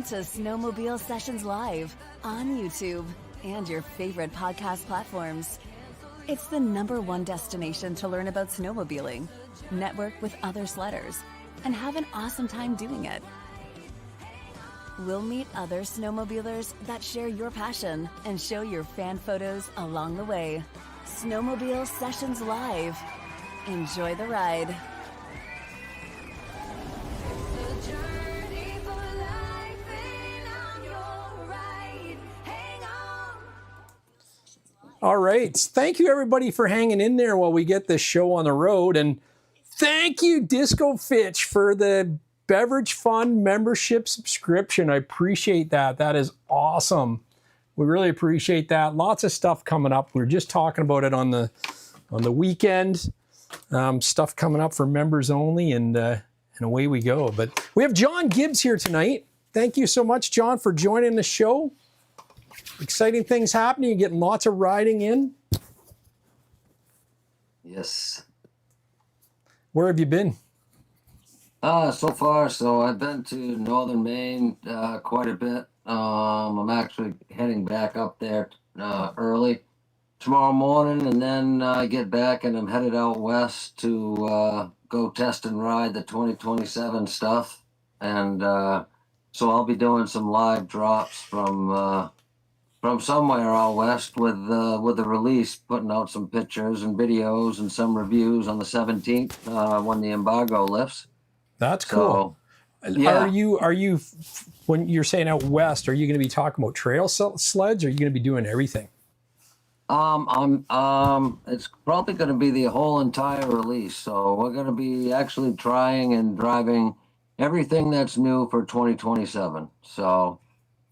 to Snowmobile Sessions Live on YouTube and your favorite podcast platforms. It's the #1 destination to learn about snowmobiling, network with other sledders, and have an awesome time doing it. We'll meet other snowmobilers that share your passion and show your fan photos along the way. Snowmobile Sessions Live. Enjoy the ride. All right. Thank you, everybody, for hanging in there while we get this show on the road. And thank you, Disco Fitch, for the Beverage Fund membership subscription. I appreciate that. That is awesome. We really appreciate that. Lots of stuff coming up. We were just talking about it on the weekend. Stuff coming up for members only, and away we go. But we have John Gibbs here tonight. Thank you so much, John, for joining the show. Exciting things happening. You're getting lots of riding in. Yes. Where have you been? So far, I've been to northern Maine quite a bit. I'm actually heading back up there early tomorrow morning, and then I get back and I'm headed out west to go test and ride the 2027 stuff. And so I'll be doing some live drops from somewhere out west with the release, putting out some pictures and videos and some reviews on the 17th when the embargo lifts. That's cool. So, yeah. Are you when you're saying out west, are you going to be talking about trail sleds, or are you going to be doing everything? It's probably going to be the whole entire release. So we're going to be actually trying and driving everything that's new for 2027. So,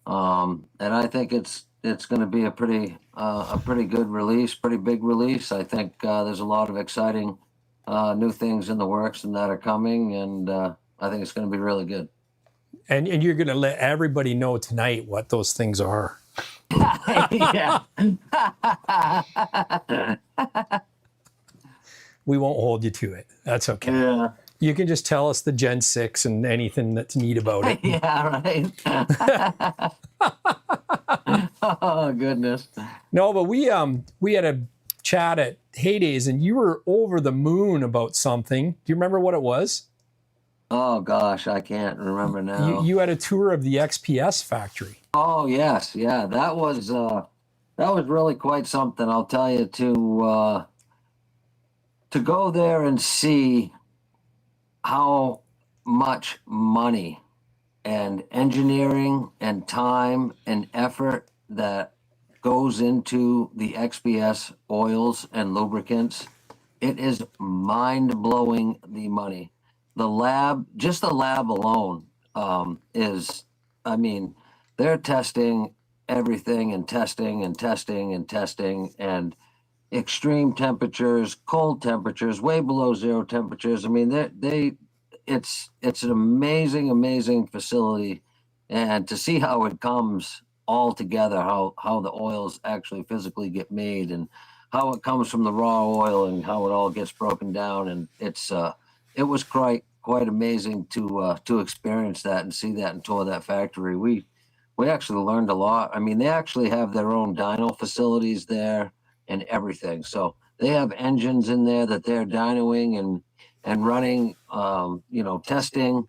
and I think it's going to be a pretty good release, pretty big release. I think there's a lot of exciting new things in the works and that are coming, and I think it's going to be really good. And you're going to let everybody know tonight what those things are. Yeah. We won't hold you to it. That's okay. Yeah. You can just tell us the Gen 6 and anything that's neat about it. Yeah, right. Oh, goodness. No, but we had a chat at Heydays, and you were over the moon about something. Do you remember what it was? Oh, gosh, I can't remember now. You had a tour of the XPS factory. Oh, yes. Yeah, that was really quite something. I'll tell you, to go there and see how much money and engineering and time and effort that goes into the XPS oils and lubricants. It is mind-blowing, the money. The lab, just the lab alone, is, I mean, they're testing everything and testing and testing and testing, and extreme temperatures, cold temperatures, way below zero temperatures. I mean, it's an amazing facility, and to see how it comes all together, how the oils actually physically get made, and how it comes from the raw oil and how it all gets broken down, and it was quite amazing to experience that and see that and tour that factory. We actually learned a lot. I mean, they actually have their own dyno facilities there and everything. So they have engines in there that they're dynoing and running, testing,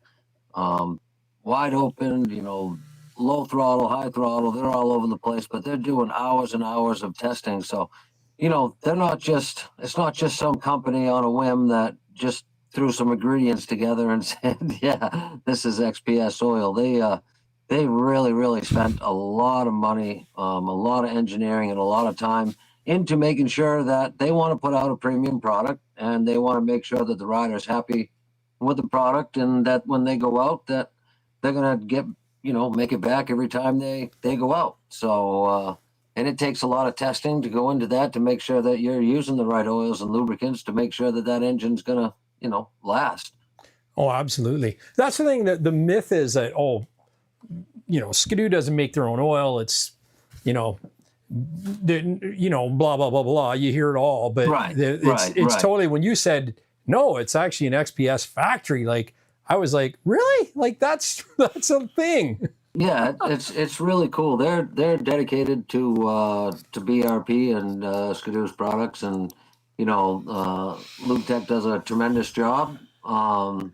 wide open, low throttle, high throttle. They're all over the place, but they're doing hours and hours of testing. So, it's not just some company on a whim that just threw some ingredients together and said, yeah, this is XPS oil. They really spent a lot of money, a lot of engineering, and a lot of time into making sure that they want to put out a premium product, and they want to make sure that the rider's happy with the product, and that when they go out, that they're going to get, make it back every time they go out. So, and it takes a lot of testing to go into that, to make sure that you're using the right oils and lubricants to make sure that engine's going to, last. Oh, absolutely. That's the thing, that the myth is that, Ski-Doo doesn't make their own oil. It's, blah, blah, blah, blah. You hear it all, but it's totally, when you said, no, it's actually an XPS factory, like, I was like, really? Like, that's a thing. Yeah, it's really cool. They're dedicated to BRP and Ski-Doo's products, and Luke Tech does a tremendous job. And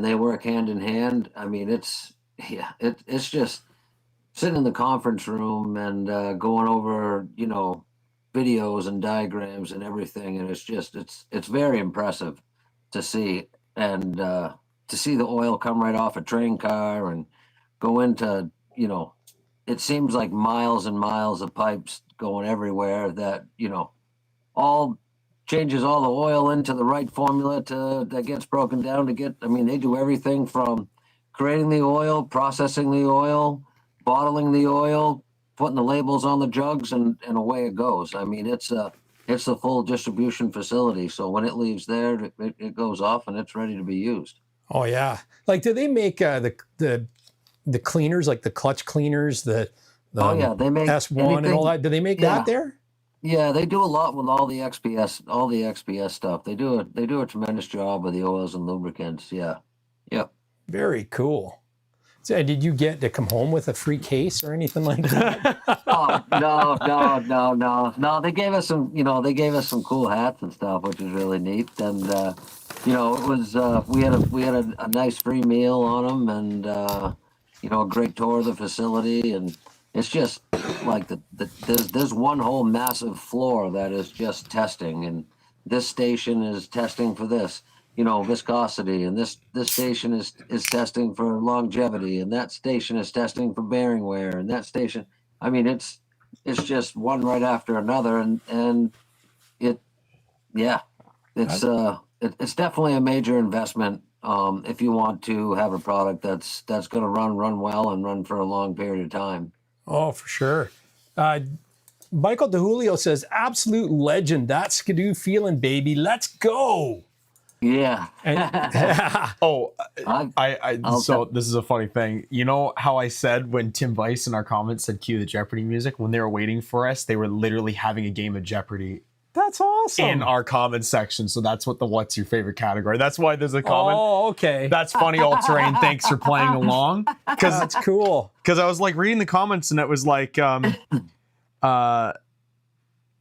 they work hand in hand. I mean, it's just sitting in the conference room and going over videos and diagrams and everything, and it's very impressive to see, and to see the oil come right off a train car and go into, it seems like miles and miles of pipes going everywhere that, all changes all the oil into the right formula that gets broken down to get, I mean, they do everything from creating the oil, processing the oil, bottling the oil, putting the labels on the jugs, and away it goes. I mean, it's a full distribution facility. So when it leaves there, it goes off and it's ready to be used. Oh yeah. Like, do they make the cleaners, like the clutch cleaners, the Oh yeah, they make S1 and all that? Do they make Yeah. that there? Yeah, they do a lot with all the XPS stuff. They do a tremendous job with the oils and lubricants. Yeah. Yep. Very cool. So did you get to come home with a free case or anything like that? Oh, no. They gave us some cool hats and stuff, which is really neat. And it was we had a nice free meal on them, and a great tour of the facility. And it's just like there's one whole massive floor that is just testing, and this station is testing for this, viscosity, and this station is testing for longevity, and that station is testing for bearing wear, and that station, I mean, it's just one right after another, and it's definitely a major investment if you want to have a product that's going to run well and run for a long period of time. Oh, for sure. Michael DeJulio says, absolute legend. That Ski-Doo feeling, baby. Let's go. Yeah. So this is a funny thing. You know how I said when Tim Weiss in our comments said cue the Jeopardy music? When they were waiting for us, they were literally having a game of Jeopardy. That's awesome. In our comment section. So that's what what's your favorite category. That's why there's a comment. Oh, okay. That's funny, all terrain. Thanks for playing along. That's cool. Because I was like reading the comments and it was like, I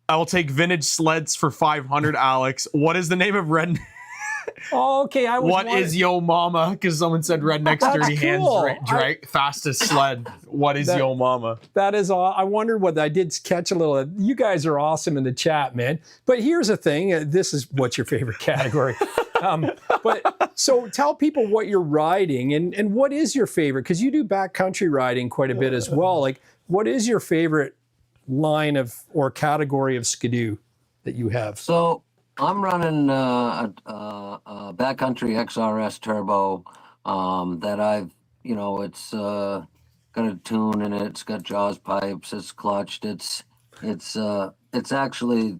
will take vintage sleds for 500, Alex. What is the name of Red? Oh, okay. What is Yo Mama? Because someone said Redneck's Dirty cool. Hands, fastest sled. What is Yo Mama? That is all. I wondered what I did catch a little. You guys are awesome in the chat, man. But here's the thing. This is what's your favorite category. But so tell people what you're riding and what is your favorite, because you do backcountry riding quite a bit as well. Like, what is your favorite line of or category of Ski-Doo that you have? So I'm running a backcountry XRS turbo that I've, it's got a tune in it. It's got Jaws pipes. It's clutched. It's actually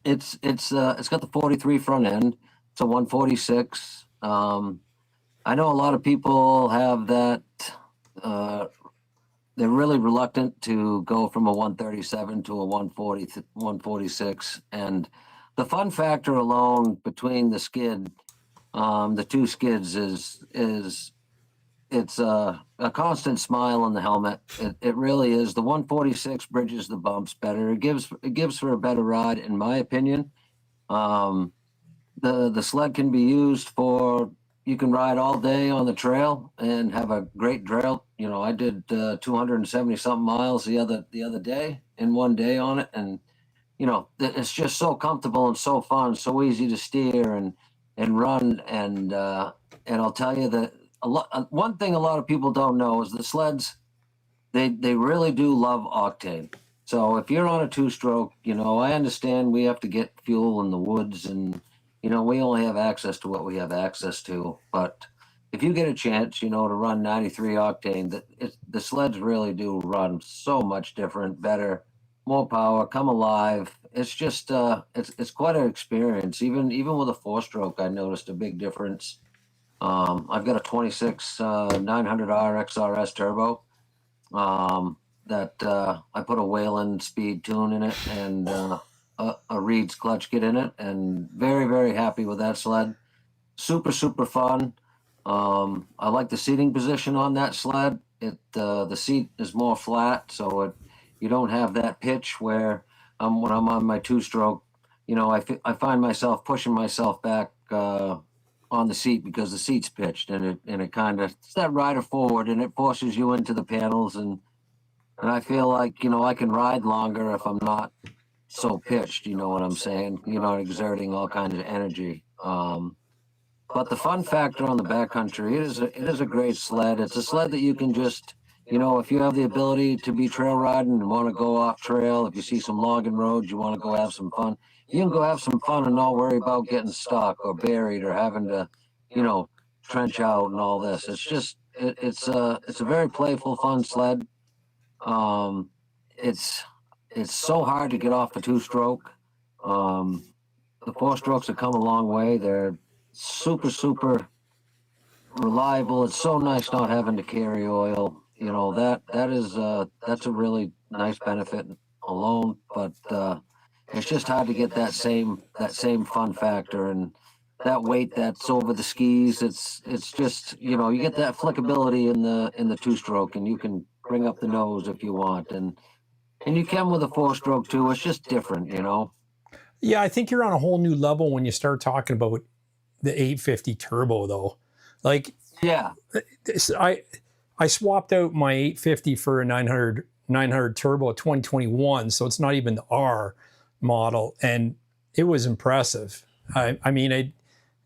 it's got the 43 front end. It's a 146. I know a lot of people have that. They're really reluctant to go from a 137 to a 146, and the fun factor alone between the skid, the two skids it's a constant smile on the helmet. It really is. The 146 bridges the bumps better. It gives for a better ride, in my opinion. The sled can be used for, you can ride all day on the trail and have a great trail. I did 270 something miles the other day in one day on it, and it's just so comfortable and so fun, so easy to steer and run. And I'll tell you that one thing a lot of people don't know is the sleds, they really do love octane. So if you're on a two-stroke, I understand we have to get fuel in the woods, and we only have access to what we have access to. But if you get a chance, to run 93 octane, the sleds really do run so much different, better, more power, come alive. It's just it's quite an experience. Even with a four-stroke, I noticed a big difference. I've got a 26 900R XRS turbo that I put a Whalen speed tune in it and a Reed's clutch kit in it, and very, very happy with that sled. Super fun. I like the seating position on that sled. The seat is more flat, so you don't have that pitch where when I'm on my two-stroke, I find myself pushing myself back on the seat because the seat's pitched, and it kind of, it's that rider forward, and it forces you into the panels, and I feel like I can ride longer if I'm not so pitched. You know what I'm saying? You're not exerting all kinds of energy. But the fun factor on the backcountry, it is a great sled. It's a sled that you can just, if you have the ability to be trail riding and want to go off trail, if you see some logging roads, you want to go have some fun, you can go have some fun and not worry about getting stuck or buried or having to, trench out and all this. It's just, it's a very playful, fun sled. Um, it's, it's so hard to get off the two-stroke. The four strokes have come a long way. They're super reliable. It's so nice not having to carry oil. That's a really nice benefit alone. But it's just hard to get that same fun factor and that weight that's over the skis. It's just you get that flexibility in the two stroke, and you can bring up the nose if you want, and you can with a four stroke too. It's just different. Yeah, I think you're on a whole new level when you start talking about the 850 turbo, though. Like, Yeah. I swapped out my 850 for a 900 turbo 2021, so it's not even the R model, and it was impressive. I mean,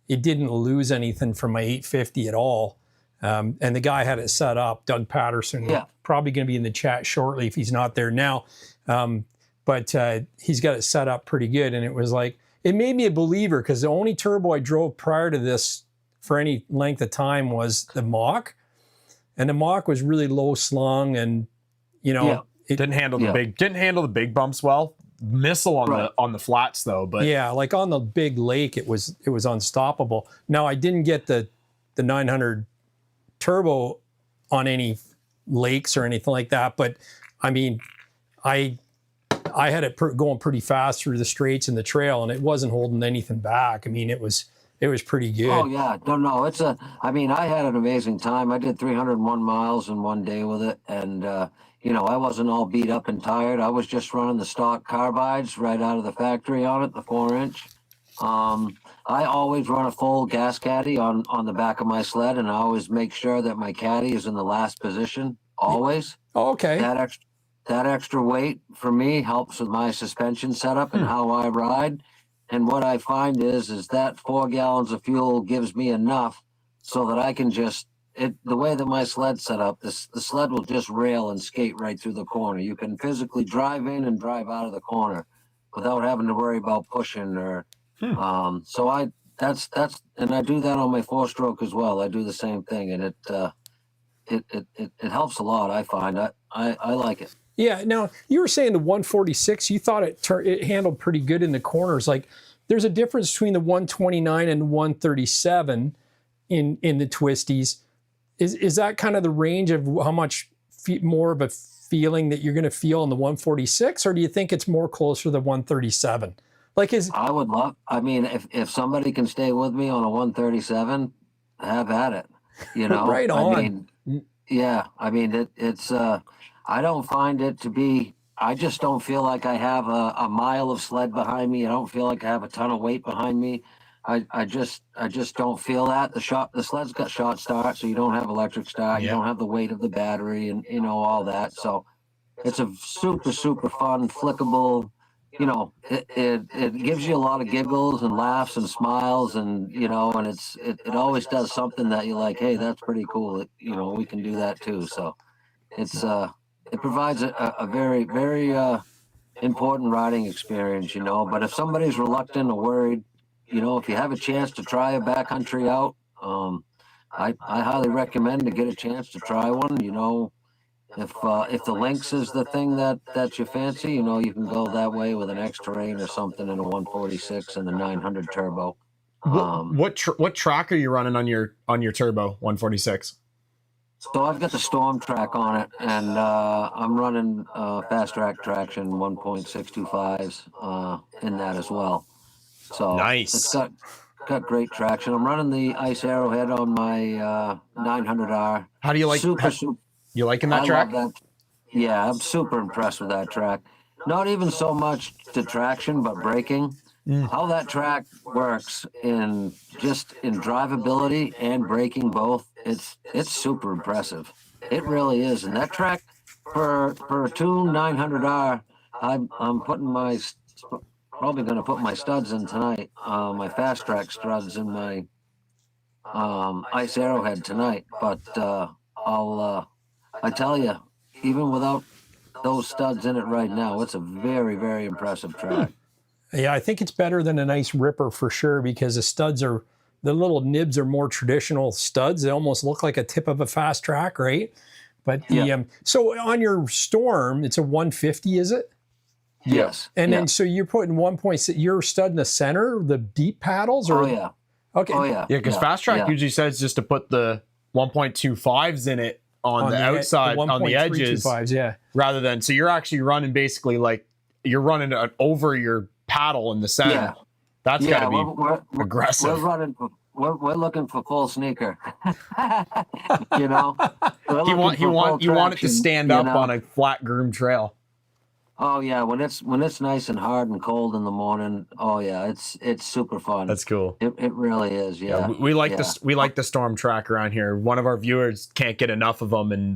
it didn't lose anything from my 850 at all. And the guy had it set up, Doug Patterson, Yeah. probably going to be in the chat shortly if he's not there now. But he's got it set up pretty good. And it was like, it made me a believer, because the only turbo I drove prior to this for any length of time was the Mach. And the Mach was really low slung, and, Yeah. it Didn't handle the big bumps well. Missile on Right. the flats though, but yeah, like on the big lake, it was unstoppable. Now, I didn't get the 900 turbo on any lakes or anything like that, but I mean, I had it going pretty fast through the straights and the trail, and it wasn't holding anything back. I mean, it was pretty good. Oh yeah, no. I mean, I had an amazing time. I did 301 miles in one day with it, and I wasn't all beat up and tired. I was just running the stock carbides right out of the factory on it, the 4-inch. I always run a full gas caddy on the back of my sled, and I always make sure that my caddy is in the last position. Always. Oh, okay. That extra weight for me helps with my suspension setup and how I ride. And what I find is that 4 gallons of fuel gives me enough so that I can the way that my sled's set up, the sled will just rail and skate right through the corner. You can physically drive in and drive out of the corner without having to worry about pushing or, so that's, and I do that on my 4-stroke as well. I do the same thing, and it helps a lot. I find I like it. Yeah. Now, you were saying the 146, you thought it handled pretty good in the corners. Like, there's a difference between the 129 and 137 in the twisties. Is that kind of the range of how much more of a feeling that you're going to feel in the 146, or do you think it's more closer to the 137? I would love. I mean, if somebody can stay with me on a 137, have at it. Right on. I mean, yeah. I mean, it's. I don't find it to be. I just don't feel like I have a mile of sled behind me. I don't feel like I have a ton of weight behind me. I just don't feel that. The sled's got shot start, so you don't have electric start. You don't have the weight of the battery, and all that. So it's a super fun, flickable. It gives you a lot of giggles and laughs and smiles, and and it always does something that you're like, hey, that's pretty cool. We can do that too. So it provides a very important riding experience. But if somebody's reluctant or worried, if you have a chance to try a backcountry out, I highly recommend to get a chance to try one. If the Lynx is the thing that you fancy, you can go that way with an X-Terrain or something in a 146 and the 900 turbo. What track are you running on your turbo 146? So I've got the Storm track on it, and I'm running fast track traction 1.625s in that as well. So Nice. it's great traction. I'm running the Ice Arrowhead on my 900R. How do you like? Super. You liking that I track? love that. Yeah, I'm super impressed with that track. Not even so much the traction, but braking. How that track works in drivability and braking both. It's super impressive. It really is. And that track for a 900R, I'm probably going to put my studs in tonight. My fast track studs in my Ice Arrowhead tonight. But I tell you, even without those studs in it right now, it's a very, very impressive track. Yeah, I think it's better than a nice ripper for sure, because the little nibs are more traditional studs. They almost look like a tip of a fast track, right? But so on your Storm, it's a 150, is it? Yes. And then so you're putting 1.6, you're stud in the center, the deep paddles, or? Oh yeah. Okay. Oh yeah. Yeah, because fast track usually says just to put the 1.25s in it on the outside, on the edges, rather than, so you're actually running basically like you're running it over your paddle in the center. Yeah. That's got to be aggressive. We're looking for full sneaker. You know, you want it to stand up on a flat groomed trail. Oh yeah, when it's nice and hard and cold in the morning. Oh yeah, it's super fun. That's cool. It really is. Yeah, we like this. We like the Storm track around here. One of our viewers can't get enough of them, and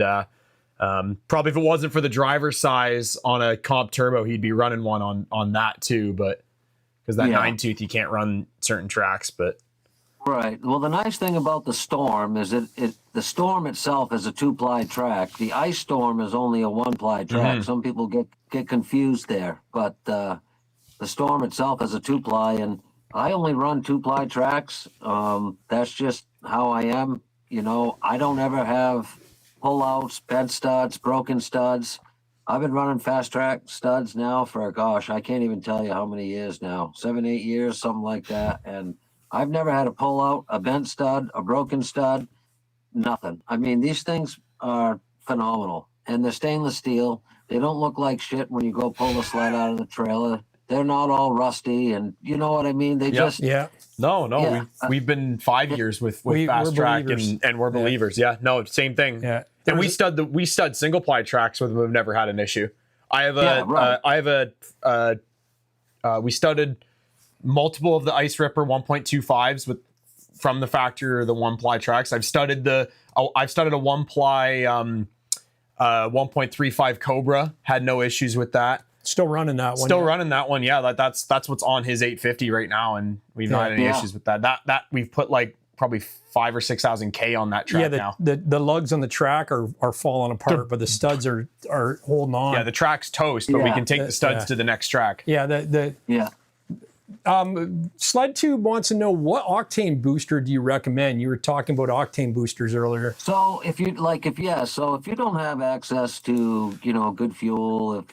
probably if it wasn't for the driver size on a comp turbo, he'd be running one on that too. But because that 9-tooth, you can't run certain tracks. But right. Well, the nice thing about the Storm is the Storm itself is a 2-ply track. The Ice Storm is only a 1-ply track. Mm-hmm. Some people get confused there, but the Storm itself is a 2-ply, and I only run 2-ply tracks. That's just how I am. You know, I don't ever have pullouts, bent studs, broken studs. I've been running fast track studs now for, gosh, I can't even tell you how many years now, 7, 8 years, something like that. And I've never had a pullout, a bent stud, a broken stud, nothing. I mean, these things are phenomenal, and they're stainless steel. They don't look like shit when you go pull the sled out of the trailer. They're not all rusty, and you know what I mean? They just... Yeah. No. We've been 5 years with fast track, and we're believers. Yeah. No, same thing. Yeah. And we stud single ply tracks with them. We've never had an issue. We studded multiple of the Ice Ripper 1.25s from the factory or the 1-ply tracks. I've studded a 1-ply 1.35 Cobra. Had no issues with that. Still running that one. Running that one. Yeah, that's what's on his 850 right now, and we've not had any issues with that. That we've put like probably 5,000 or 6,000 K on that track now. The lugs on the track are falling apart, but the studs are holding on. Yeah, the track's toast, but we can take the studs to the next track. Yeah. Sled Tube wants to know, what octane booster do you recommend? You were talking about octane boosters earlier. So if you don't have access to, good fuel,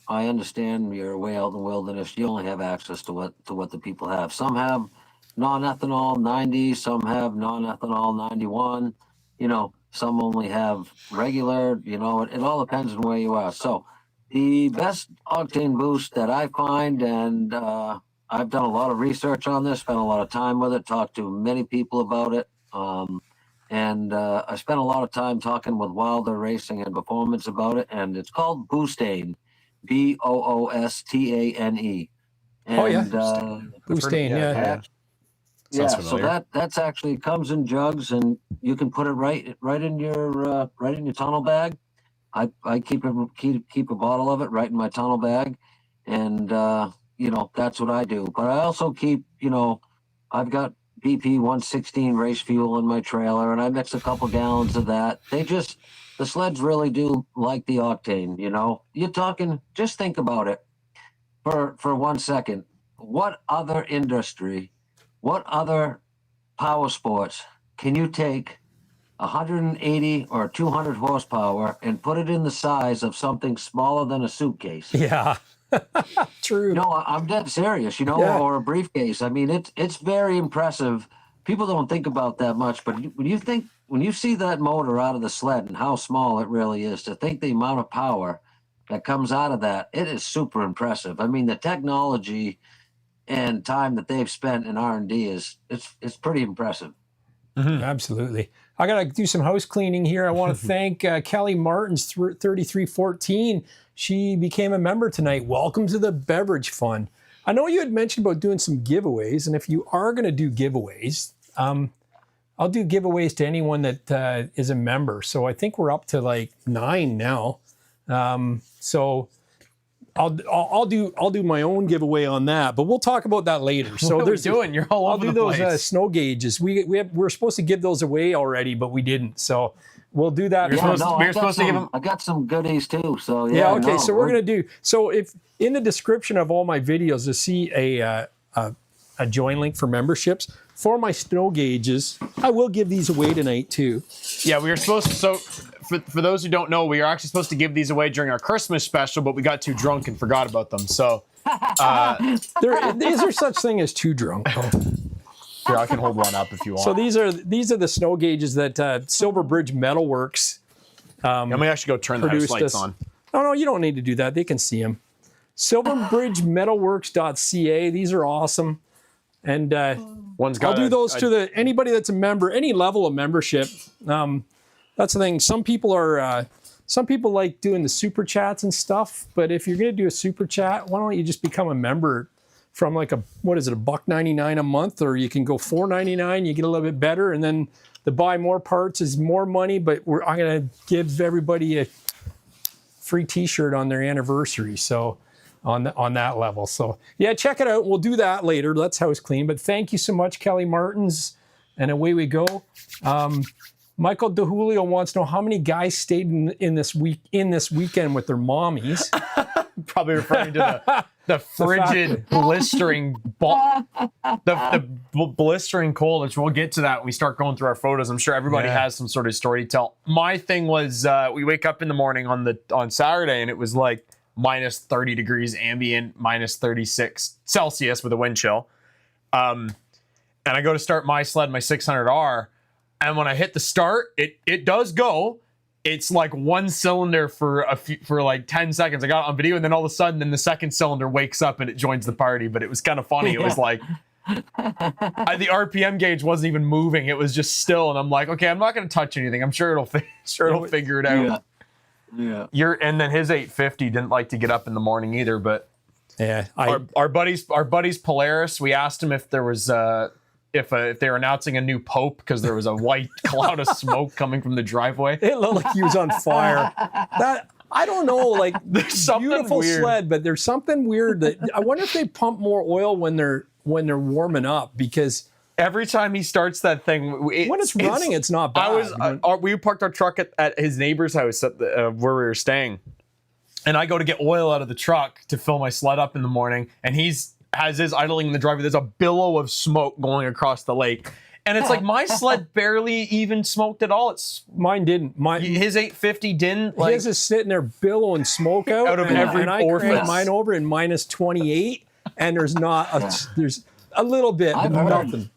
I understand you're way out in the wilderness, you only have access to what the people have. Some have non-ethanol 90, some have non-ethanol 91, some only have regular, it all depends on where you are. So the best octane boost that I find, and I've done a lot of research on this, spent a lot of time with it, talked to many people about it. And I spent a lot of time talking with Wilder Racing and Performance about it. And it's called Boostane, Boostane. And, Boostane, so that's actually comes in jugs, and you can put it right in your tunnel bag. I keep a bottle of it right in my tunnel bag, and that's what I do. But I also keep, I've got EP141 race fuel in my trailer, and I mix a couple gallons of that. The sleds really do like the octane. You're talking. Just think about it for 1 second. What other industry? What other power sports can you take 180 or 200 horsepower and put it in the size of something smaller than a suitcase? Yeah, true. No, I'm dead serious, or a briefcase. I mean, it's very impressive. People don't think about that much, but when you see that motor out of the sled and how small it really is, to think the amount of power that comes out of that, it is super impressive. I mean, the technology and time that they've spent in R&D it's pretty impressive. Absolutely. I got to do some house cleaning here. I want to thank Kelly Martins, 3314. She became a member tonight. Welcome to the Beverage Fund. I know you had mentioned about doing some giveaways, and if you are going to do giveaways, I'll do giveaways to anyone that is a member. So I think we're up to like 9 now. So I'll do my own giveaway on that, but we'll talk about that later. So what are we doing? You're all over the place. I'll do those snow gauges. We're supposed to give those away already, but we didn't. So we'll do that. I got some goodies too. So So we're gonna do. So if in the description of all my videos, you see a join link for memberships for my snow gauges. I will give these away tonight too. Yeah, we were supposed to. So for those who don't know, we are actually supposed to give these away during our Christmas special, but we got too drunk and forgot about them. So is there such thing as too drunk? Here, I can hold one up if you want. So these are the snow gauges that Silver Bridge Metalworks. Let me actually go turn the house lights on. No, you don't need to do that. They can see them. SilverbridgeMetalworks.ca. These are awesome. And I'll do those to anybody that's a member, any level of membership. That's the thing. Some people like doing the super chats and stuff. But if you're going to do a super chat, why don't you just become a member from like $1.99 a month, or you can go $4.99. You get a little bit better, and then the buy more parts is more money. But I'm going to give everybody a free T-shirt on their anniversary. So. On that level. So yeah, check it out. We'll do that later. Let's house clean. But thank you so much, Kelly Martins. And away we go. Michael DeJulio wants to know how many guys stayed in this weekend with their mommies. Probably referring to the frigid, blistering, the blistering cold, which we'll get to that when we start going through our photos. I'm sure everybody has some sort of story to tell. My thing was we wake up in the morning on Saturday, and it was like minus 30 degrees ambient, minus 36 Celsius with a wind chill. And I go to start my sled, my 600R. And when I hit the start, it does go. It's like one cylinder for like 10 seconds. I got it on video, and then all of a sudden, then the second cylinder wakes up and it joins the party. But it was kind of funny. It was like the RPM gauge wasn't even moving. It was just still. And I'm like, okay, I'm not going to touch anything. I'm sure it'll figure it out. Yeah. And then his 850 didn't like to get up in the morning either. But yeah, our buddies Polaris, we asked him if there was if they were announcing a new pope, because there was a white cloud of smoke coming from the driveway. It looked like he was on fire. That I don't know, like there's something beautiful weird. sled, but there's something weird that I wonder if they pump more oil when they're warming up, because every time he starts that thing, when it's running, it's not bad. We parked our truck at his neighbor's house where we were staying, and I go to get oil out of the truck to fill my sled up in the morning, and has his idling in the driveway. There's a billow of smoke going across the lake, and it's like my sled barely even smoked at all. Mine didn't. His 850 didn't. Like, his is sitting there billowing smoke out of every orifice. I cranked mine over in minus 28, and there's a little bit, but nothing.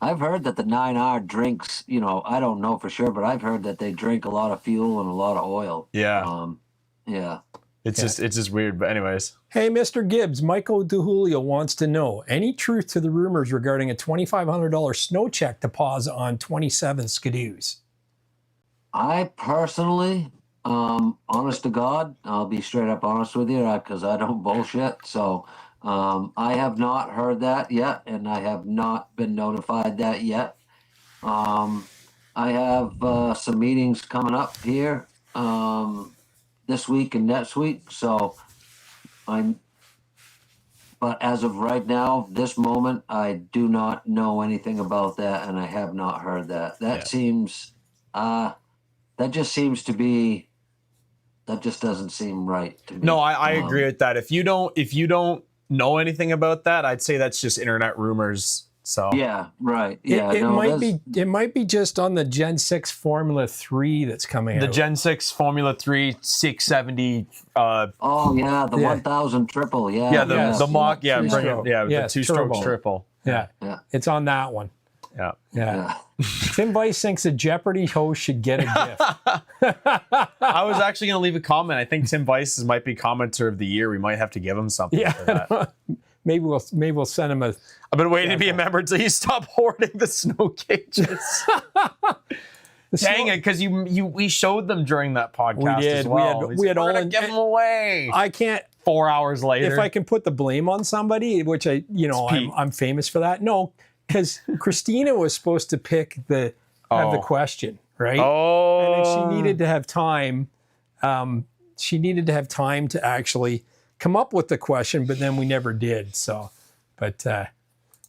I've heard that the 9R drinks, I don't know for sure, but I've heard that they drink a lot of fuel and a lot of oil. Yeah. Yeah. It's just weird, but anyways. Hey, Mr. Gibbs, Michael DeJulio wants to know, any truth to the rumors regarding a $2,500 snow check deposit on 27 Ski-Doos? I personally, honest to God, I'll be straight up honest with you, because I don't bullshit. So I have not heard that yet, and I have not been notified that yet. I have some meetings coming up here this week and next week, so but as of right now, this moment, I do not know anything about that, and I have not heard that. That just doesn't seem right to me. No, I agree with that. If you don't know anything about that, I'd say that's just internet rumors. So yeah, right. Yeah, it might be just on the Gen 6 Formula 3 that's coming out. The Gen 6 Formula 3 670. The 1000 triple. Yeah, the mock. Yeah, the two-stroke triple. Yeah, it's on that one. Yeah. Tim Weiss thinks a Jeopardy host should get a gift. I was actually going to leave a comment. I think Tim Weiss might be commenter of the year. We might have to give him something for that. maybe we'll send him a. I've been waiting to be a member until you stop hoarding the snow cages. Dang it, because we showed them during that podcast. We did. As well. We had all give them away. I can't. 4 hours later, If I can put the blame on somebody, which I'm famous for that. No, because Christina was supposed to pick have the question, right? Oh, and then she needed to have time. She needed to have time to actually come up with the question, but then we never did. So, but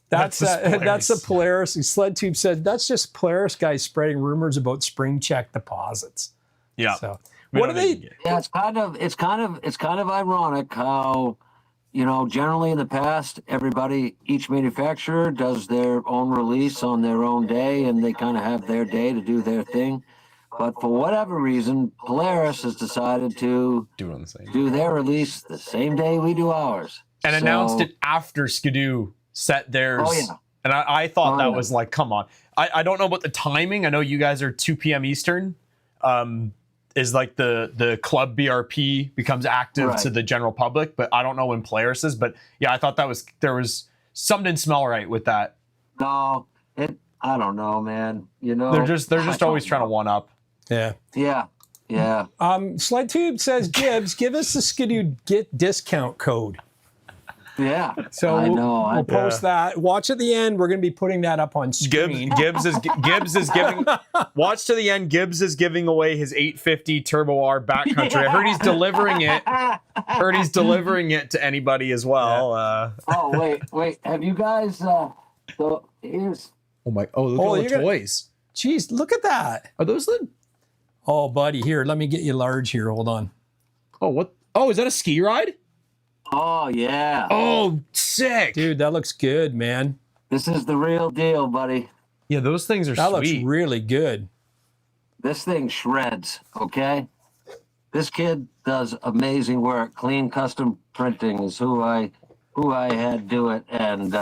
that's the Polaris. Sled Tube said that's just Polaris guys spreading rumors about spring check deposits. Yeah. So what are they? Yeah, it's kind of ironic how, generally in the past, each manufacturer does their own release on their own day, and they kind of have their day to do their thing. But for whatever reason, Polaris has decided to do their release the same day we do ours. And announced it after Ski-Doo set theirs. Oh, yeah. And I thought that was like, come on. I don't know about the timing. I know you guys are 2 p.m. Eastern. Is like the club BRP becomes active to the general public, but I don't know when Polaris is. But yeah, I thought there was something didn't smell right with that. No, I don't know, man. They're just always trying to one up. Yeah. Yeah. Sled Tube says, Gibbs, give us the Ski-Doo discount code. Yeah. So we'll post that. Watch at the end. We're going to be putting that up on screen. Gibbs is giving. Watch to the end. Gibbs is giving away his 850 Turbo R backcountry. I heard he's delivering it. To anybody as well. Yeah. Wait. Have you guys? So here's. Look at all the toys. Jeez, look at that. Are those the? Oh, buddy, here. Let me get you large here. Hold on. Oh, what? Oh, is that a ski ride? Oh, yeah. Oh, sick. Dude, that looks good, man. This is the real deal, buddy. Yeah, those things are that sweet. Looks really good. This thing shreds, okay? This kid does amazing work. Clean custom printing is who I had do it. And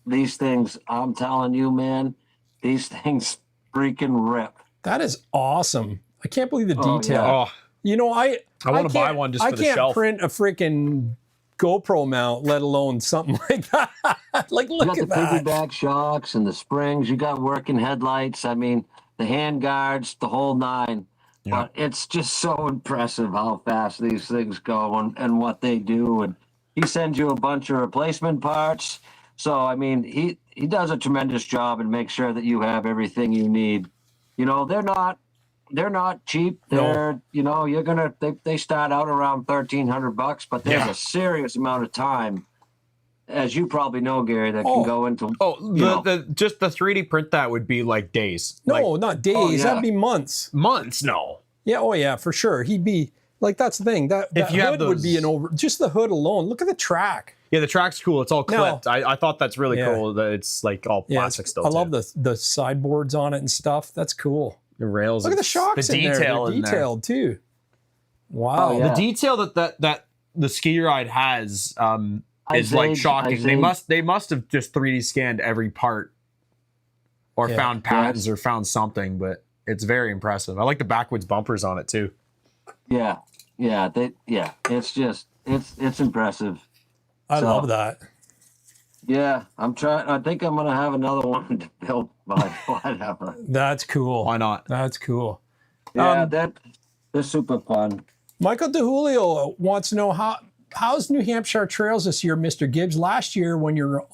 these things, I'm telling you, man, these things freaking rip. That is awesome. I can't believe the detail. Yeah. I want to buy one just for the shelf. I can't print a freaking GoPro mount, let alone something like that. Like, look at that. You got the piggyback shocks and the springs. You got working headlights. I mean, the hand guards, the whole nine. Yeah. But it's just so impressive how fast these things go and what they do. And he sends you a bunch of replacement parts. So, I mean, he does a tremendous job and makes sure that you have everything you need. They're not cheap. They're, they start out around $1,300, but there's a serious amount of time, as you probably know, Gary, that can go into. Just the 3D print that would be like days. No, not days. That'd be months. Months? No. Yeah. Oh yeah, for sure. He'd be like, that's the thing. That hood would be just the hood alone. Look at the track. Yeah, the track's cool. It's all clipped. I thought that's really cool that it's like all plastic still. I love the sideboards on it and stuff. That's cool. The rails. Look at the shocks the in there. Detail They're detailed too. Wow. The detail that the ski ride has is like shocking. They must have just 3D scanned every part or found patents or found something, but it's very impressive. I like the backwards bumpers on it too. Yeah. It's just it's impressive. I love that. Yeah, I'm trying. I think I'm gonna have another one to build by whatever. That's cool. Why not? That's cool. Yeah, they're super fun. Michael DeJulio wants to know how's New Hampshire trails this year, Mr. Gibbs? Last year when you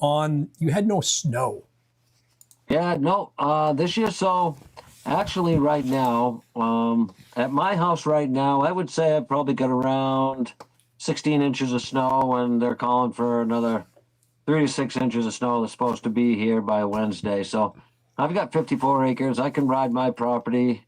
had no snow. Yeah, no. This year, so actually, right now, at my house right now, I would say I've probably got around 16 inches of snow, and they're calling for another 3 to 6 inches of snow that's supposed to be here by Wednesday. So I've got 54 acres. I can ride my property.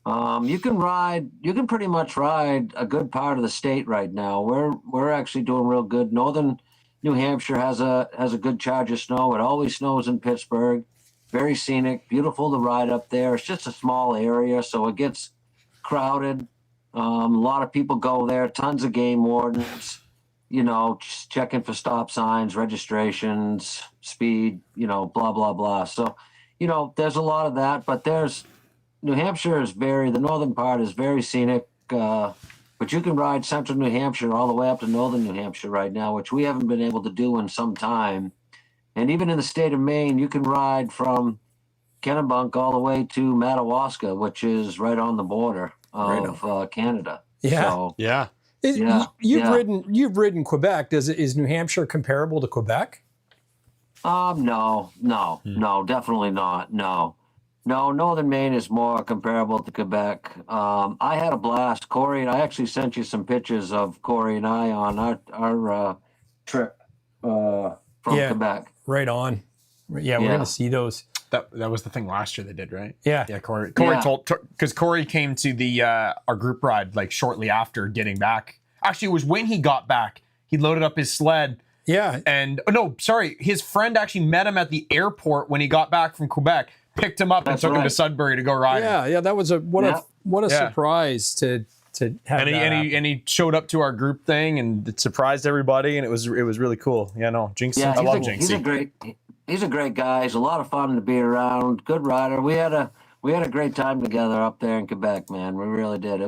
You can pretty much ride a good part of the state right now. We're actually doing real good. Northern New Hampshire has a good charge of snow. It always snows in Pittsburgh. Very scenic, beautiful to ride up there. It's just a small area, so it gets crowded. A lot of people go there, tons of game wardens. Just checking for stop signs, registrations, speed, blah, blah, blah. So, there's a lot of that, but New Hampshire is the northern part is very scenic. But you can ride central New Hampshire all the way up to northern New Hampshire right now, which we haven't been able to do in some time. And even in the state of Maine, you can ride from Kennebunk all the way to Madawaska, which is right on the border of Canada. Yeah. So, Yeah. You've ridden Quebec. Is New Hampshire comparable to Quebec? No, definitely not. No, Northern Maine is more comparable to Quebec. I had a blast, Corey, and I actually sent you some pictures of Corey and I on our trip from Quebec. Right on. Yeah, we're gonna see those. That was the thing last year they did, right? Yeah. Yeah, Corey told, because Corey came to the our group ride like shortly after getting back. Actually, it was when he got back. He loaded up his sled. Yeah. And his friend actually met him at the airport when he got back from Quebec, picked him up and took him to Sudbury to go riding. Yeah, that was what a surprise to have. And he showed up to our group thing and it surprised everybody, and it was really cool. Yeah, no, Jinx. Yeah, I love Jinxie. He's a great guy. He's a lot of fun to be around. Good rider. We had a great time together up there in Quebec, man. We really did.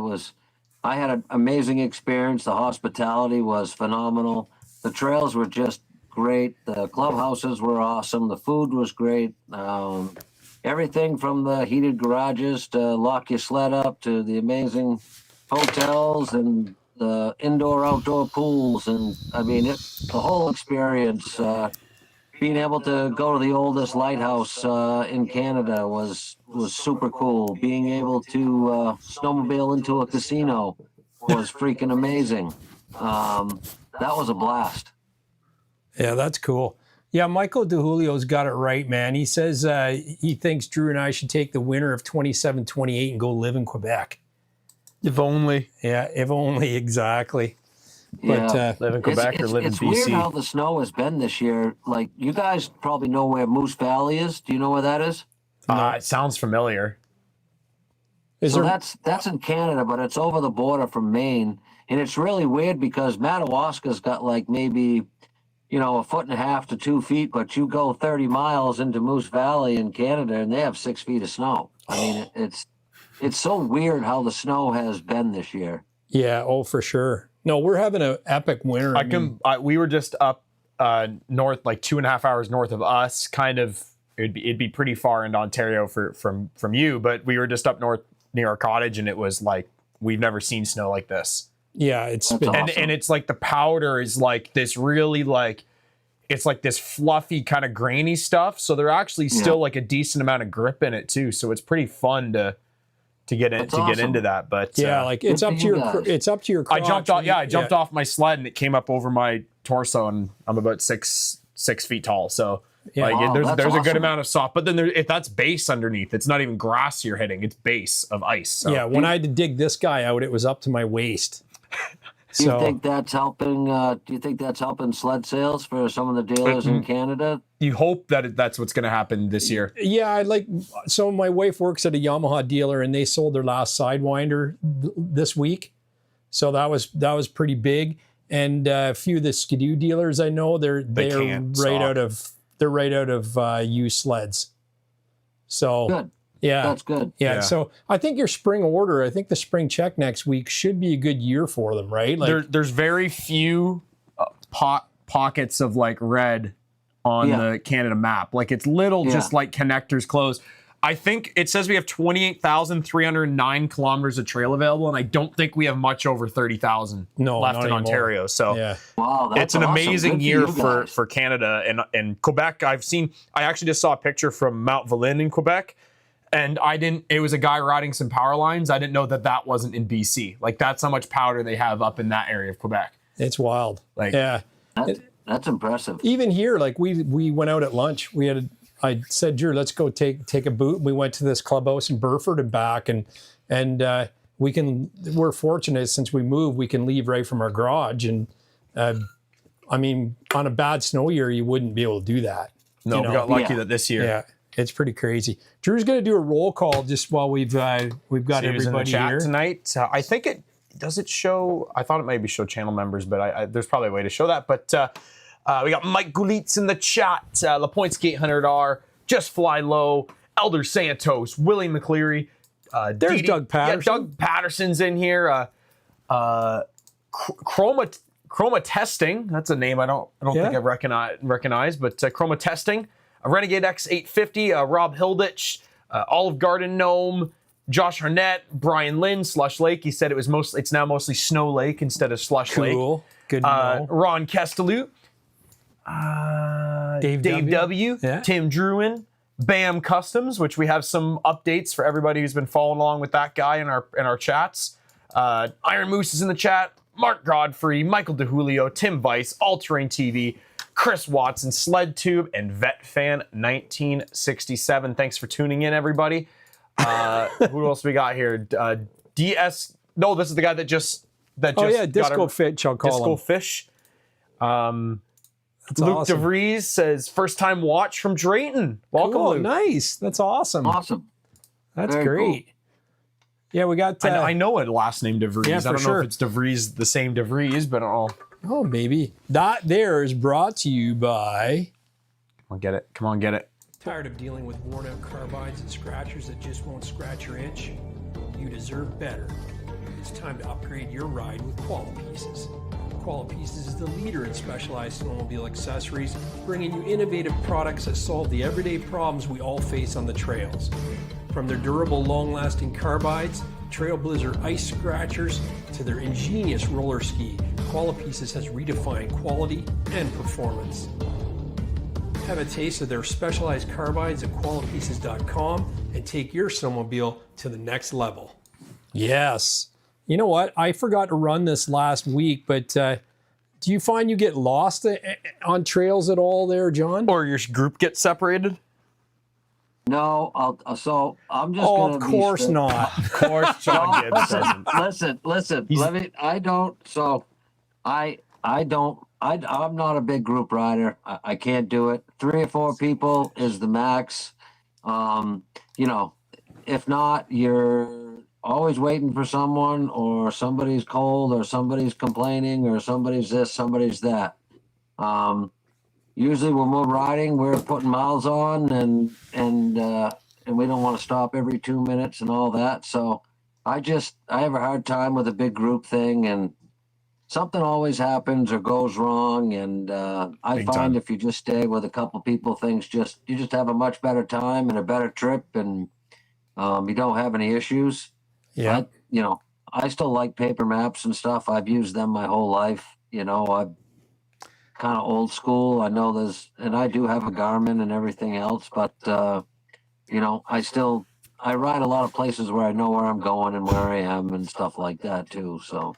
I had an amazing experience. The hospitality was phenomenal. The trails were just great. The clubhouses were awesome. The food was great. Everything from the heated garages to lock your sled up to the amazing hotels and the indoor-outdoor pools. And I mean, the whole experience, being able to go to the oldest lighthouse in Canada was super cool. Being able to snowmobile into a casino was freaking amazing. That was a blast. Yeah, that's cool. Yeah, Michael DeJulio's got it right, man. He says he thinks Drew and I should take the winter of 27-28 and go live in Quebec. If only. Yeah, if only, exactly. But live in Quebec or live in BC. It's weird how the snow has been this year. Like, you guys probably know where Moose Valley is. Do you know where that is? It sounds familiar. That's in Canada, but it's over the border from Maine. And it's really weird because Madawaska's got like maybe, 1.5 to 2 feet, but you go 30 miles into Moose Valley in Canada and they have 6 feet of snow. I mean, it's so weird how the snow has been this year. Yeah, for sure. No, we're having an epic winter. We were just up north, like 2.5 hours north of us. Kind of, it'd be pretty far into Ontario from you, but we were just up north near our cottage, and it was like we've never seen snow like this. Yeah, it's been awesome. And it's like the powder is like this really like it's like this fluffy kind of grainy stuff. So they're actually still like a decent amount of grip in it too. So it's pretty fun to get into that. But it's up to your crotch. I jumped off my sled and it came up over my torso, and I'm about six feet tall. So there's awesome. a good amount of soft, but then if that's base underneath, it's not even grass you're hitting, it's base of ice. So. Yeah, when I had to dig this guy out, it was up to my waist. Do you think that's helping? Do you think that's helping sled sales for some of the dealers in Canada? You hope that that's what's going to happen this year. Yeah, so my wife works at a Yamaha dealer, and they sold their last Sidewinder this week, so that was pretty big. And a few of the Ski-Doo dealers I know, they're right out of used sleds. So good. Yeah, that's good. Yeah, so I think your spring order, I think the spring check next week should be a good year for them, right? Like there's very few pockets of like red on the Canada map. Like it's little, just like connectors closed. I think it says we have 28,309 kilometers of trail available, and I don't think we have much over 30,000 left in Ontario. So wow, that's it's an awesome. amazing Good year for for Canada and Quebec. I actually just saw a picture from Mount Valin in Quebec. And it was a guy riding some power lines. I didn't know that wasn't in BC. Like, that's how much powder they have up in that area of Quebec. It's wild. Like, that's impressive. Even here, like we went out at lunch. I said, Drew, let's go take a boot. We went to this clubhouse in Burford and back, and we're fortunate since we moved, we can leave right from our garage. And I mean, on a bad snow year, you wouldn't be able to do that. No, we got lucky that this year. Yeah. It's pretty crazy. Drew's going to do a roll call just while we've got everybody in the chat here tonight. I think does it show. I thought it maybe show channel members, but there's probably a way to show that. But we got Mike Gulitz in the chat, LaPointe 800R, Just Fly Low, Elder Santos, Willie McCleary. There's Doug Patterson. Yeah, Doug Patterson's in here. Chroma Testing. That's a name I don't think I recognize, but Chroma Testing, a Renegade X850, Rob Hilditch, Olive Garden Gnome, Josh Arnett, Brian Lynn, Slush Lake. He said it's now mostly Snow Lake instead of Slush Lake. Cool. Good to know. Ron Kestalut, Dave W. Yeah. Tim Druin, Bam Customs, which we have some updates for everybody who's been following along with that guy in our chats. Iron Moose is in the chat. Mark Godfrey, Michael DeJulio, Tim Weiss, All Terrain TV, Chris Watson, Sled Tube, and Vet Fan 1967. Thanks for tuning in, everybody. Who else we got here? DS. No, this is the guy that just Disco Fitch. I'll call Disco him. Fish. That's Luke awesome. DeVries says first time watch from Drayton. Welcome, Cool. Luke. Nice. That's awesome. Awesome. That's Very great. cool. Yeah, we got. I know a last name DeVries. Yeah, I don't know if it's DeVries, the same DeVries, but I'll Oh, maybe. That there is brought to you by. Come on, get it. Tired of dealing with worn out carbines and scratchers that just won't scratch your inch? You deserve better. It's time to upgrade your ride with Quali Pieces. Quali Pieces is the leader in specialized snowmobile accessories, bringing you innovative products that solve the everyday problems we all face on the trails. From their durable, long-lasting carbines, Trailblazer ice scratchers, to their ingenious roller ski, Quali Pieces has redefined quality and performance. Have a taste of their specialized carbines at qualipieces.com and take your snowmobile to the next level. Yes. You know what? I forgot to run this last week, but do you find you get lost on trails at all there, John? Or your group gets separated? No, so I'm just Oh, going of to course not. Of course, John Gibbs doesn't. Listen. I'm not a big group rider. I can't do it. 3 or 4 people is the max. If not, you're always waiting for someone, or somebody's cold, or somebody's complaining, or somebody's this, somebody's that. Usually when we're riding, we're putting miles on, and we don't want to stop every 2 minutes and all that. So I have a hard time with a big group thing, and something always happens or goes wrong. And I find if you just stay with a couple people, you just have a much better time and a better trip, and you don't have any issues. Yeah. I still like paper maps and stuff. I've used them my whole life. I'm kind of old school. I know and I do have a Garmin and everything else, but I ride a lot of places where I know where I'm going and where I am and stuff like that too. So.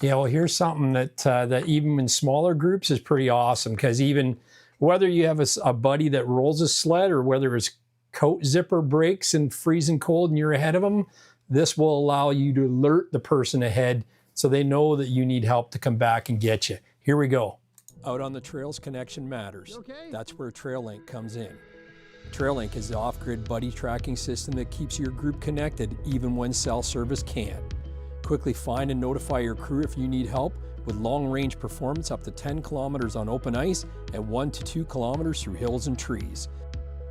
Yeah, well, here's something that even in smaller groups is pretty awesome, because even whether you have a buddy that rolls a sled, or whether his coat zipper breaks and freezing cold and you're ahead of them, this will allow you to alert the person ahead so they know that you need help to come back and get you. Here we go. Out on the trails, connection matters. Okay. That's where TrailLink comes in. TrailLink is the off-grid buddy tracking system that keeps your group connected even when cell service can't. Quickly find and notify your crew if you need help with long-range performance up to 10 kilometers on open ice and 1 to 2 kilometers through hills and trees.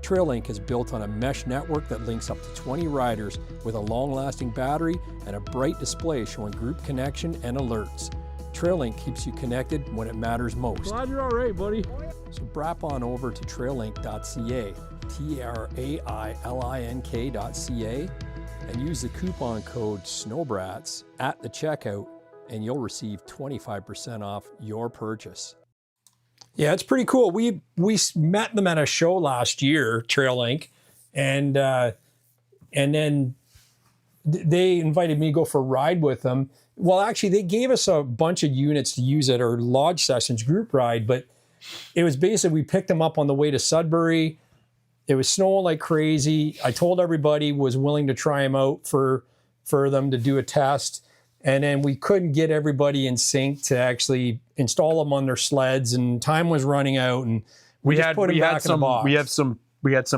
TrailLink is built on a mesh network that links up to 20 riders with a long-lasting battery and a bright display showing group connection and alerts. TrailLink keeps you connected when it matters most. Glad you're all right, buddy. So brap on over to traillink.ca, trailink.ca, and use the coupon code SNOWBRATS at the checkout, and you'll receive 25% off your purchase. Yeah, it's pretty cool. We met them at a show last year, TrailLink, and then they invited me to go for a ride with them. Well, actually, they gave us a bunch of units to use at our Lodge Sessions group ride, but it was basically we picked them up on the way to Sudbury. It was snowing like crazy. I told everybody was willing to try them out for them to do a test. And then we couldn't get everybody in sync to actually install them on their sleds, and time was running out, and we had some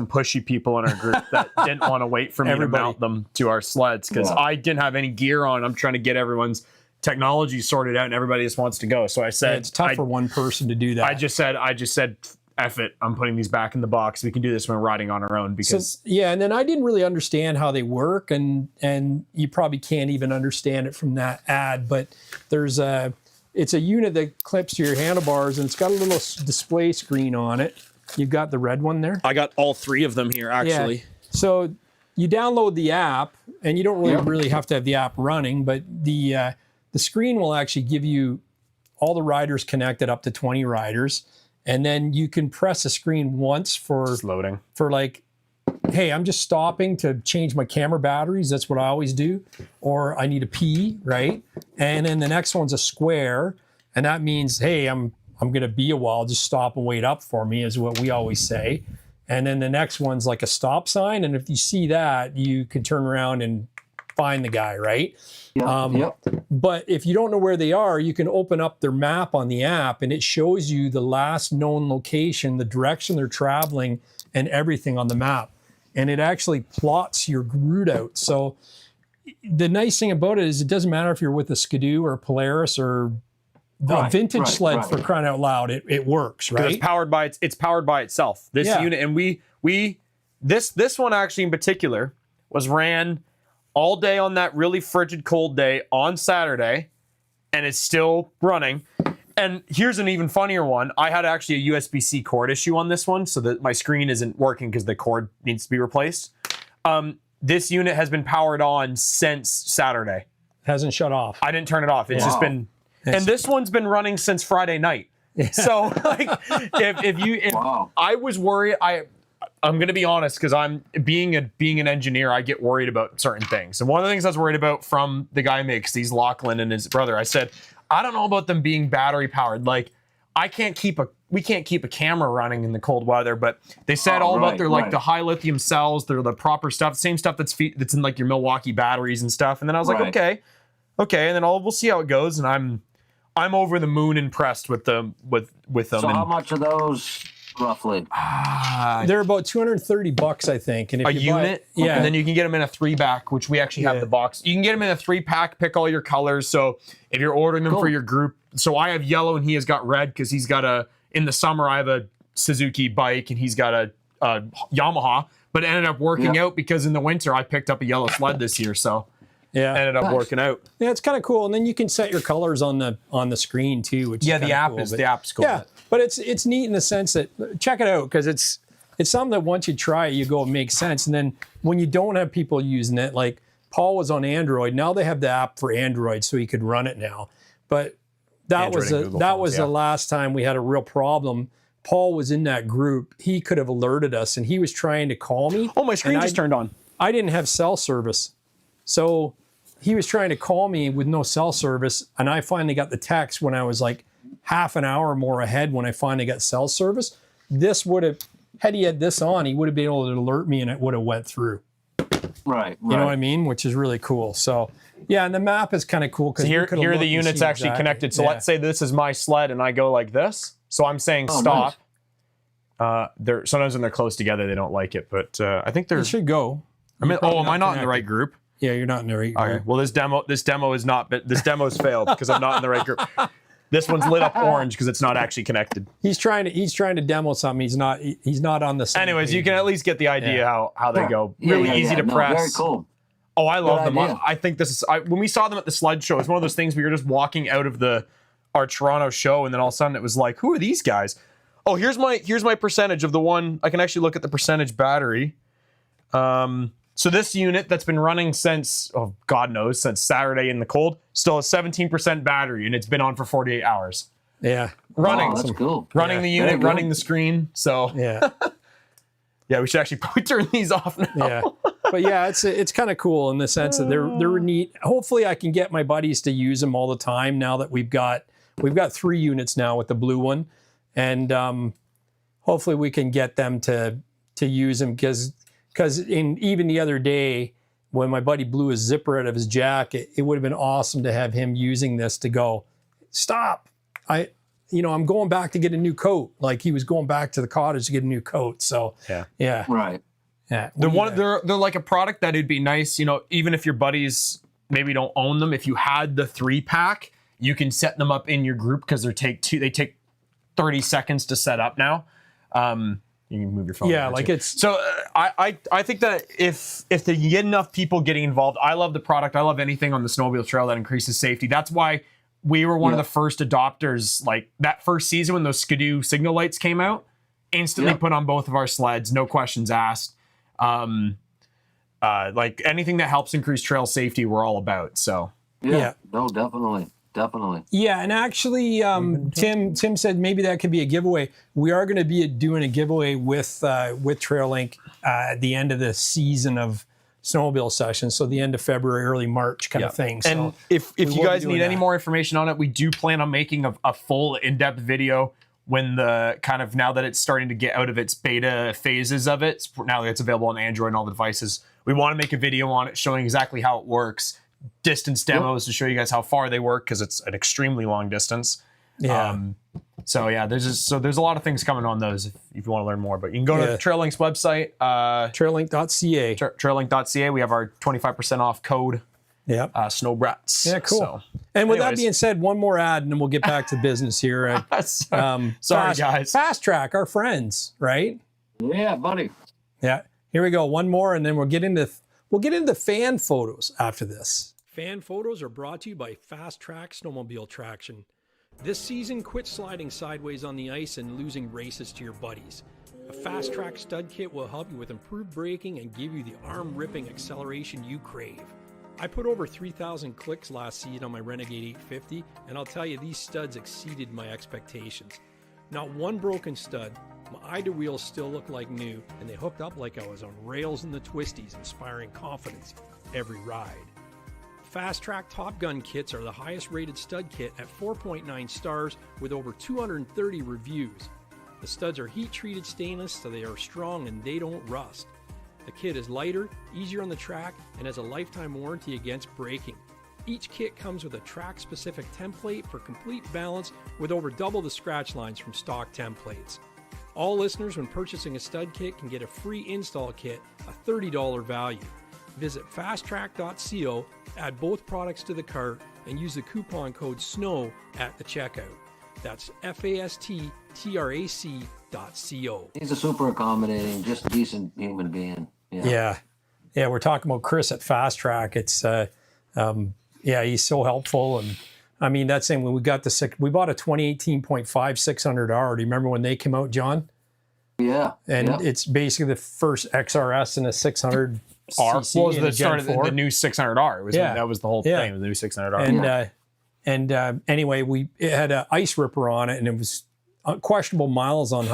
pushy people in our group that didn't want to wait for me to mount them to our sleds, because I didn't have any gear on. I'm trying to get everyone's technology sorted out, and everybody just wants to go. So I said, it's tough for one person to do that. I just said F it, I'm putting these back in the box. We can do this when we're riding on our own because and then I didn't really understand how they work, and you probably can't even understand it from that ad, but it's a unit that clips to your handlebars, and it's got a little display screen on it. You've got the red one there. I got all three of them here, actually. Yeah. So you download the app, and you don't really have to have the app running, but the screen will actually give you all the riders connected, up to 20 riders. And then you can press a screen once for loading. For like, hey, I'm just stopping to change my camera batteries. That's what I always do. Or I need a pee, right? And then the next one's a square. And that means, hey, I'm going to be a while. Just stop and wait up for me is what we always say. And then the next one's like a stop sign. And if you see that, you can turn around and find the guy, right? But if you don't know where they are, you can open up their map on the app, and it shows you the last known location, the direction they're traveling, and everything on the map. And it actually plots your route out. So the nice thing about it is it doesn't matter if you're with a Ski-Doo or a Polaris or a vintage sled, for crying out loud. It works, right? It's powered by itself. This unit, and this one actually in particular was ran all day on that really frigid cold day on Saturday, and it's still running. And here's an even funnier one. I had actually a USB-C cord issue on this one, so that my screen isn't working because the cord needs to be replaced. This unit has been powered on since Saturday. Hasn't shut off. I didn't turn it off. It's just been, and this one's been running since Friday night. Yeah. So like, if I was worried, I'm going to be honest, because I'm being an engineer, I get worried about certain things. And one of the things I was worried about from the guy who makes these, Lachlan and his brother, I said, I don't know about them being battery powered. Like, we can't keep a camera running in the cold weather, but they said about they're like the high lithium cells, they're the proper stuff, same stuff that's in like your Milwaukee batteries and stuff. And then I was like, okay. And then we'll see how it goes. And I'm over the moon impressed with them. So how much are those? Roughly, they're about $230, I think. And if a unit, and then you can get them in a 3-pack, which we actually have the box. You can get them in a 3-pack, pick all your colors. So if you're ordering them for your group, so I have yellow and he has got red because he's got in the summer I have a Suzuki bike and he's got a Yamaha, but it ended up working out because in the winter I picked up a yellow sled this year, so ended up working out. Yeah, it's kind of cool. And then you can set your colors on the screen too, which is the app cool, the app's cool. Yeah. But it's neat in the sense that, check it out, because it's something that once you try it, you go, it makes sense. And then when you don't have people using it, like Paul was on Android, now they have the app for Android, so he could run it now. But that was the last time we had a real problem. Paul was in that group. He could have alerted us, and he was trying to call me. Oh, my screen just turned on. I didn't have cell service. So he was trying to call me with no cell service, and I finally got the text when I was like half an hour more ahead when I finally got cell service. This would have, had he had this on, he would have been able to alert me and it would have went through. Right. You know what I mean? Which is really cool. So yeah, and the map is kind of cool because here are the units actually connected. So let's say this is my sled and I go like this. So I'm saying stop. Nice. They're sometimes when they're close together they don't like it, but I think they're. It should go. Am I not in the right group? Yeah, you're not in the right group. Okay. Well, this demo is not, but this demo's failed because I'm not in the right group. This one's lit up orange because it's not actually connected. He's trying to demo something. He's not on the same Anyways, page. You can at least get the idea how they go. Really easy to press. Very cool. Oh, I love them. I think this is when we saw them at the sled show, it's one of those things we were just walking out of our Toronto show, and then all of a sudden it was like, who are these guys? Oh, here's my percentage of the one. I can actually look at the percentage battery. So this unit that's been running since, God knows, since Saturday in the cold, still has 17% battery, and it's been on for 48 hours. Yeah. Running. Oh, that's cool. Running the unit, running the screen. So yeah. Yeah, we should actually probably turn these off now. Yeah. But yeah, it's kind of cool in the sense that they're neat. Hopefully I can get my buddies to use them all the time now that we've got 3 units now with the blue one. And hopefully we can get them to use them because even the other day when my buddy blew his zipper out of his jacket, it would have been awesome to have him using this to go, stop. I'm going back to get a new coat. Like he was going back to the cottage to get a new coat. So yeah. Right. Yeah. They're like a product that it'd be nice, even if your buddies maybe don't own them, if you had the 3-pack, you can set them up in your group because they take 30 seconds to set up now. You can move your phone. Yeah, over like too. it's So I think that if you get enough people getting involved, I love the product. I love anything on the snowmobile trail that increases safety. That's why we were one of the first adopters. Like that first season when those Ski-Doo signal lights came out, instantly put on both of our sleds, no questions asked. Like anything that helps increase trail safety, we're all about. So No, definitely. Yeah, and actually, Tim said maybe that could be a giveaway. We are going to be doing a giveaway with TrailLink at the end of the season of Snowmobile Sessions, so the end of February, early March kind of thing. So and if you guys need any more information on it, we do plan on making a full in-depth video when the kind of now that it's starting to get out of its beta phases of it, now that it's available on Android and all the devices, we want to make a video on it showing exactly how it works. Distance demos to show you guys how far they work because it's an extremely long distance. Yeah. So yeah, there's a lot of things coming on those if you want to learn more. But you can go to TrailLink's website, TrailLink.ca. TrailLink.ca. We have our 25% off code. Yeah. Snowbrats. Yeah, cool. So, and with that being said, one more ad, and then we'll get back to business here. Sorry, guys. Fast Track, our friends, right? Yeah, buddy. Yeah. Here we go. One more, and then we'll get into fan photos after this. Fan photos are brought to you by Fast Track Snowmobile Traction. This season, quit sliding sideways on the ice and losing races to your buddies. A Fast Track stud kit will help you with improved braking and give you the arm-ripping acceleration you crave. I put over 3,000 clicks last season on my Renegade 850, and I'll tell you, these studs exceeded my expectations. Not one broken stud, my idle wheels still look like new, and they hooked up like I was on rails in the twisties, inspiring confidence every ride. Fast Track Top Gun kits are the highest rated stud kit at 4.9 stars with over 230 reviews. The studs are heat treated stainless so they are strong and they don't rust. The kit is lighter, easier on the track, and has a lifetime warranty against breaking. Each kit comes with a track-specific template for complete balance with over double the scratch lines from stock templates. All listeners when purchasing a stud kit can get a free install kit, a $30 value. Visit fasttrack.co, add both products to the cart, and use the coupon code SNOW at the checkout. That's fasttrac.co. He's a super accommodating, just decent human being. Yeah. We're talking about Chris at Fast Track. It's he's so helpful, and I mean that's saying when we bought a 2018.5 600R. Do you remember when they came out, John? Yeah. And it's basically the first XRS in a 600. What was the start of the new 600R? That was the whole thing. The new 600R. And anyway, it had an ice ripper on it, and it was questionable miles on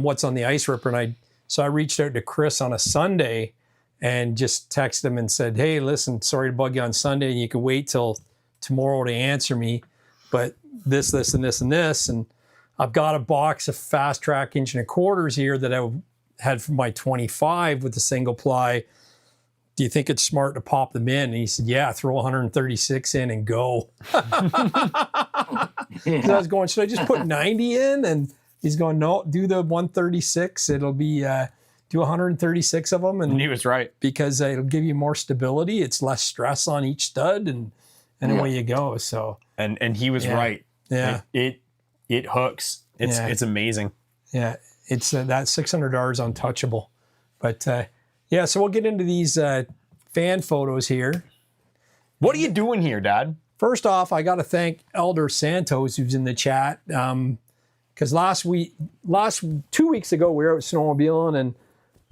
what's on the ice ripper. And I reached out to Chris on a Sunday and just texted him and said, "Hey, listen, sorry to bug you on Sunday, and you can wait till tomorrow to answer me, but this, and this, and this, and I've got a box of Fast Track 1.25" here that I had for my 25 with the single ply. Do you think it's smart to pop them in? And he said, yeah, throw 136 in and go. I was going, should I just put 90 in? And he's going, no, do the 136. It'll be, do 136 of them. And he was right. Because it'll give you more stability. It's less stress on each stud and away you go. So. And he was right. Yeah. It hooks. It's amazing. Yeah. It's that $600 is untouchable. But so we'll get into these fan photos here. What are you doing here, Dad? First off, I got to thank Elder Santos, who's in the chat. Because 2 weeks ago, we were out snowmobiling, and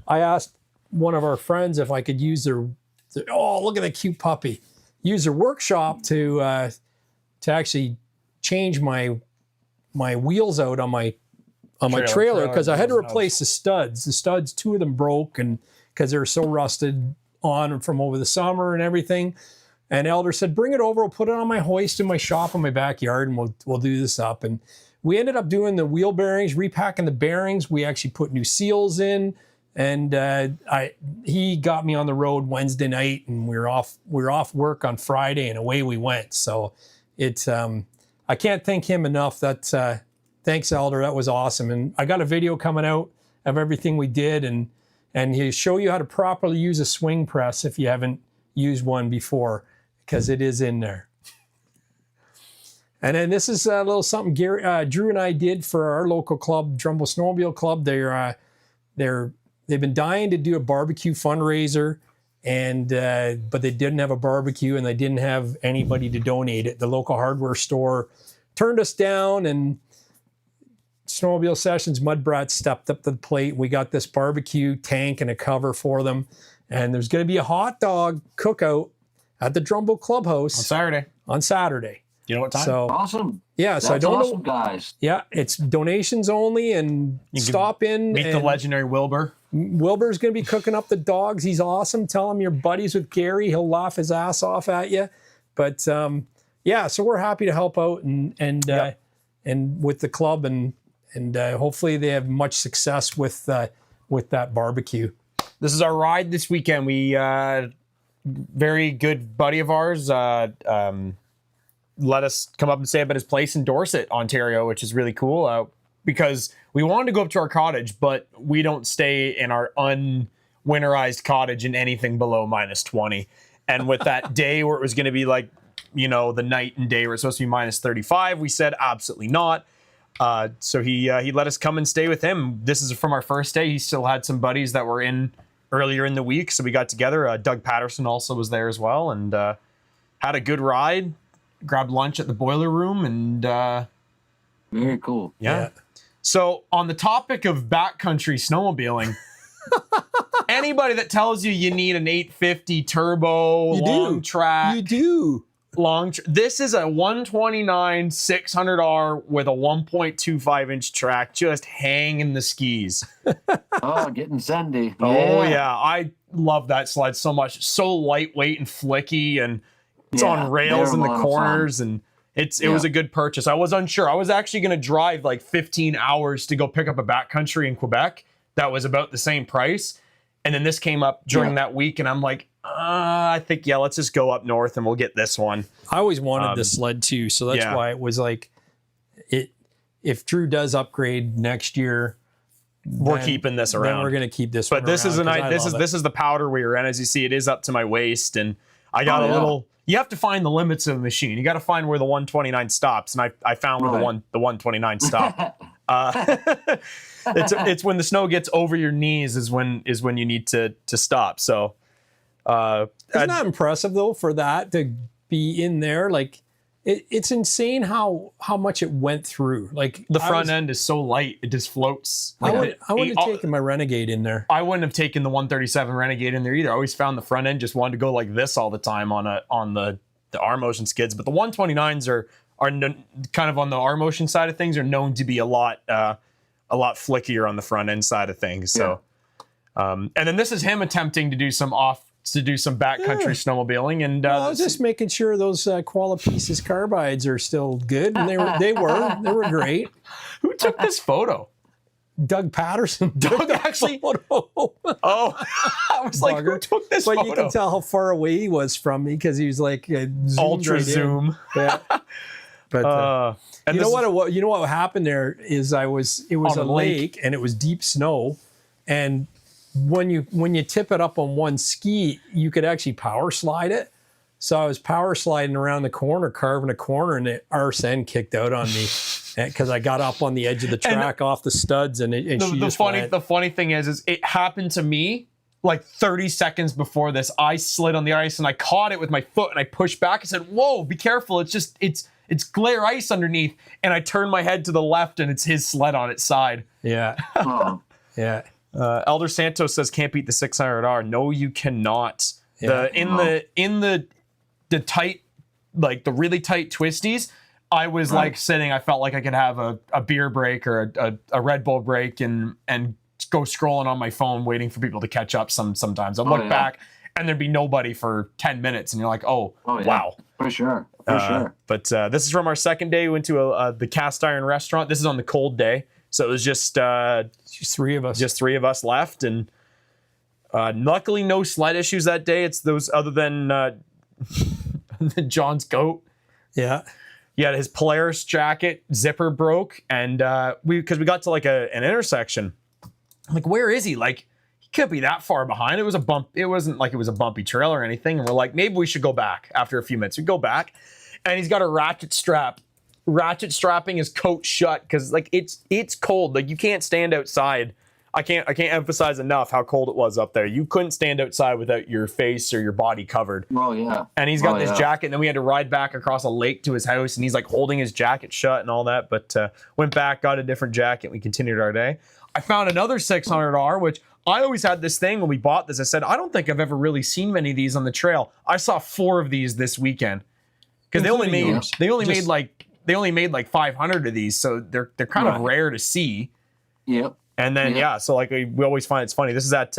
I asked one of our friends if I could use their look at the cute puppy, use their workshop to actually change my wheels out on my trailer, because I had to replace the studs. The studs, 2 of them broke, and because they were so rusted on from over the summer and everything. And Elder said, bring it over, we'll put it on my hoist in my shop in my backyard, and we'll do this up. And we ended up doing the wheel bearings, repacking the bearings. We actually put new seals in, and he got me on the road Wednesday night, and we were off work on Friday, and away we went. So it's I can't thank him enough. Thanks, Elder. That was awesome. And I got a video coming out of everything we did, and he'll show you how to properly use a swing press if you haven't used one before, because it is in there. And then this is a little something Drew and I did for our local club, Drumble Snowmobile Club. They've been dying to do a barbecue fundraiser, and but they didn't have a barbecue and they didn't have anybody to donate it. The local hardware store turned us down, and Snowmobile Sessions Mud Brats stepped up to the plate. We got this barbecue tank and a cover for them, and there's going to be a hot dog cookout at the Drumble Clubhouse on Saturday. You know what time? So Awesome. yeah, That's so I don't awesome, know, guys. yeah, it's donations only, and You can stop in. Meet the and legendary Wilbur. Wilbur's going to be cooking up the dogs. He's awesome. Tell him you're buddies with Gary. He'll laugh his ass off at you. But yeah, so we're happy to help out and with the club, and hopefully they have much success with that barbecue. This is our ride this weekend. We very good buddy of ours let us come up and stay up at his place in Dorset, Ontario, which is really cool because we wanted to go up to our cottage, but we don't stay in our unwinterized cottage in anything below -20. And with that day where it was going to be like, you know, the night and day where it's supposed to be -35, we said absolutely not. So he let us come and stay with him. This is from our first day. He still had some buddies that were in earlier in the week, so we got together. Doug Patterson also was there as well, and had a good ride. Grabbed lunch at the boiler room, and Very cool. yeah. So on the topic of backcountry snowmobiling, anybody that tells you need an 850 turbo long track, You do. this is a 129 600R with a 1.25-inch track, just hanging the skis. Oh, getting sendy. Oh yeah, I love that sled so much. So lightweight and flicky, and it's on rails in the corners, and it was a good purchase. I was unsure. I was actually going to drive like 15 hours to go pick up a backcountry in Quebec that was about the same price, and then this came up during that week, and I'm like, I think let's just go up north and we'll get this one. I always wanted the Sled too, so that's why it was like, if Drew does upgrade next year, we're keeping this around. Then we're going to keep this. But one this around, is this is the powder wheel, and as you see, it is up to my waist, and I got a little. You have to find the limits of the machine. You got to find where the 129 stops, and I found where the 129 stopped. It's when the snow gets over your knees is when you need to stop. So isn't that impressive though, for that to be in there? Like it's insane how much it went through. Like the front end is so light, it just floats. I would have taken my Renegade in there. I wouldn't have taken the 137 Renegade in there either. I always found the front end just wanted to go like this all the time on the R motion skids. But the 129s are kind of on the R motion side of things are known to be a lot flickier on the front end side of things. So, and then this is him attempting to do some backcountry snowmobiling, and I was just making sure those Koala Pieces carbides are still good, and they were great. Who took this photo? Doug Patterson. Doug actually. Oh, I was like, who took this photo? But you can tell how far away he was from me because he was like ultra zoom. Yeah. But you know what happened there is it was a lake and it was deep snow, and when you tip it up on one ski, you could actually power slide it. So I was power sliding around the corner, carving a corner, and the RSN kicked out on me because I got up on the edge of the track off the studs, the funny thing is it happened to me like 30 seconds before this. I slid on the ice and I caught it with my foot and I pushed back and said, "Whoa, be careful! It's glare ice underneath." And I turned my head to the left and it's his sled on its side. Yeah, yeah. Elder Santos says can't beat the 600R. No, you cannot. Yeah. In the tight, like the really tight twisties, I was like sitting. I felt like I could have a beer break or a Red Bull break and go scrolling on my phone waiting for people to catch up. Sometimes I'd look back and there'd be nobody for 10 minutes, and you're like, wow, for sure. But this is from our second day. We went to the Cast Iron restaurant. This is on the cold day. So it was just three of us. Just three of us left, and luckily no sled issues that day. It's those other than John's goat. Yeah, he had his Polaris jacket zipper broke, and because we got to like an intersection. I'm like, where is he? Like, he could be that far behind. It was a bump. It wasn't like it was a bumpy trail or anything. And we're like, maybe we should go back after a few minutes. We go back, and he's got a ratchet strap ratchet strapping his coat shut because like it's cold. Like you can't stand outside. I can't emphasize enough how cold it was up there. You couldn't stand outside without your face or your body covered. Oh yeah. And he's got this jacket, and then we had to ride back across a lake to his house, and he's like holding his jacket shut and all that. But went back, got a different jacket, and we continued our day. I found another 600R, which I always had this thing when we bought this. I said, I don't think I've ever really seen many of these on the trail. I saw 4 of these this weekend because they only made like 500 of these, so they're kind of rare to see. Yep. And then so like we always find it's funny. This is at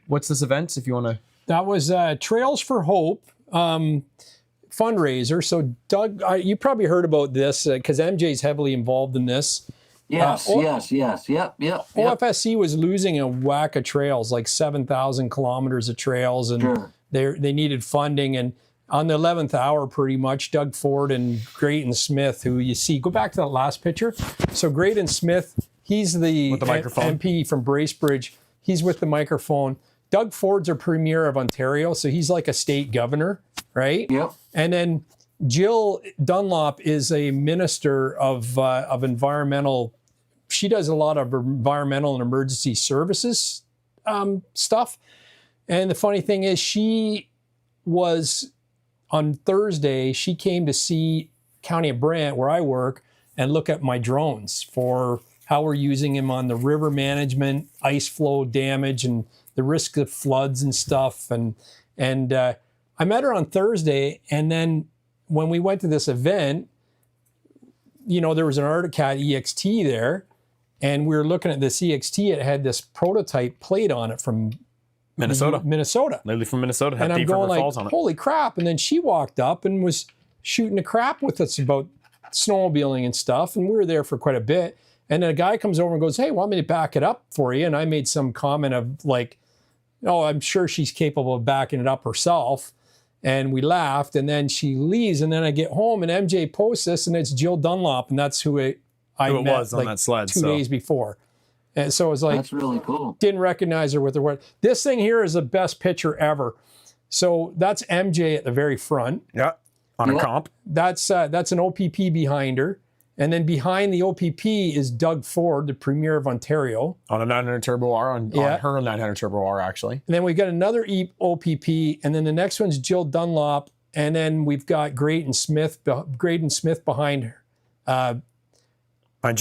what's this event? If you want to, that was Trails for Hope fundraiser. So Doug, you probably heard about this because MJ's heavily involved in this. Yes, yes. Yep. OFSC was losing a whack of trails, like 7,000 kilometers of trails, and they needed funding. And on the 11th hour, pretty much, Doug Ford and Grayton Smith, who you see, go back to that last picture. So Grayton Smith, he's the microphone. MP from Bracebridge. He's with the microphone. Doug Ford's our premier of Ontario, so he's like a state governor, right? Yep. And then Jill Dunlop is a minister of environmental. She does a lot of environmental and emergency services stuff. And the funny thing is, she was on Thursday. She came to see County of Brant, where I work, and look at my drones for how we're using them on the river management, ice flow damage, and the risk of floods and stuff. And I met her on Thursday, and then when we went to this event, you know, there was an Arctic EXT there, and we were looking at this EXT. It had this prototype plate on it from Minnesota. Literally from Minnesota. And I'm going like, holy crap. And then she walked up and was shooting the crap with us about snowmobiling and stuff. And we were there for quite a bit. And then a guy comes over and goes, hey, want me to back it up for you? And I made some comment of like, oh, I'm sure she's capable of backing it up herself. And we laughed, and then she leaves, and then I get home, and MJ posts this, and it's Jill Dunlop, and that's who I met was on like that sled, 2 days before. And so it was like, that's really cool. Didn't recognize her with her word. This thing here is the best picture ever. So that's MJ at the very front. Yeah, on a comp. That's an OPP behind her. And then behind the OPP is Doug Ford, the Premier of Ontario. On a 900 Turbo R, on her 900 Turbo R, actually. And then we've got another OPP, and then the next one's Jill Dunlop, and then we've got Grayton Smith behind her. Behind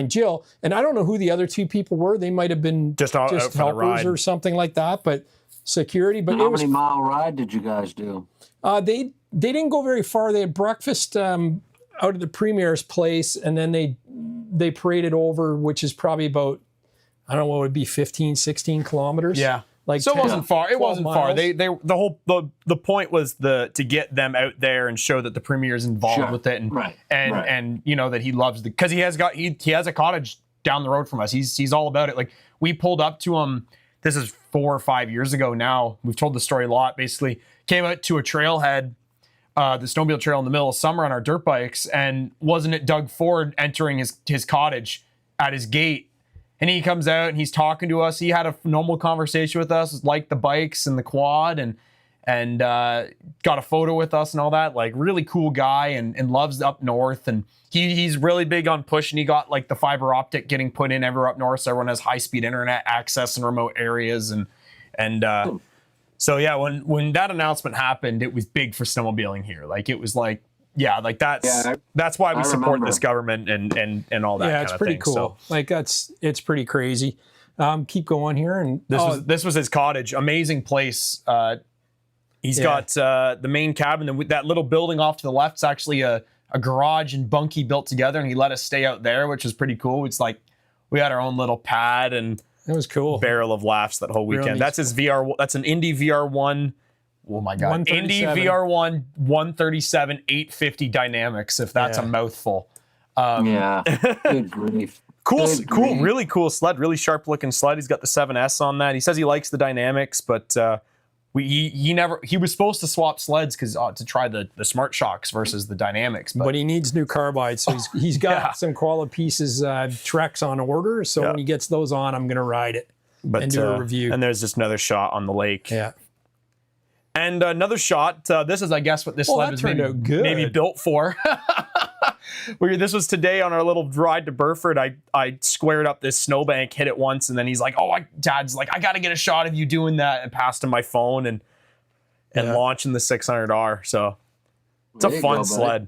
Jill. And I don't know who the other 2 people were. They might have been just helpers or something like that, but security. But how many mile ride did you guys do? They didn't go very far. They had breakfast out of the Premier's place, and then they paraded over, which is probably about, I don't know, what would be 15, 16 kilometers. Yeah. Like so 10, it wasn't far. It wasn't far. Miles. The point was to get them out there and show that the Premier is involved with it, and you know that he loves because he has a cottage down the road from us. He's all about it. Like we pulled up to him. This is 4 or 5 years ago now. We've told the story a lot. Basically, came out to a trailhead. The snowmobile trail in the middle of summer on our dirt bikes, and wasn't it Doug Ford entering his cottage at his gate? And he comes out and he's talking to us. He had a normal conversation with us, liked the bikes and the quad, and got a photo with us and all that. Like really cool guy and loves up north. And he's really big on pushing. He got like the fiber optic getting put in everywhere up north, so everyone has high speed internet access in remote areas and. So yeah, when that announcement happened, it was big for snowmobiling here. Like it was like, that's why we support this government and all that. Yeah, it's pretty cool. So, like it's pretty crazy. Keep going here, and this was his cottage. Amazing place. He's got the main cabin, and that little building off to the left is actually a garage and bunkie built together, and he let us stay out there, which was pretty cool. It's like we had our own little pad and. It was cool. Barrel of laughs that whole weekend. Really? That's his VR. That's an Indy VR1. Oh my God. Indy VR1 137 850 Dynamics, if that's a mouthful. Good grief. Cool, really cool sled. Really sharp looking sled. He's got the 7S on that. He says he likes the Dynamics, but he was supposed to swap sleds because to try the Smart Shocks versus the Dynamics, but he needs new carbides, so he's got some quality pieces Treks on order. So when he gets those on, I'm gonna ride it and do a review. And there's just another shot on the lake. Yeah. And another shot. This is, I guess, what this sled was maybe built for. This was today on our little ride to Burford. I squared up this snowbank, hit it once, and then he's like, "Oh, Dad's like, I got to get a shot of you doing that," and passed him my phone and launching the 600R. So it's a fun sled.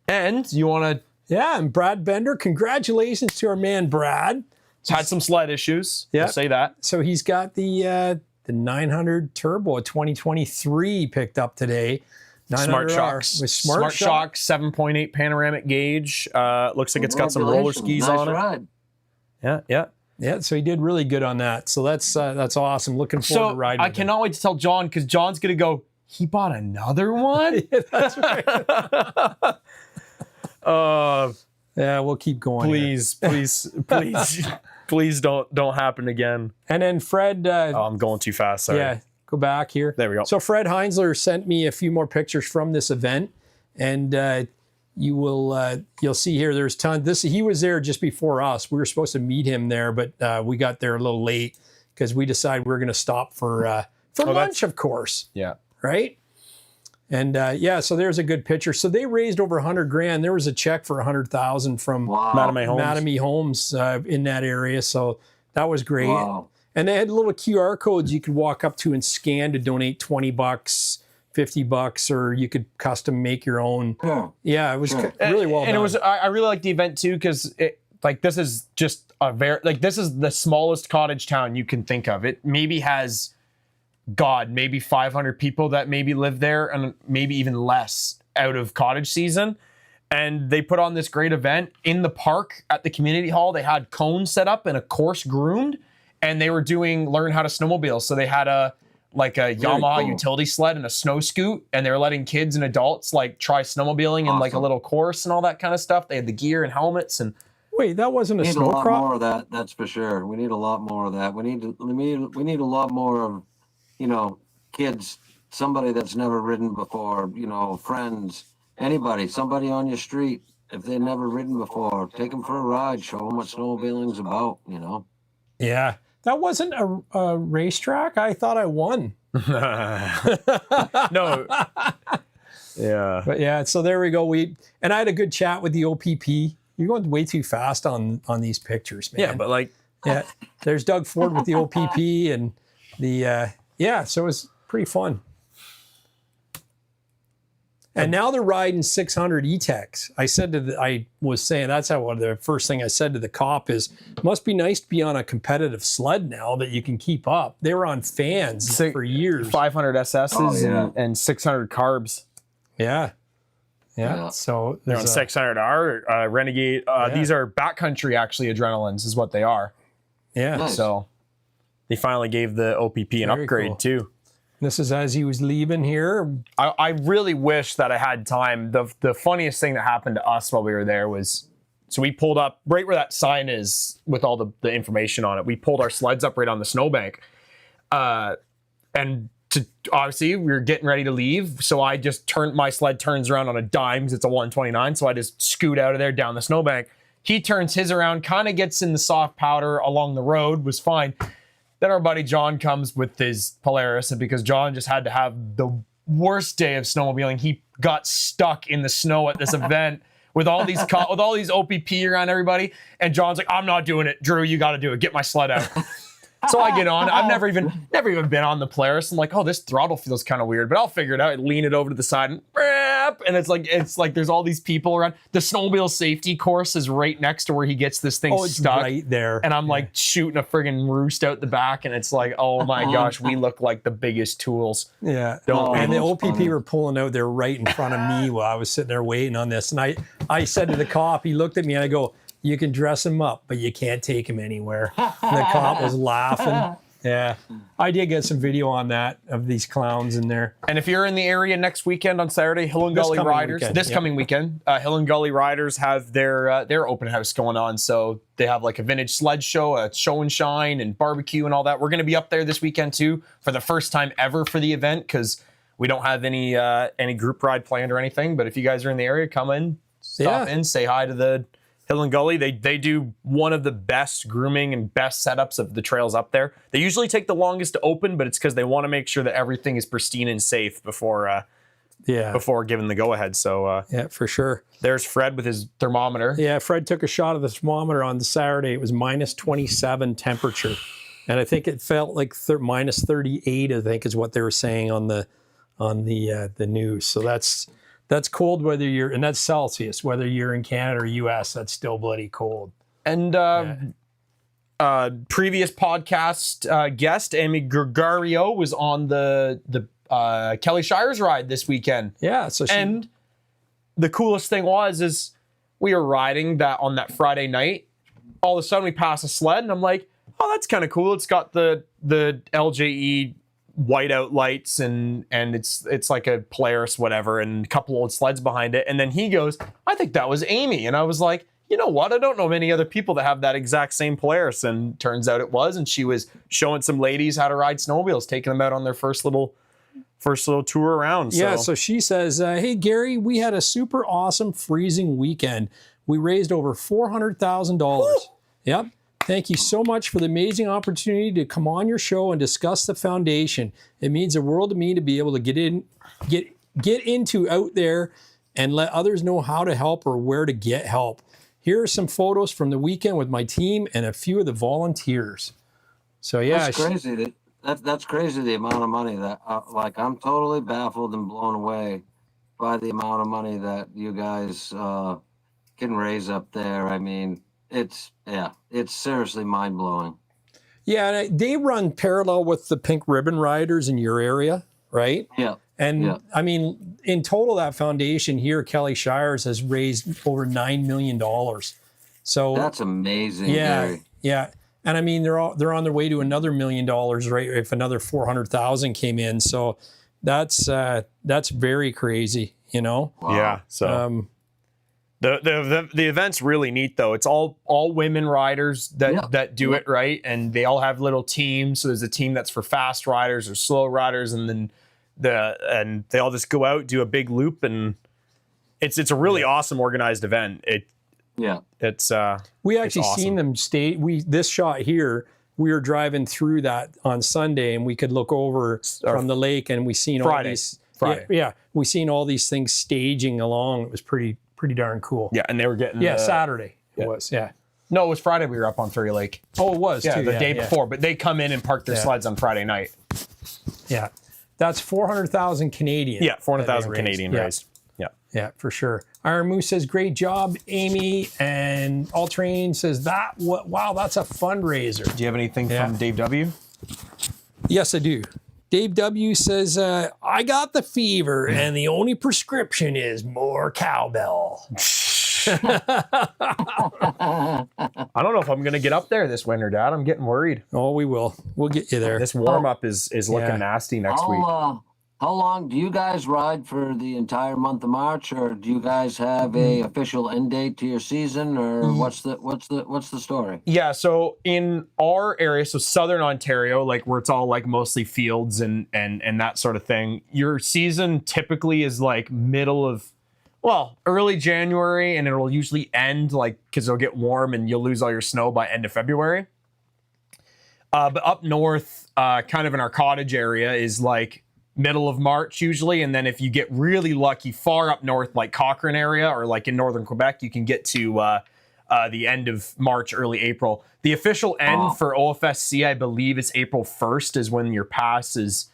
And you want to? Yeah, and Brad Bender, congratulations to our man Brad. He's had some sled issues. Yeah, I'll say that. So he's got the 900 Turbo 2023 picked up today. Smart Shocks. With Smart Shocks, 7.8 panoramic gauge. Looks like it's got some roller skis on it. Ride. Yeah, so he did really good on that. So that's awesome. Looking forward to riding. I cannot wait to tell John, because John's going to go, he bought another one? Yeah, that's right. Yeah, we'll keep going. Please don't happen again. And then Fred. I'm going too fast. Sorry. Yeah, go back here. There we go. So Fred Heinzler sent me a few more pictures from this event, and you'll see here. There's tons. He was there just before us. We were supposed to meet him there, but we got there a little late because we decided we were going to stop for lunch, of course. Yeah. Right. And so there's a good picture. So they raised over $100,000. There was a check for $100,000 from Mattamy Homes in that area. So that was great. Wow. And they had little QR codes you could walk up to and scan to donate $20, $50, or you could custom make your own. Yeah, it was really well done. And it was. I really liked the event too, because this is just this is the smallest cottage town you can think of. It maybe has, maybe 500 people that maybe live there, and maybe even less out of cottage season. And they put on this great event in the park at the community hall. They had cones set up and a course groomed, and they were learn how to snowmobile. So they had a Yamaha utility sled and a snow scoot, and they were letting kids and adults try snowmobiling in a little course and all that kind of stuff. They had the gear and helmets and. Wait, that wasn't a snow crop? We need a lot more of that. That's for sure. We need a lot more of that. We need a lot more of, kids, somebody that's never ridden before, friends, anybody, somebody on your street, if they've never ridden before, take them for a ride, show them what snowmobiling's about, Yeah. That wasn't a racetrack. I thought I won. No. Yeah. But yeah, so there we go. And I had a good chat with the OPP. You're going way too fast on these pictures, man. Yeah, but there's Doug Ford with the OPP and so it was pretty fun. And now they're riding 600 E-Techs. I was saying that's the first thing I said to the cop is, must be nice to be on a competitive sled now that you can keep up. They were on fans for years. 500 SSs and 600 carbs. Yeah. So they're on 600R, Renegade. These are backcountry actually adrenalines is what they are. Yeah. Nice. So they finally gave the OPP an upgrade too. This is as he was leaving here. I really wish that I had time. The funniest thing that happened to us while we were there was, so we pulled up right where that sign is with all the information on it. We pulled our sleds up right on the snowbank. And obviously we were getting ready to leave. So I just my sled turns around on a dime because it's a 129. So I just scoot out of there down the snowbank. He turns his around, kind of gets in the soft powder along the road, was fine. Then our buddy John comes with his Polaris, and because John just had to have the worst day of snowmobiling, he got stuck in the snow at this event with all these OPP around everybody. And John's like, "I'm not doing it, Drew. You got to do it. Get my sled out." So I get on. I've never even been on the Polaris. I'm like, oh, this throttle feels kind of weird, but I'll figure it out. I lean it over to the side and it's like there's all these people around. The snowmobile safety course is right next to where he gets this thing stuck right there. And I'm like shooting a friggin' roost out the back, and it's like, oh my gosh, we look like the biggest tools. Yeah. And the OPP were pulling out there right in front of me while I was sitting there waiting on this. And I said to the cop, he looked at me and I go, "You can dress him up, but you can't take him anywhere." And the cop was laughing. Yeah. I did get some video on that of these clowns in there. And if you're in the area next weekend on Saturday, Hill and Gully Riders, coming weekend, Hill and Gully Riders have their open house going on. So they have like a vintage sled show, a show and shine and barbecue and all that. We're going to be up there this weekend too for the first time ever for the event, because we don't have any group ride planned or anything. But if you guys are in the area, come in, stop in, say hi to the Hill and Gully. They do one of the best grooming and best setups of the trails up there. They usually take the longest to open, but it's because they want to make sure that everything is pristine and safe before before giving the go ahead. So yeah, for sure. There's Fred with his thermometer. Yeah, Fred took a shot of the thermometer on the Saturday. It was minus 27 temperature, and I think it felt like minus 38. I think is what they were saying on the news. So that's cold whether you're, and that's Celsius, whether you're in Canada or US. That's still bloody cold. And previous podcast guest Amy Gregario was on the Kelly Shires ride this weekend. Yeah, so and the coolest thing is we were riding that on that Friday night. All of a sudden we pass a sled and I'm like, oh, that's kind of cool. It's got the LJE whiteout lights and it's like a Polaris whatever and a couple old sleds behind it. And then he goes, I think that was Amy. And I was like, you know what? I don't know many other people that have that exact same Polaris. And turns out it was. And she was showing some ladies how to ride snowmobiles, taking them out on their first little tour around. Yeah, so she says, hey, Gary, we had a super awesome freezing weekend. We raised over $400,000. Yep. Thank you so much for the amazing opportunity to come on your show and discuss the foundation. It means the world to me to be able to get into out there and let others know how to help or where to get help. Here are some photos from the weekend with my team and a few of the volunteers. So yeah, that's crazy. That's crazy, the amount of money that, I'm totally baffled and blown away by the amount of money that you guys can raise up there. I mean, it's seriously mind-blowing. Yeah, and they run parallel with the Pink Ribbon Riders in your area, right? Yeah. And I mean, in total, that foundation here, Kelly Shires, has raised over $9 million. So that's amazing. Yeah, Gary. yeah. And I mean, they're on their way to another $1 million, right? If another 400,000 came in, so that's very crazy, you know. Wow. Yeah. So the event's really neat though. It's all women riders that do it, right, and they all have little teams. So there's a team that's for fast riders or slow riders, and then they all just go out, do a big loop, and it's a really awesome organized event. We actually seen them this shot here, we were driving through that on Sunday and we could look over from the lake and we seen all these Friday. Yeah, we seen all these things staging along. It was pretty darn cool. Yeah, and they were getting Saturday it was. Yeah. No, it was Friday we were up on Furry Lake. Oh, it was too. The day yeah. before, but they come in and park their sleds on Friday night. Yeah. That's 400,000 Canadian. Yeah, 400,000 Canadian raised. Yeah, for sure. Iron Moose says, great job, Amy. And All Terrain says, wow, that's a fundraiser. Do you have anything from Dave W? Yes, I do. Dave W says, I got the fever and the only prescription is more cowbell. I don't know if I'm going to get up there this winter, Dad. I'm getting worried. Oh, we will. We'll get you there. This warm-up is looking nasty next week. How long do you guys ride for the entire month of March, or do you guys have a official end date to your season, or what's the story? Yeah, so in our area, so Southern Ontario, like where it's all like mostly fields and that sort of thing, your season typically is like early January, and it'll usually end like because it'll get warm and you'll lose all your snow by end of February. But up north, kind of in our cottage area, is like middle of March usually, and then if you get really lucky, far up north like Cochrane area or like in northern Quebec, you can get to the end of March, early April. The official end for OFSC, I believe, is April 1st is when your pass is,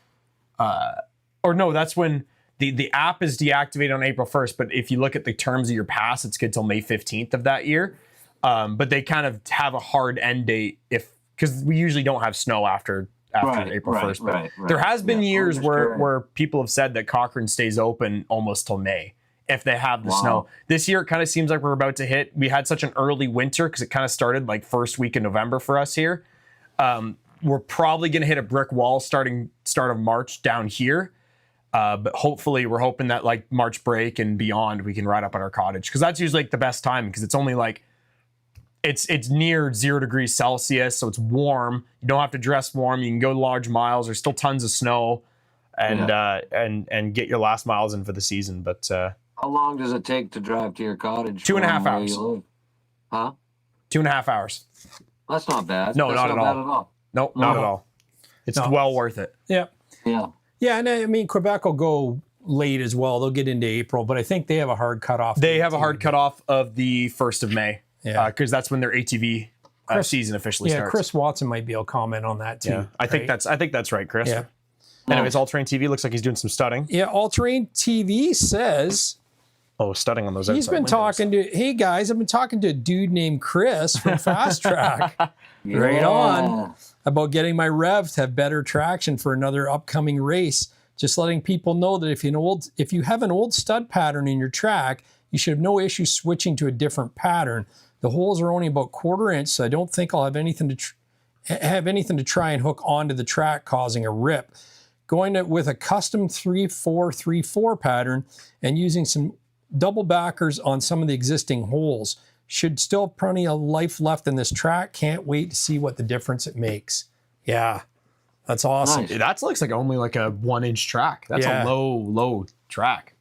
that's when the app is deactivated on April 1st. But if you look at the terms of your pass, it's good till May 15th of that year. But they kind of have a hard end date because we usually don't have snow after April 1st. But there has been years where people have said that Cochrane stays open almost till May if they have the snow. This year, it kind of seems like we're about to hit. We had such an early winter because it kind of started like first week in November for us here. We're probably going to hit a brick wall start of March down here. But hopefully we're hoping that like March break and beyond, we can ride up at our cottage because that's usually like the best time because it's only like it's near 0 degrees Celsius, so it's warm. You don't have to dress warm. You can go large miles. There's still tons of snow, and get your last miles in for the season. But how long does it take to drive to your cottage? 2.5 hours. Huh? 2.5 hours. That's not bad. No, That's not at all. Not at all. It's well worth it. Yeah. Yeah. Yeah, and I mean, Quebec will go late as well. They'll get into April, but I think they have a hard cutoff. They have a hard cutoff of the 1st of May. Yeah. Because that's when their ATV season officially starts. Chris Watson might be able to comment on that too. Yeah. I think that's right, Chris. Yeah. Anyways, All Terrain TV looks like he's doing some studding. Yeah, All Terrain TV says studding on those. He's been talking to. Hey guys, I've been talking to a dude named Chris from Fast Track. Right on. About getting my rev to have better traction for another upcoming race. Just letting people know that if you have an old stud pattern in your track, you should have no issue switching to a different pattern. The holes are only about 1/4 inch, so I don't think I'll have anything to try and hook onto the track, causing a rip. Going with a custom 3-4-3-4 pattern and using some double backers on some of the existing holes. Should still have plenty of life left in this track. Can't wait to see what the difference it makes. Yeah, that's awesome. Nice. That looks like only like a 1-inch track. That's a low track.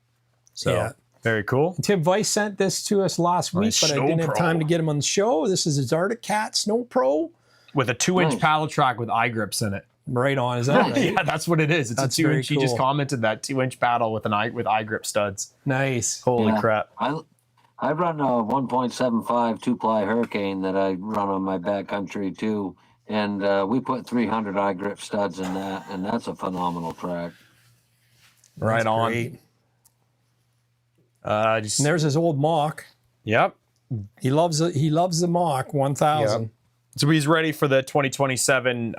So very cool. Tim Weiss sent this to us last week, but I didn't have time to get him on the show. This is his Arctic Cat Snow Pro. With a 2-inch paddle track with eye grips in it. Right on, is that right? Yeah, that's what it is. It's That's a 2-inch. very He just cool. commented that 2-inch paddle with eye grip studs. Nice. Holy crap. I run a 1.75 2-ply Hurricane that I run on my backcountry too, and we put 300 eye grip studs in that, and that's a phenomenal track. Right That's on. great. And And there's his old Mach. Yep. He loves the Mach 1000. Yep. So he's ready for the 2027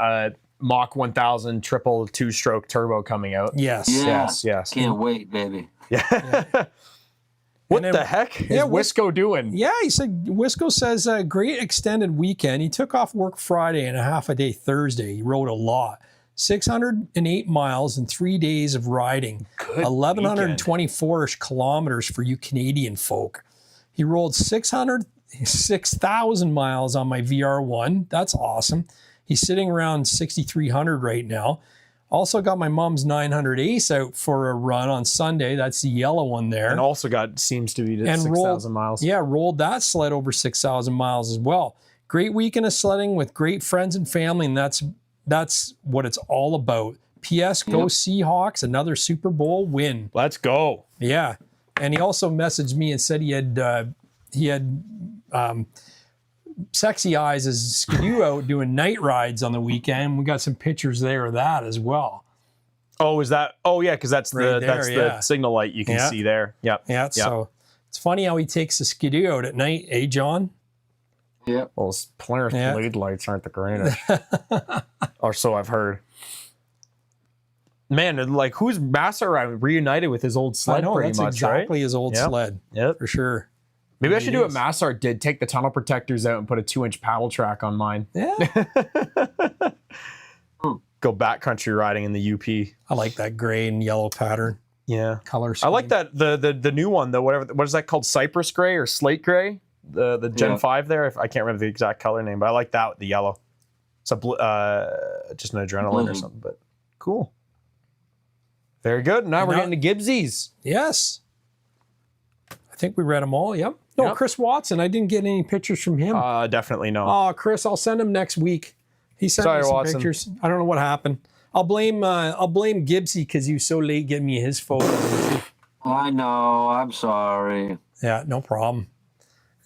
Mach 1000 triple 2-stroke turbo coming out. Yes. Yeah. Yes. Can't wait, baby. What And the then- heck is Yeah, Wisco doing? Yeah, he said Wisco says great extended weekend. He took off work Friday and a half a day Thursday. He rode a lot. 608 miles in 3 days of riding. 1,124-ish kilometers for you Canadian folk. He rolled 6,000 miles on my VR1. That's awesome. He's sitting around 6,300 right now. Also got my mom's 900 Ace out for a run on Sunday. That's the yellow one there. And also seems to be at 6,000 miles. Yeah, rolled that sled over 6,000 miles as well. Great weekend of sledding with great friends and family, and that's what it's all about. P.S. Go Seahawks, another Super Bowl win. Let's go. Yeah, and he also messaged me and said he had Sexy Eyes as Ski-Doo out doing night rides on the weekend. We got some pictures there of that as well. Oh, is that? Oh, yeah, because that's Right the signal light you can see there. Yep. Yeah, so it's funny how he takes the Ski-Doo out at night, eh, John? Yep. Well, Polaris blade lights aren't the greatest, or so I've heard. Man, like who's Massar reunited with his old sled? I know, pretty that's much, exactly his old sled. Yep, for sure. Maybe I should do what Massar did: take the tunnel protectors out and put a 2-inch paddle track on mine. Yeah. Go backcountry riding in the UP. I like that gray and yellow pattern. Yeah, Color I like scheme. that the new one though. What is that called? Cypress gray or slate gray? The Gen 5 there. I can't remember the exact color name, but I like that with the yellow. It's a just an adrenaline or something, but cool. Very good. Now we're getting to Gibbsies. Yes. I think we read them all. Yep. No, Chris Watson. I didn't get any pictures from him. Definitely no. Oh, Chris, I'll send him next week. He sent me some Watson. pictures. I don't know what happened. I'll blame Gibbsy because he was so late getting me his photos. I know. I'm sorry. Yeah, no problem.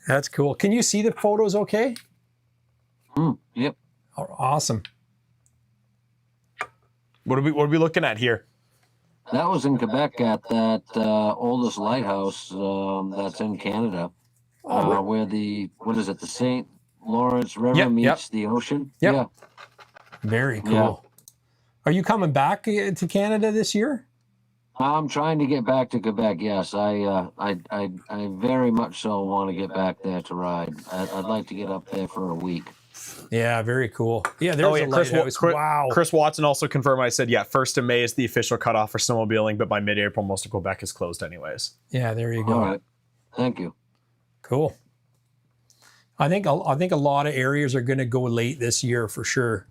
That's cool. Can you see the photos okay? Yep. Oh, awesome. What are we looking at here? That was in Quebec at that oldest lighthouse that's in Canada, where the St. Lawrence River meets the ocean. Yep. Yeah. Very cool. Yeah. Are you coming back to Canada this year? I'm trying to get back to Quebec. Yes, I very much so want to get back there to ride. I'd like to get up there for a week. Yeah, very cool. Yeah, there's a lighthouse. Wow. Chris Watson also confirmed. I said, 1st of May is the official cutoff for snowmobiling, but by mid-April, most of Quebec is closed anyways. Yeah, there you go. All right. Thank you. Cool. I think a lot of areas are going to go late this year for sure.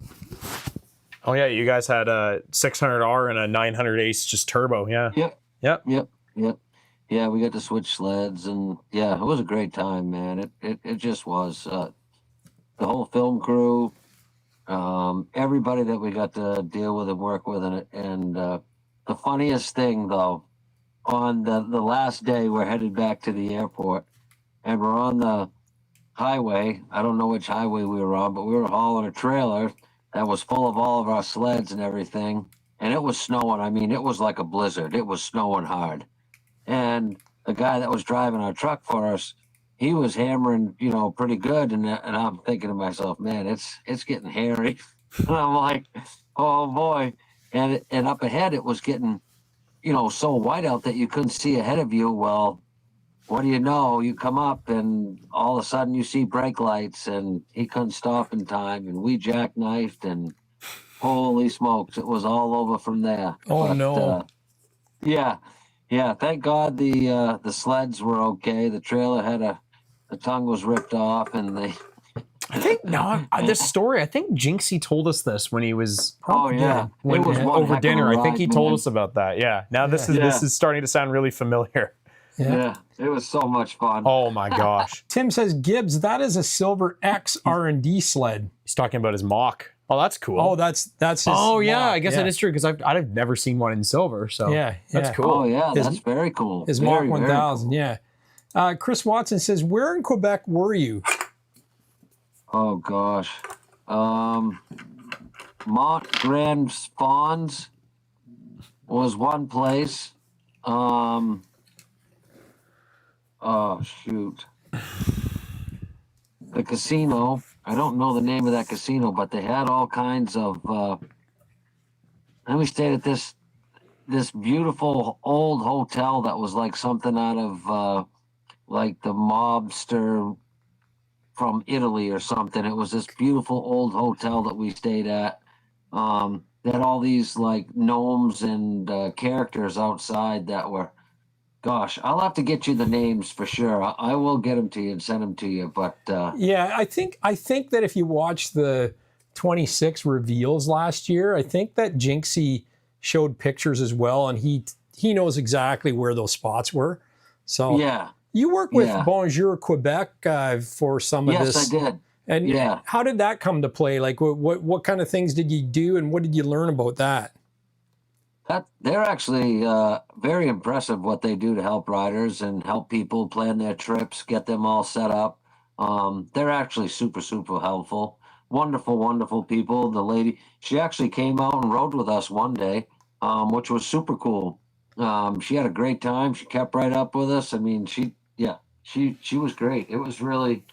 Oh yeah, you guys had a 600R and a 900 Ace just turbo. Yeah. Yep. Yeah, we got to switch sleds, and yeah, it was a great time, man. It just was. The whole film crew, everybody that we got to deal with and work with, and the funniest thing though on the last day, we're headed back to the airport, and we're on the highway. I don't know which highway we were on, but we were hauling a trailer that was full of all of our sleds and everything. And it was snowing. I mean, it was like a blizzard. It was snowing hard. And the guy that was driving our truck for us, he was hammering, pretty good. And I'm thinking to myself, man, it's getting hairy. And I'm like, oh boy. And up ahead, it was getting, so white out that you couldn't see ahead of you. Well, what do you know? You come up and all of a sudden you see brake lights, and he couldn't stop in time, and we jackknifed, and holy smokes, it was all over from there. Oh, no. Yeah. Thank God the sleds were okay. The trailer had the tongue was ripped off, and they. I think this story. I think Jinxie told us this when he was. Oh yeah, when it was one over heck of a dinner. I think ride, he told man. us about that. Yeah. Now this Yeah. is starting to sound really familiar. Yeah, it was so much fun. Oh my gosh. Tim says, Gibbs, that is a Silver X R&D sled. He's talking about his mock. Oh, that's cool. Oh, that's his Oh yeah, mock, I guess that is true because I've never seen one in silver. So Yeah, that's yeah. cool. Oh yeah, that's very cool. His Very, Mach very 1000, cool. yeah. Chris Watson says, where in Quebec were you? Oh gosh, Mont Grand Fonds was one place. Oh shoot, the casino. I don't know the name of that casino, but they had all kinds of. And we stayed at this beautiful old hotel that was like something out of like the mobster from Italy or something. It was this beautiful old hotel that we stayed at. They had all these like gnomes and characters outside that were, gosh, I'll have to get you the names for sure. I will get them to you and send them to you. But Yeah, I think that if you watch the 26 reveals last year, I think that Jinxie showed pictures as well, and he knows exactly where those spots were. So yeah, you work with Yeah. Bonjour Quebec for some of yes, this. I did. And Yeah. how did that come to play? Like, what kind of things did you do, and what did you learn about that? They're actually very impressive what they do to help riders and help people plan their trips, get them all set up. They're actually super, super helpful. Wonderful, wonderful people. The lady, she actually came out and rode with us one day, which was super cool. She had a great time. She kept right up with us. I mean, she was great. It was really,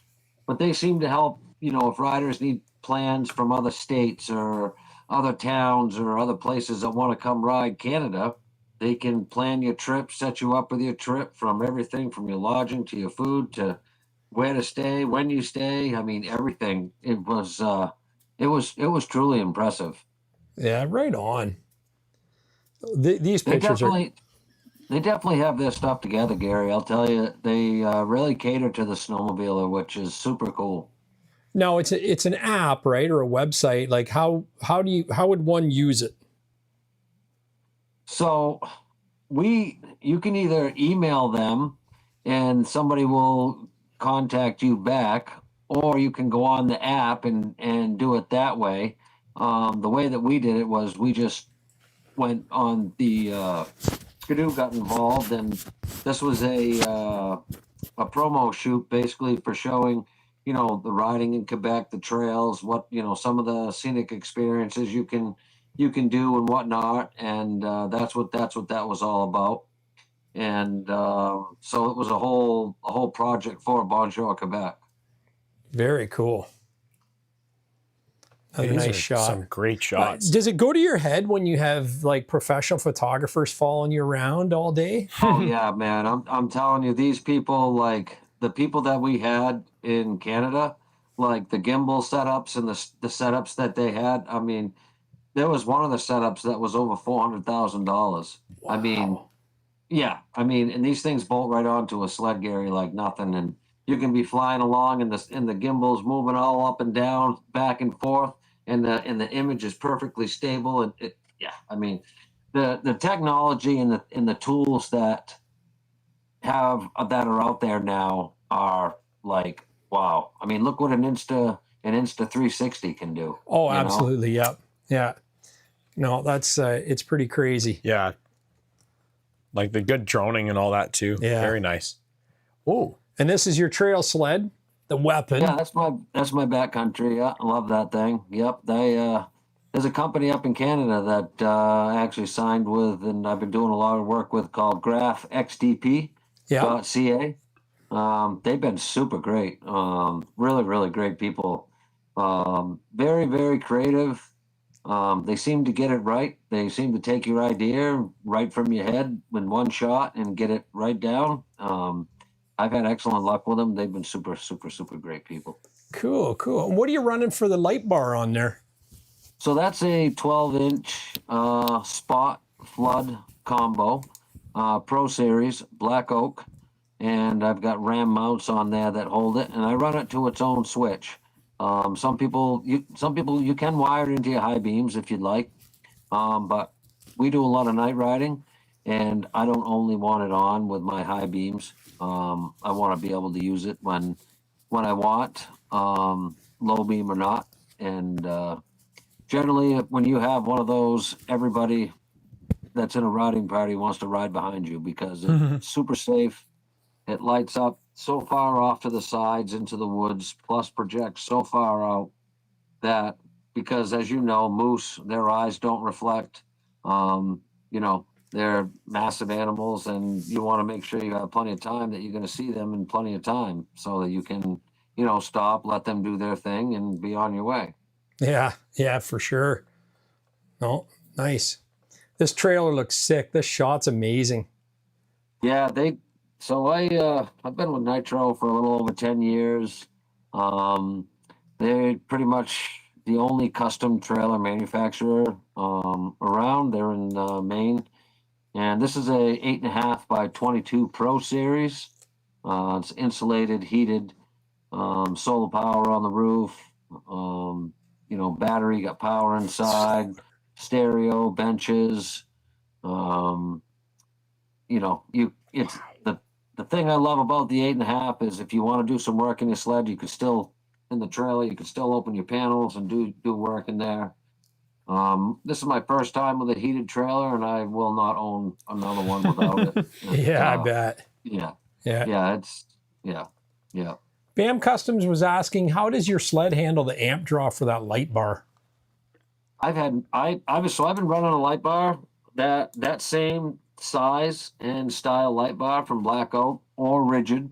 but they seem to help, if riders need plans from other states or other towns or other places that want to come ride Canada, they can plan your trip, set you up with your trip, from everything from your lodging to your food to where to stay, when you stay. I mean, everything. It was truly impressive. Yeah, right on. These pictures are. They definitely have their stuff together, Gary. I'll tell you, they really cater to the snowmobiler, which is super cool. No, it's an app, right, or a website. Like how would one use it? So you can either email them and somebody will contact you back, or you can go on the app and do it that way. The way that we did it was we just went on the Ski-Doo got involved, and this was a promo shoot basically for showing, the riding in Quebec, the trails, what, some of the scenic experiences you can do and whatnot. And that's what that was all about. And so it was a whole project for Bonjour Quebec. Very cool. A These nice are shot. Some great shots. Does it go to your head when you have like professional photographers following you around all day? Oh yeah, man. I'm telling you, these people, like the people that we had in Canada, like the gimbal setups and the setups that they had. I mean, there was one of the setups that was over $400,000. I mean, yeah. I mean, and these things bolt right onto a sled, Gary, like nothing. And you can be flying along, and the gimbal's moving all up and down, back and forth, and the image is perfectly stable. And yeah, I mean, the technology and the tools that are out there now are like, wow. I mean, look what an Insta 360 can do. Oh, absolutely. Yep. Yeah. No, that's it's pretty crazy. Yeah. Like the good droning and all that too. Yeah. Very nice. Oh, and this is your trail sled, the weapon. Yeah, that's my backcountry. Yeah, I love that thing. Yep, there's a company up in Canada that I actually signed with, and I've been doing a lot of work with, called graphxdp.ca. They've been super great. Really, really great people. Very, very creative. They seem to get it right. They seem to take your idea right from your head in one shot and get it right down. I've had excellent luck with them. They've been super, super, super great people. Cool, cool. And what are you running for the light bar on there? So that's a 12-inch spot flood combo, Pro Series, black oak, and I've got ram mounts on there that hold it, and I run it to its own switch. Some people you can wire it into your high beams if you'd like, but we do a lot of night riding, and I don't only want it on with my high beams. I want to be able to use it when I want, low beam or not. And generally, when you have one of those, everybody that's in a riding party wants to ride behind you because it's super safe. It lights up so far off to the sides into the woods, plus projects so far out that, because as you know, moose, their eyes don't reflect. They're massive animals, and you want to make sure you have plenty of time, that you're going to see them in plenty of time, so that you can, stop, let them do their thing, and be on your way. Yeah, for sure. Oh, nice. This trailer looks sick. This shot's amazing. Yeah, I've been with Nitro for a little over 10 years. They're pretty much the only custom trailer manufacturer around. They're in Maine. And this is a 8.5 by 22 Pro Series. It's insulated, heated, solar power on the roof. Battery, got power inside, stereo, benches. The thing I love about the 8.5 is if you want to do some work in your sled, you could still, in the trailer, you could still open your panels and do work in there. This is my first time with a heated trailer, and I will not own another one without it. Yeah, I bet. Yeah. Bam Customs was asking, how does your sled handle the amp draw for that light bar? I've been running a light bar, that same size and style light bar from Black Oak or rigid.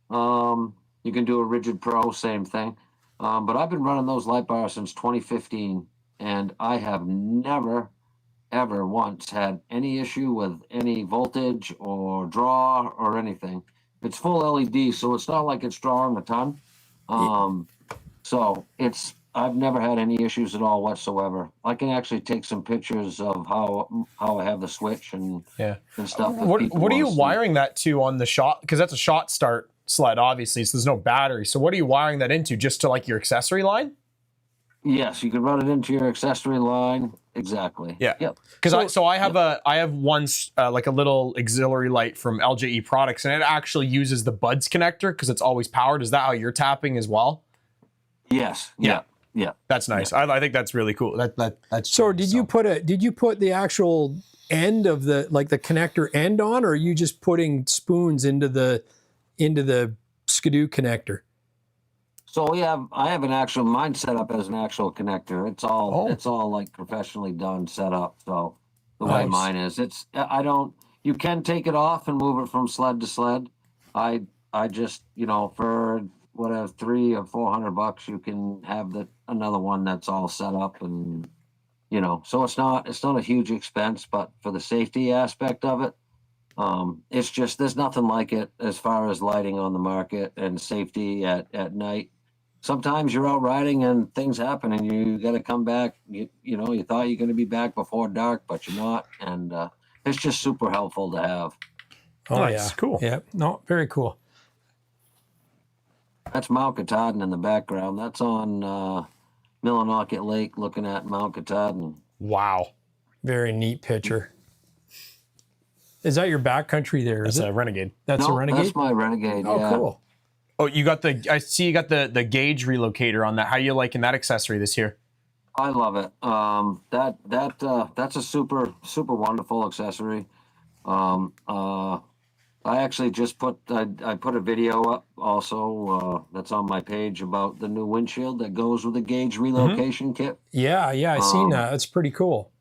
You can do a rigid Pro, same thing. But I've been running those light bars since 2015, and I have never, ever once had any issue with any voltage or draw or anything. It's full LED, so it's not like it's drawing a ton. I've never had any issues at all whatsoever. I can actually take some pictures of how I have the switch and stuff. What are you wiring that to on the shot? Because that's a shot start sled, obviously, so there's no battery. So what are you wiring that into? Just to like your accessory line? Yes, you can run it into your accessory line. Exactly. Yeah. Yep. Because I have one like a little auxiliary light from LJE Products, and it actually uses the buds connector because it's always powered. Is that how you're tapping as well? Yes. Yeah. That's nice. Yeah. I think that's really cool. That's so. Did you put the actual end of the connector end on, or are you just putting spoons into the Ski-Doo connector? So I have an actual, mine set up as an actual connector. It's all like professionally done set up. So the way mine is, you can take it off and move it from sled to sled. I just, for whatever, $300 or $400, you can have another one that's all set up, and so it's not a huge expense, but for the safety aspect of it, it's just, there's nothing like it as far as lighting on the market and safety at night. Sometimes you're out riding and things happen and you got to come back. You thought you're going to be back before dark, but you're not. And it's just super helpful to have. Oh, nice. Yeah. Cool. Yeah. No, very cool. That's Mount Katahdin in the background. That's on Millinocket Lake looking at Mount Katahdin. Wow. Very neat picture. Is that your backcountry there? That's a Renegade. That's a Renegade? That's my Renegade, Oh, yeah. Cool. Oh, I see you got the gauge relocator on that. How you liking that accessory this year? I love it. That's a super, super wonderful accessory. I actually just put I put a video up also that's on my page about the new windshield that goes with the gauge relocation kit. Yeah, I seen that. That's pretty cool.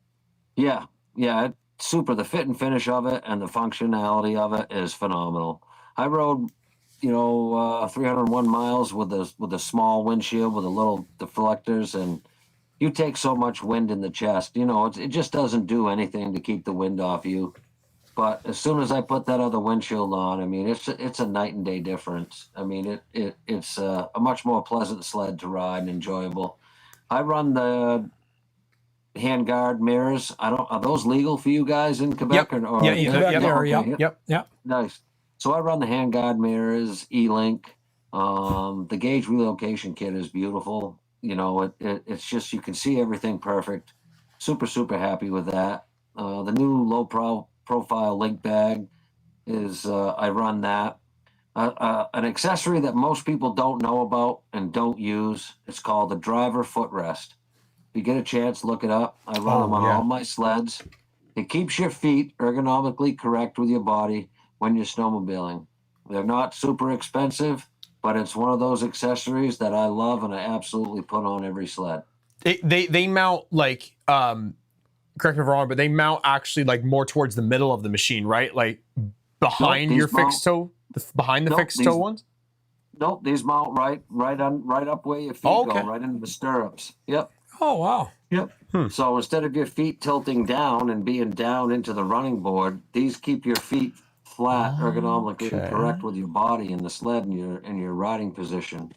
Yeah, it's super. The fit and finish of it and the functionality of it is phenomenal. I rode, 301 miles with a small windshield with a little deflectors, and you take so much wind in the chest. It just doesn't do anything to keep the wind off you. But as soon as I put that other windshield on, I mean, it's a night and day difference. I mean, it's a much more pleasant sled to ride and enjoyable. I run the handguard mirrors. Are those legal for you guys in Quebec? Yep. Or Yeah, in Quebec they are. Yep. Nice. So I run the handguard mirrors, E-Link. The gauge relocation kit is beautiful. It's just, you can see everything perfect. Super, super happy with that. The new low profile link bag is, I run that. An accessory that most people don't know about and don't use, it's called the driver footrest. If you get a chance, look it up. I run them on all my sleds. It keeps your feet ergonomically correct with your body when you're snowmobiling. They're not super expensive, but it's one of those accessories that I love and I absolutely put on every sled. They mount like, correct me if I'm wrong, but they mount actually like more towards the middle of the machine, right? Like behind your fixed toe, behind the fixed toe ones? Nope, these mount right up where your feet go, right into the stirrups. Yep. Oh, wow. Yep. So instead of your feet tilting down and being down into the running board, these keep your feet flat, ergonomically correct with your body in the sled and your riding position.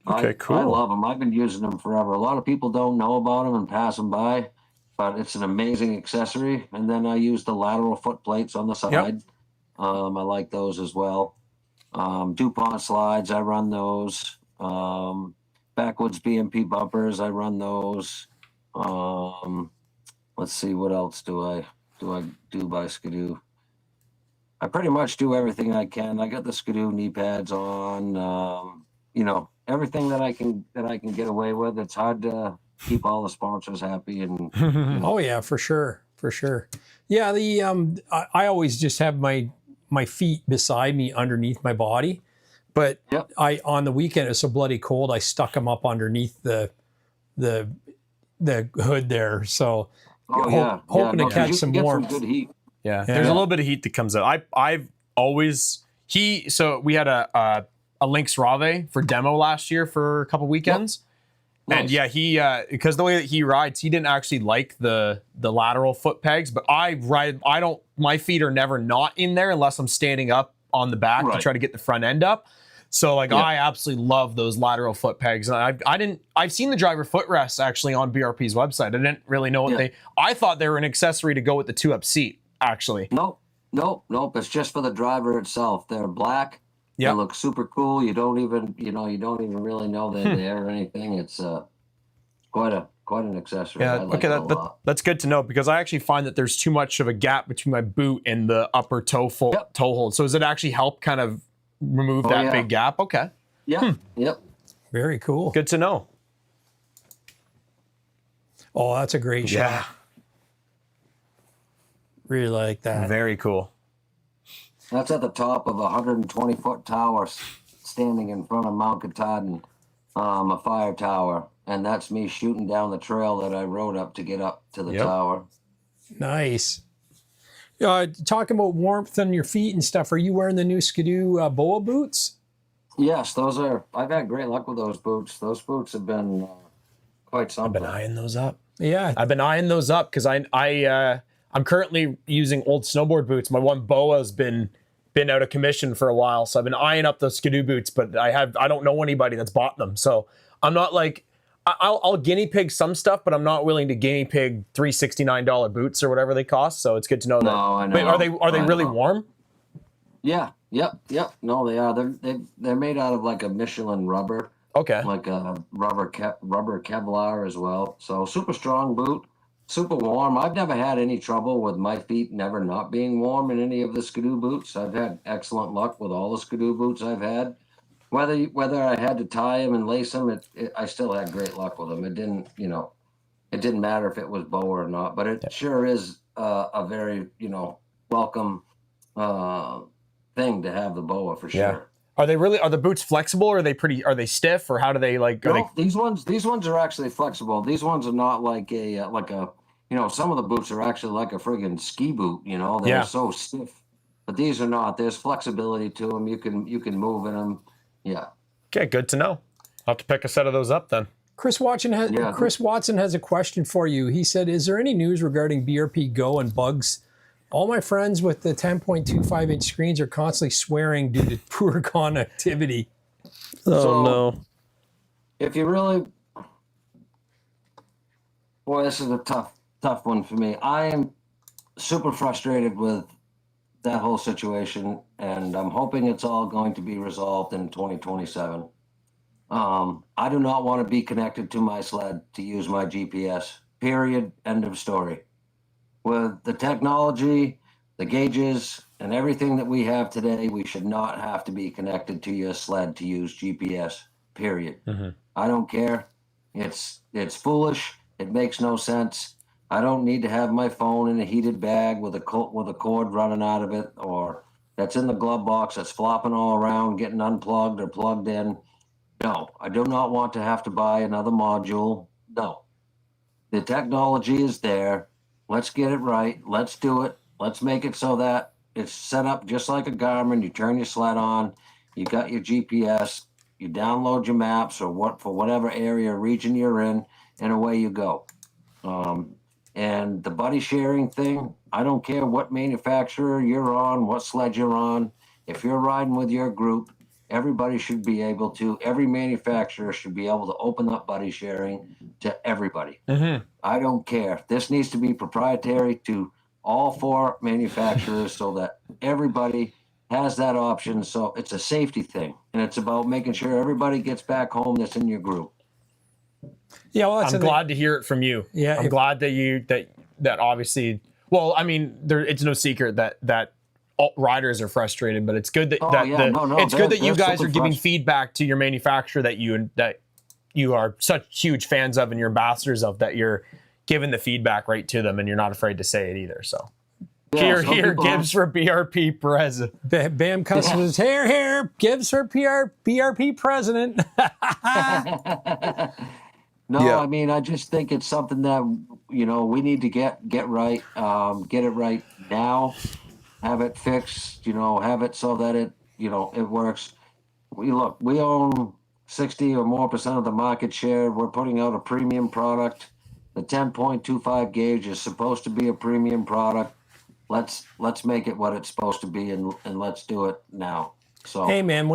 Okay, cool. I love them. I've been using them forever. A lot of people don't know about them and pass them by, but it's an amazing accessory. And then I use the lateral foot plates on the side. Yep. I like those as well. DuPont slides, I run those. Backwoods BMP bumpers, I run those. Let's see, what else do I do by Ski-Doo? I pretty much do everything I can. I got the Ski-Doo knee pads on. Everything that I can get away with. It's hard to keep all the sponsors happy and. Oh yeah, for sure. Yeah, I always just have my feet beside me underneath my body, but on the weekend it's so bloody cold. I stuck them up underneath the hood there. So hoping to catch some warmth. Some good heat. Yeah, there's a little bit of heat that comes out. I've always so we had a Lynx Rave for demo last year for a couple weekends. Nice. And yeah, he because the way that he rides, he didn't actually like the lateral foot pegs, but my feet are never not in there unless I'm standing up on the back to try to get the front end up. So I absolutely love those lateral foot pegs. And I've seen the driver footrests actually on BRP's website. I didn't really know what I thought they were an accessory to go with the 2-up seat, actually. Nope. It's just for the driver itself. They're black. They look super cool. You don't even really know they're there or anything. It's quite an accessory. Yeah, I like it a lot. That's good to know, because I actually find that there's too much of a gap between my boot and the upper toe hold. So does it actually help kind of remove that big gap? Okay. Yeah. Yep. Very cool. Good to know. Oh, that's a great shot. Yeah. Really like that. Very cool. That's at the top of a 120-foot tower standing in front of Mount Katahdin, a fire tower. And that's me shooting down the trail that I rode up to get up to the tower. Nice. Talking about warmth on your feet and stuff, are you wearing the new Ski-Doo BOA boots? Yes, I've had great luck with those boots. Those boots have been quite something. I've been eyeing those up. Yeah. I've been eyeing those up because I'm currently using old snowboard boots. My one BOA's been out of commission for a while, so I've been eyeing up those Ski-Doo boots, but I don't know anybody that's bought them. So I'm not like, I'll guinea pig some stuff, but I'm not willing to guinea pig $369 boots or whatever they cost. So it's good to know that. No, I know. Wait, are they really warm? Yeah. Yep. No, they are. They're made out of like a Michelin rubber. Okay. Like a rubber Kevlar as well. So super strong boot, super warm. I've never had any trouble with my feet never not being warm in any of the Ski-Doo boots. I've had excellent luck with all the Ski-Doo boots I've had. Whether I had to tie them and lace them, I still had great luck with them. It didn't matter if it was BOA or not. But it sure is a very welcome thing to have the BOA for sure. Are the boots flexible, or are they stiff, or how do they like? No, these ones are actually flexible. These ones are not like a some of the boots are actually like a friggin' ski boot. They're so stiff, but these are not. There's flexibility to them. You can move in them. Yeah. Okay, good to know. I'll have to pick a set of those up then. Chris Watson has a question for you. He said, "Is there any news regarding BRP Go and bugs? All my friends with the 10.25-inch screens are constantly swearing due to poor connectivity." No. If you really, boy, this is a tough one for me. I am super frustrated with that whole situation, and I'm hoping it's all going to be resolved in 2027. I do not want to be connected to my sled to use my GPS. Period. End of story. With the technology, the gauges, and everything that we have today, we should not have to be connected to your sled to use GPS. Period. Mm-hmm. I don't care. It's foolish. It makes no sense. I don't need to have my phone in a heated bag with a cord running out of it, or that's in the glove box that's flopping all around, getting unplugged or plugged in. No, I do not want to have to buy another module. No. The technology is there. Let's get it right. Let's do it. Let's make it so that it's set up just like a Garmin. You turn your sled on, you got your GPS, you download your maps for whatever area or region you're in, and away you go. And the buddy sharing thing, I don't care what manufacturer you're on, what sled you're on. If you're riding with your group, everybody should be able to, every manufacturer should be able to open up buddy sharing to everybody. Mm-hmm. I don't care. This needs to be proprietary to all 4 manufacturers so that everybody has that option. So it's a safety thing, and it's about making sure everybody gets back home that's in your group. Yeah, well, I'm glad to hear it from you. Yeah, I'm glad that that obviously. Well, I mean, it's no secret that all riders are frustrated, but it's good that it's good that you guys are giving feedback to your manufacturer that you are such huge fans of and you're ambassadors of, that you're giving the feedback right to them and you're not afraid to say it either. So here, Gibbs for BRP president. Bam customers, here, Gibbs for BRP president. No, yeah. I mean, I just think it's something that, we need to get right, get it right now, have it fixed, have it so that it works. We own 60 or more % of the market share. We're putting out a premium product. The 10.25 gauge is supposed to be a premium product. Let's make it what it's supposed to be, and let's do it now. So hey man,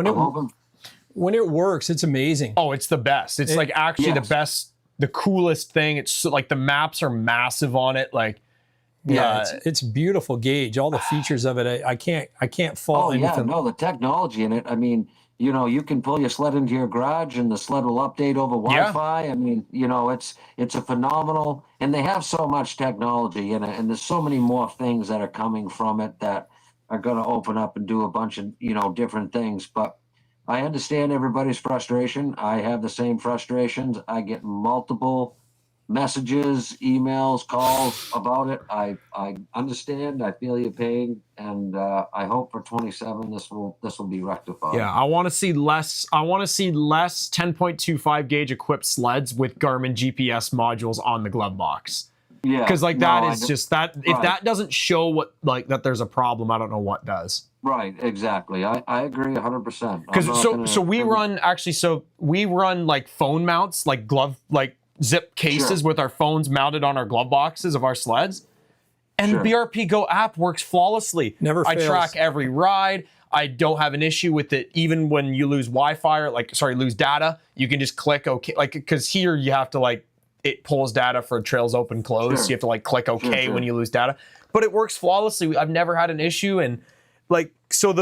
when it works, it's amazing. Oh, it's the best. It's like actually the best, the coolest thing. It's like the maps are massive on it. Like, it's beautiful gauge. All the features of it, I can't fault anything. No, the technology in it. I mean, you can pull your sled into your garage and the sled will update over Wi-Fi. I mean, it's a phenomenal, and they have so much technology in it, and there's so many more things that are coming from it that are going to open up and do a bunch of, different things. But I understand everybody's frustration. I have the same frustrations. I get multiple messages, emails, calls about it. I understand. I feel your pain, and I hope for 27 this will be rectified. Yeah, I want to see less 10.25 gauge equipped sleds with Garmin GPS modules on the glove box. Yeah, because if that doesn't show that there's a problem, I don't know what does. Right, exactly. I agree 100%. Because we run like phone mounts, like glove, like zip cases with our phones mounted on our glove boxes of our sleds, and the BRP Go app works flawlessly. Never fails. I track every ride. I don't have an issue with it. Even when you lose Wi-Fi or lose data, you can just click OK. Because here you have to it pulls data for trails open close. So you have to click OK when you lose data. But it works flawlessly. I've never had an issue. And so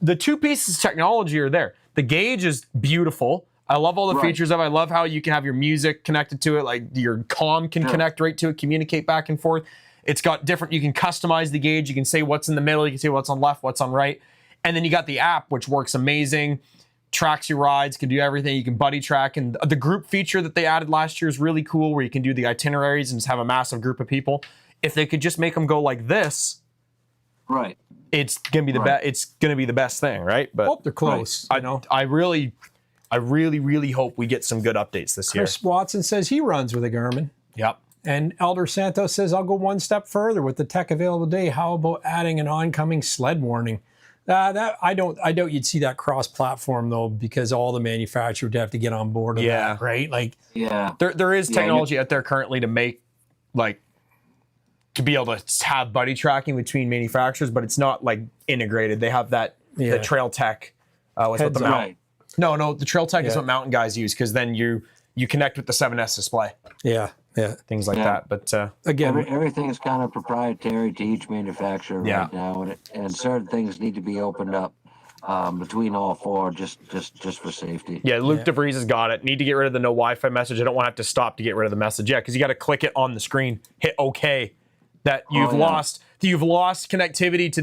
the two pieces of technology are there. The gauge is beautiful. I love all the features of it. I love how you can have your music connected to it. Like your comm can connect right to it, communicate back and forth. It's got different, you can customize the gauge. You can say what's in the middle. You can say what's on left, what's on right. And then you got the app, which works amazing. Tracks your rides, can do everything. You can buddy track. And the group feature that they added last year is really cool, where you can do the itineraries and just have a massive group of people. If they could just make them go like this, Right. it's gonna be the best. It's gonna be the best thing, right? But Hope they're close. I You know, I really hope we get some good updates this year. Chris Watson says he runs with a Garmin. Yep. And Elder Santos says, I'll go one step further with the tech available today. How about adding an oncoming sled warning? That I doubt you'd see that cross-platform though, because all the manufacturers would have to get on board with that, right? Like, Yeah. There is technology out there currently to make to be able to have buddy tracking between manufacturers, but it's not like integrated. They have that the Trail Tech. What's what the Heads up. mount? No, the Trail Tech is what mountain guys use because then you connect with the 7S display. Yeah. Things like that. But Again, Everything is kind of proprietary to each manufacturer right now, and certain things need to be opened up between all four just for safety. yeah, Luke DeVries has got it. Need to get rid of the no Wi-Fi message. I don't want to have to stop to get rid of the message. Yeah, because you got to click it on the screen, hit OK. That you've lost connectivity to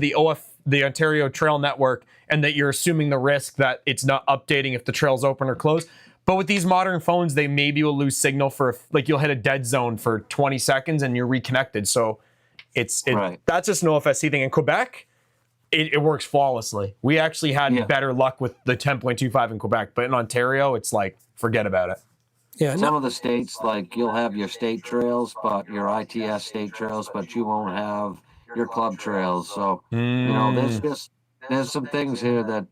the Ontario Trail Network, and that you're assuming the risk that it's not updating if the trail's open or closed. But with these modern phones, they maybe will lose signal for you'll hit a dead zone for 20 seconds and you're reconnected. So that's just an OFSC thing. In Quebec, it works flawlessly. We actually had better luck with the 10.25 in Quebec, but in Ontario, it's like forget about it. yeah, Some of the states, like you'll have your state trails, but your ITS state trails, but you won't have your club trails. So there's some things here that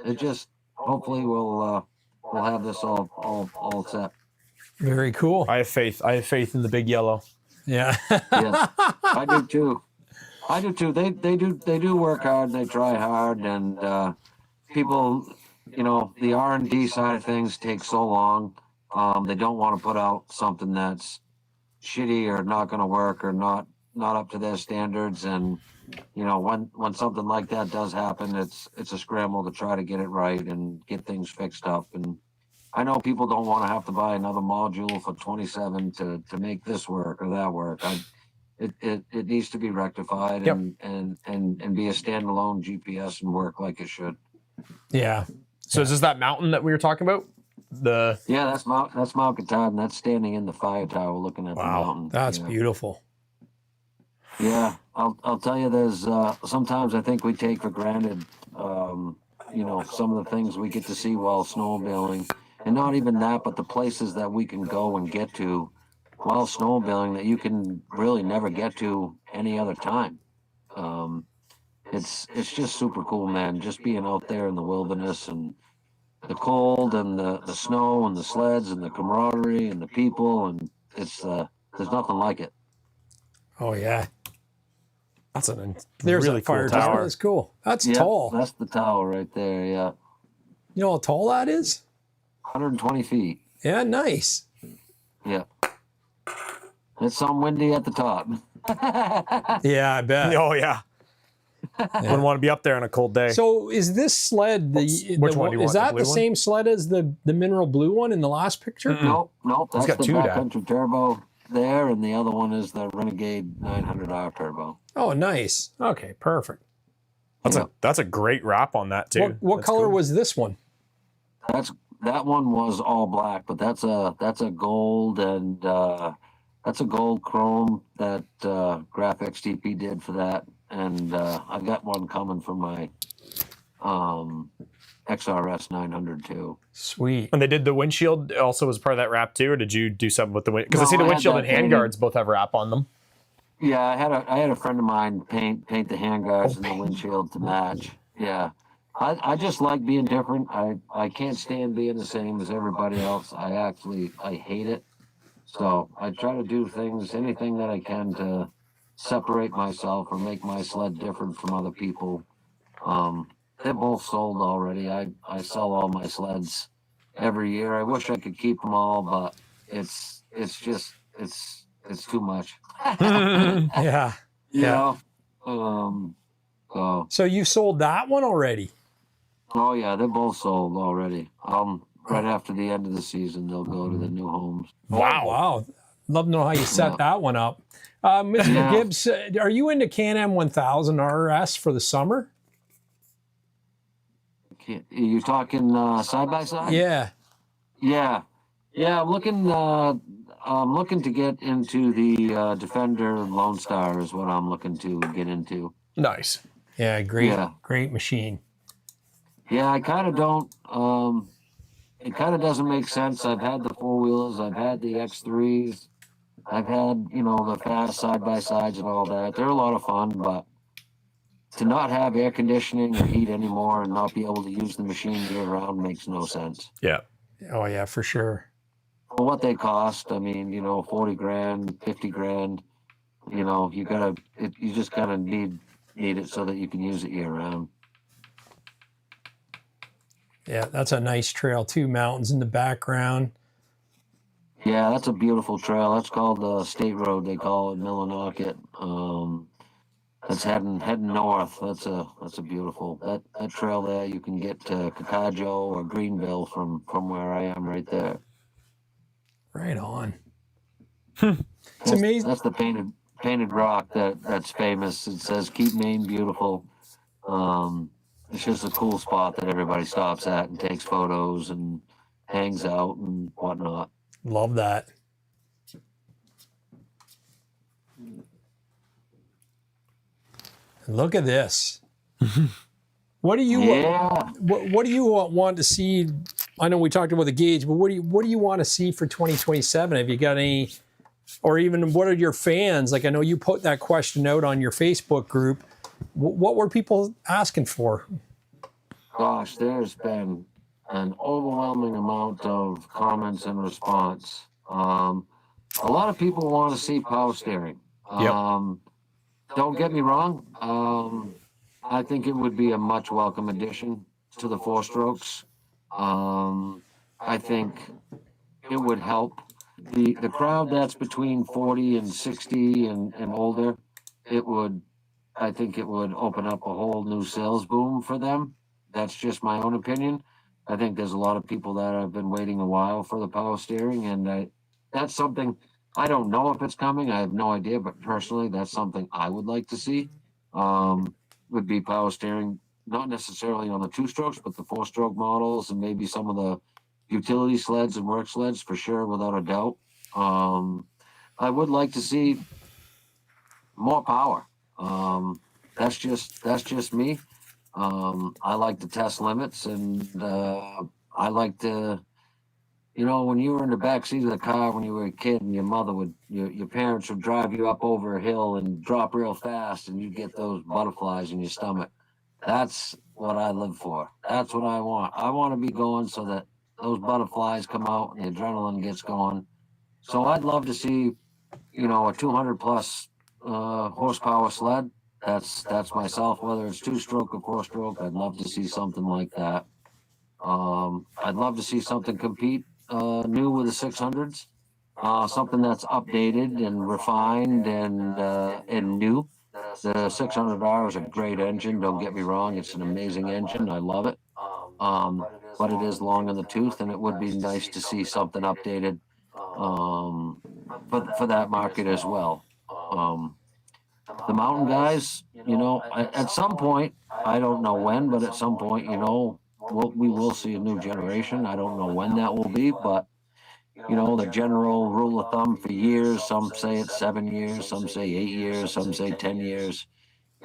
it just hopefully we'll have this all set. very cool. I have faith. I have faith in the big yellow. Yeah. Yes, I do too. They do work hard. They try hard, and people, the R&D side of things takes so long. They don't want to put out something that's shitty or not going to work or not up to their standards. And when something like that does happen, it's a scramble to try to get it right and get things fixed up. And I know people don't want to have to buy another module for 27 to make this work or that work. It needs to be rectified and be a standalone GPS and work like it should. Yeah. So is this that mountain that we were talking about? That's Mount Katahdin. That's standing in the fire tower looking at the mountain. That's beautiful. Yeah, I'll tell you, there's sometimes I think we take for granted, some of the things we get to see while snowmobiling, and not even that, but the places that we can go and get to while snowmobiling that you can really never get to any other time. It's just super cool, man. Just being out there in the wilderness and the cold and the snow and the sleds and the camaraderie and the people, and there's nothing like it. Oh yeah. That's a There's really a fire cool tower. That's cool. That's tall. That's the tower right there. Yeah, You know how tall that is? 120 feet. Yeah, nice. Yeah. It's some windy at the top. Yeah, I bet. Oh yeah. Wouldn't want to be up there on a cold day. So is this sled Which one do you is want, that the the blue one? same sled as the mineral blue one in the last picture? Nope. That's got the two, Dad. backcountry turbo there, and the other one is the Renegade 900R turbo. Oh, nice. Okay, perfect. That's a great wrap on that too. What That's color cool. was this one? That one was all black, but that's a gold, and that's a gold chrome that Graphics TP did for that, and I got one coming for my XRS 900 too. Sweet. And they did the windshield also as part of that wrap too, or did you do something with the wind? Because No, I see the I had windshield that and handguards both have wrap on them. Yeah, I had a friend of mine paint the handguards and the windshield to match. Yeah. I just like being different. I can't stand being the same as everybody else. I hate it. So I try to do anything that I can to separate myself or make my sled different from other people. They're both sold already. I sell all my sleds every year. I wish I could keep them all, but it's too much. Yeah. You know? So you sold that one already? Oh yeah, they're both sold already. Right after the end of the season, they'll go to the new homes. Wow. Love to know how you set that one up. Mr. Gibbs, are you into Can-Am 1000 RS for the summer? You talking side by side? Yeah. Yeah, Yeah, I'm looking to get into the Defender Lone Star is what I'm looking to get into. Nice. Yeah, great, Yeah. great machine. Yeah, I kind of don't. It kind of doesn't make sense. I've had the four wheelers, I've had the X3s, I've had the fast side by sides and all that. They're a lot of fun, but to not have air conditioning or heat anymore and not be able to use the machine year round makes no sense. Yeah. Oh yeah, for sure. For what they cost, I mean, 40 grand, 50 grand, you just gotta need it so that you can use it year round. Yeah, that's a nice trail too. Mountains in the background. Yeah, that's a beautiful trail. That's called the State Road. They call it Millinocket. That's heading north. That's a beautiful that trail there. You can get to Cacajo or Greenville from where I am right there. Right on. It's amazing. That's the painted rock that's famous. It says "Keep Maine Beautiful." It's just a cool spot that everybody stops at and takes photos and hangs out and whatnot. Love that. Look at this. What do you what do you want to see? I know we talked about the gauge, but what do you want to see for 2027? Have you got any, or even what are your fans like? I know you put that question out on your Facebook group. What were people asking for? Gosh, there's been an overwhelming amount of comments and response. A lot of people want to see power steering. Don't get me wrong. I think it would be a much welcome addition to the four strokes. I think it would help the crowd that's between 40 and 60 and older. I think it would open up a whole new sales boom for them. That's just my own opinion. I think there's a lot of people that have been waiting a while for the power steering, and that's something. I don't know if it's coming. I have no idea, but personally, that's something I would like to see. Would be power steering, not necessarily on the two strokes, but the four stroke models and maybe some of the utility sleds and work sleds for sure, without a doubt. I would like to see more power. That's just me. I like to test limits, and I like to. When you were in the back seat of the car when you were a kid, and your parents would drive you up over a hill and drop real fast, and you get those butterflies in your stomach. That's what I live for. That's what I want. I want to be going so that those butterflies come out and the adrenaline gets going. So I'd love to see, a 200 plus horsepower sled. That's myself. Whether it's two stroke or four stroke, I'd love to see something like that. I'd love to see something compete new with the 600s, something that's updated and refined and new. The 600R is a great engine. Don't get me wrong; it's an amazing engine. I love it. But it is long in the tooth, and it would be nice to see something updated for that market as well. The mountain guys, at some point, I don't know when, but at some point, we will see a new generation. I don't know when that will be, but the general rule of thumb for years, some say it's 7 years, some say 8 years, some say 10 years,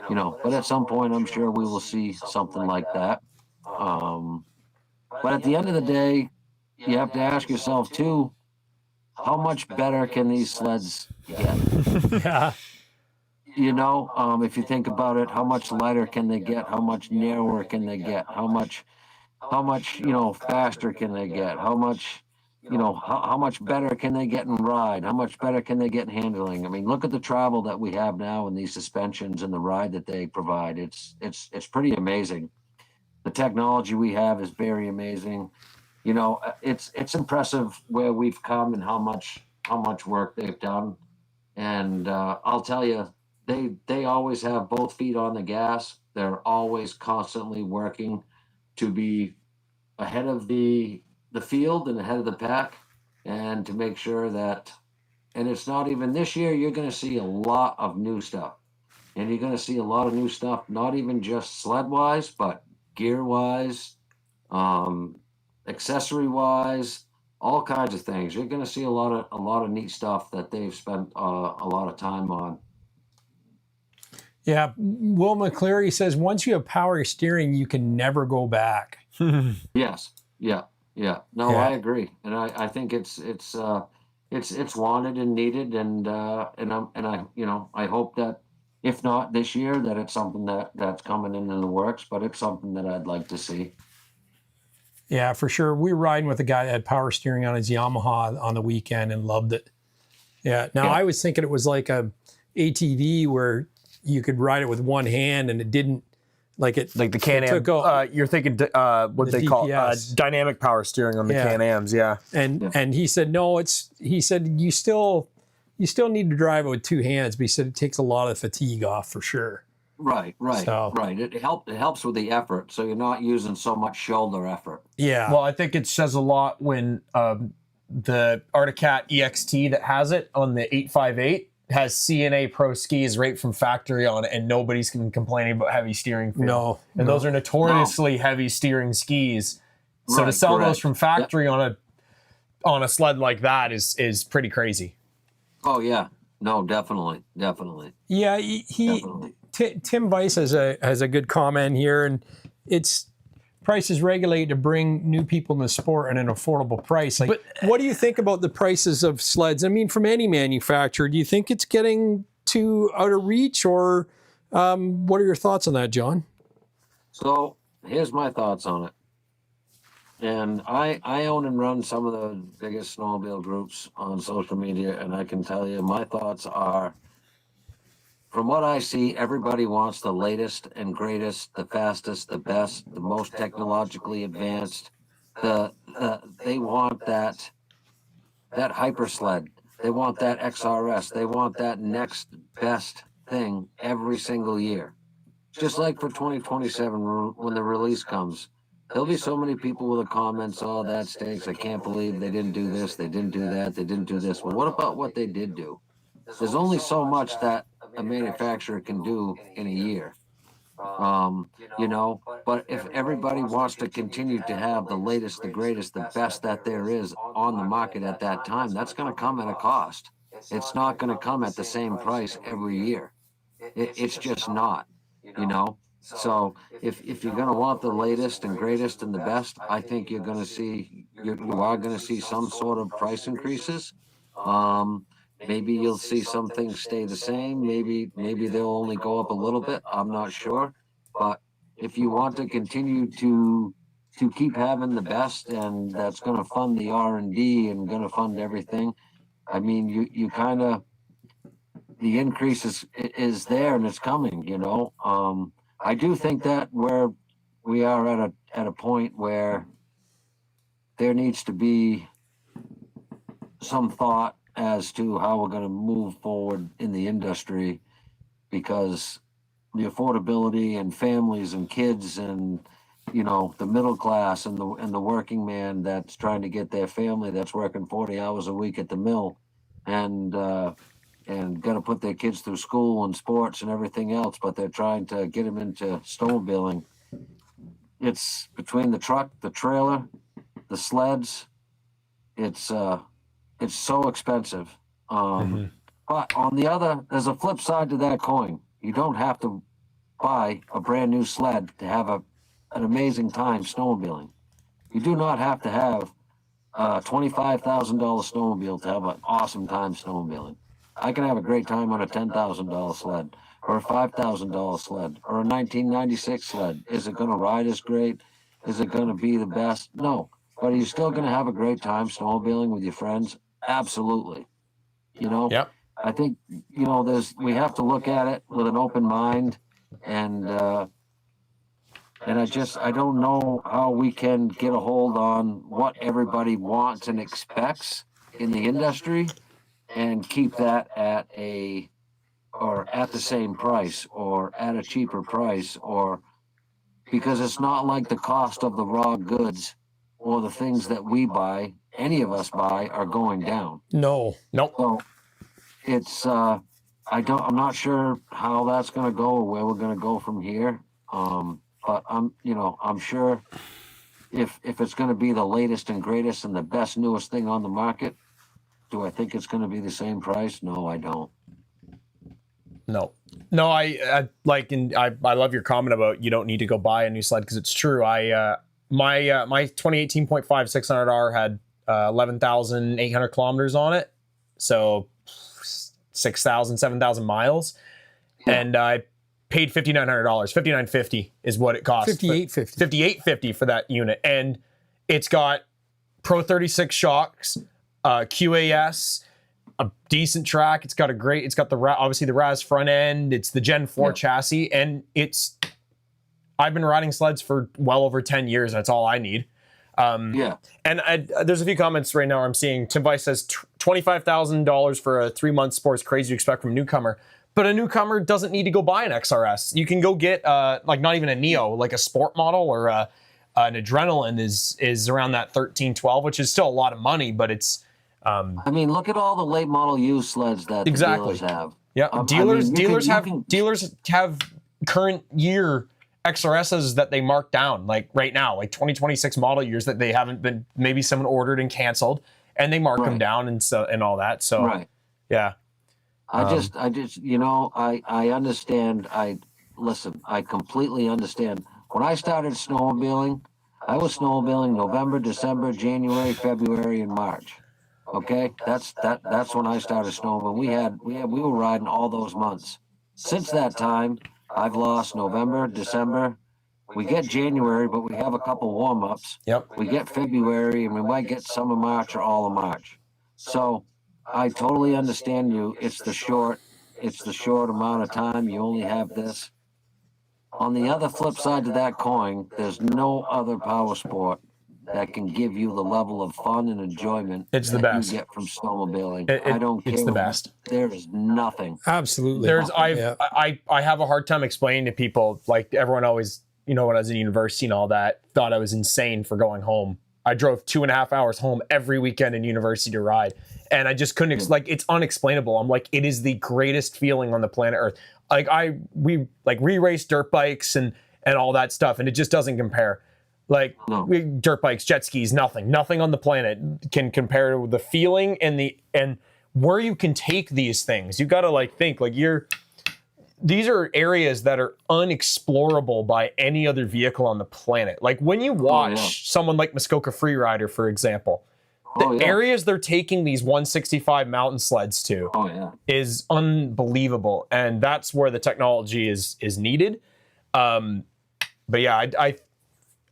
but at some point I'm sure we will see something like that. But at the end of the day, you have to ask yourself too, how much better can these sleds get? Yeah. If you think about it, how much lighter can they get? How much narrower can they get? How much faster can they get? How much, how much better can they get in ride? How much better can they get in handling? I mean, look at the travel that we have now in these suspensions and the ride that they provide. It's pretty amazing. The technology we have is very amazing. It's impressive where we've come and how much work they've done. And I'll tell you, they always have both feet on the gas. They're always constantly working to be ahead of the field and ahead of the pack, and to make sure that, and it's not even this year, you're going to see a lot of new stuff. And you're going to see a lot of new stuff, not even just sled wise, but gear wise, accessory wise, all kinds of things. You're going to see a lot of neat stuff that they've spent a lot of time on. Yeah, Will McCleary says once you have power steering, you can never go back. Yes, yeah. No, Yeah. I agree, and I think it's wanted and needed, and I hope that if not this year, that it's something that's coming in the works. But it's something that I'd like to see. Yeah, for sure. We were riding with a guy that had power steering on his Yamaha on the weekend and loved it. Yeah. Now I was thinking it was like a ATV where you could ride it with one hand and it didn't like the Can-Am. You're thinking what they call dynamic power steering on the Can-Ams. Yeah. And he said no. He said you still need to drive it with two hands, but he said it takes a lot of fatigue off for sure. Right. It helps with the effort, so you're not using so much shoulder effort. Yeah. Well, I think it says a lot when the Arctic Cat EXT that has it on the 858 has CNA Pro skis right from factory on it, and nobody's complaining about heavy steering feel. And those are notoriously heavy steering skis. So to sell those from factory on a sled like that is pretty crazy. Oh yeah, no, definitely. Yeah, Tim Weiss has a good comment here, and it's prices regulated to bring new people in the sport at an affordable price. What do you think about the prices of sleds? I mean, from any manufacturer, do you think it's getting too out of reach, or what are your thoughts on that, John? So here's my thoughts on it. And I own and run some of the biggest snowmobile groups on social media, and I can tell you my thoughts are, from what I see, everybody wants the latest and greatest, the fastest, the best, the most technologically advanced. They want that hyper sled. They want that XRS. They want that next best thing every single year. Just like for 2027, when the release comes, there'll be so many people with the comments, "Oh, that stinks. I can't believe they didn't do this. They didn't do that. They didn't do this." Well, what about what they did do? There's only so much that a manufacturer can do in a year. But if everybody wants to continue to have the latest, the greatest, the best that there is on the market at that time, that's going to come at a cost. It's not going to come at the same price every year. It's just not, So if you're going to want the latest and greatest and the best, I think you are going to see some sort of price increases. Maybe you'll see some things stay the same. Maybe they'll only go up a little bit. I'm not sure. But if you want to continue to keep having the best, and that's going to fund the R&D and going to fund everything, I mean, you kind of, the increase is there and it's coming. I do think that we are at a point where there needs to be some thought as to how we're going to move forward in the industry, because the affordability and families and kids and the middle class and the working man that's trying to get their family, that's working 40 hours a week at the mill and got to put their kids through school and sports and everything else, but they're trying to get them into snowmobiling. It's between the truck, the trailer, the sleds. It's so expensive. But on the other, there's a flip side to that coin. You don't have to buy a brand new sled to have an amazing time snowmobiling. You do not have to have a $25,000 snowmobile to have an awesome time snowmobiling. I can have a great time on a $10,000 sled or a $5,000 sled or a 1996 sled. Is it going to ride as great? Is it going to be the best? No. But are you still going to have a great time snowmobiling with your friends? Absolutely. Yep. I think, we have to look at it with an open mind, and I don't know how we can get a hold on what everybody wants and expects in the industry and keep that at the same price or at a cheaper price, because it's not like the cost of the raw goods or the things that we buy, any of us buy, are going down. No. Nope. So it's I'm not sure how that's going to go or where we're going to go from here. But I'm sure if it's going to be the latest and greatest and the best newest thing on the market, do I think it's going to be the same price? No, I don't. No, I like, and I love your comment about you don't need to go buy a new sled, because it's true. My 2018.5 600R had 11,800 kilometers on it, so 6,000, 7,000 miles, and I paid $5,900. $5,950 is what it cost. $5,850 for that unit, and it's got Pro 36 shocks, QAS, a decent track. It's got obviously the RAS front end. It's the Gen 4 chassis, and I've been riding sleds for well over 10 years. That's all I need. And there's a few comments right now I'm seeing. Tim Weiss says $25,000 for a 3-month sport is crazy to expect from a newcomer. But a newcomer doesn't need to go buy an XRS. You can go get like not even a Neo, like a sport model or an Adrenaline is around that 13, 12, which is still a lot of money, but it's I mean, look at all the late model used sleds that the dealers have. Yeah, dealers have current year XRSs that they mark down, like right now, like 2026 model years that they haven't been, maybe someone ordered and canceled, and they mark them down and all that. So yeah. I just, I understand. I completely understand. When I started snowmobiling, I was snowmobiling November, December, January, February, and March. Okay, that's when I started snowmobiling. We were riding all those months. Since that time, I've lost November, December. We get January, but we have a couple warm-ups. Yep. We get February, and we might get some of March or all of March. So I totally understand you. It's the short amount of time. You only have this. On the other flip side to that coin, there's no other power sport that can give you the level of fun and enjoyment it's the best you get from snowmobiling. I don't care. It's the best. There is nothing. Absolutely. I have a hard time explaining to people, like everyone always, when I was in university and all that, thought I was insane for going home. I drove 2.5 hours home every weekend in university to ride. And I just couldn't, it's unexplainable. I'm like, it is the greatest feeling on the planet Earth. Like we race dirt bikes and all that stuff, and it just doesn't compare. Like dirt bikes, jet skis, nothing on the planet can compare to the feeling and where you can take these things. You got to think these are areas that are unexplorable by any other vehicle on the planet. Like when you watch someone like Muskoka Freerider, for example, the areas they're taking these 165 mountain sleds to is unbelievable. And that's where the technology is needed. But yeah,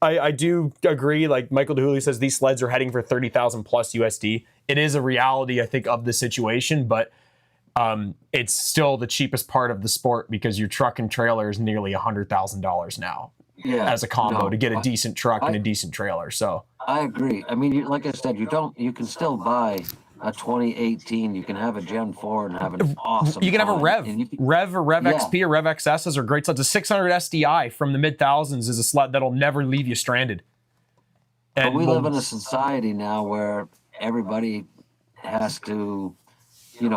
I do agree. Like Michael DeHooley says, these sleds are heading for 30,000 plus USD. It is a reality, I think, of the situation, but it's still the cheapest part of the sport because your truck and trailer is nearly $100,000 now as a combo to get a decent truck and a decent trailer. So I agree. I mean, like I said, you can still buy a 2018. You can have a Gen 4 and have an awesome. You can have a Rev or Rev XP or Rev XSs are great sleds. A 600 SDI from the mid thousands is a sled that'll never leave you stranded. And but we live in a society now where everybody has to, they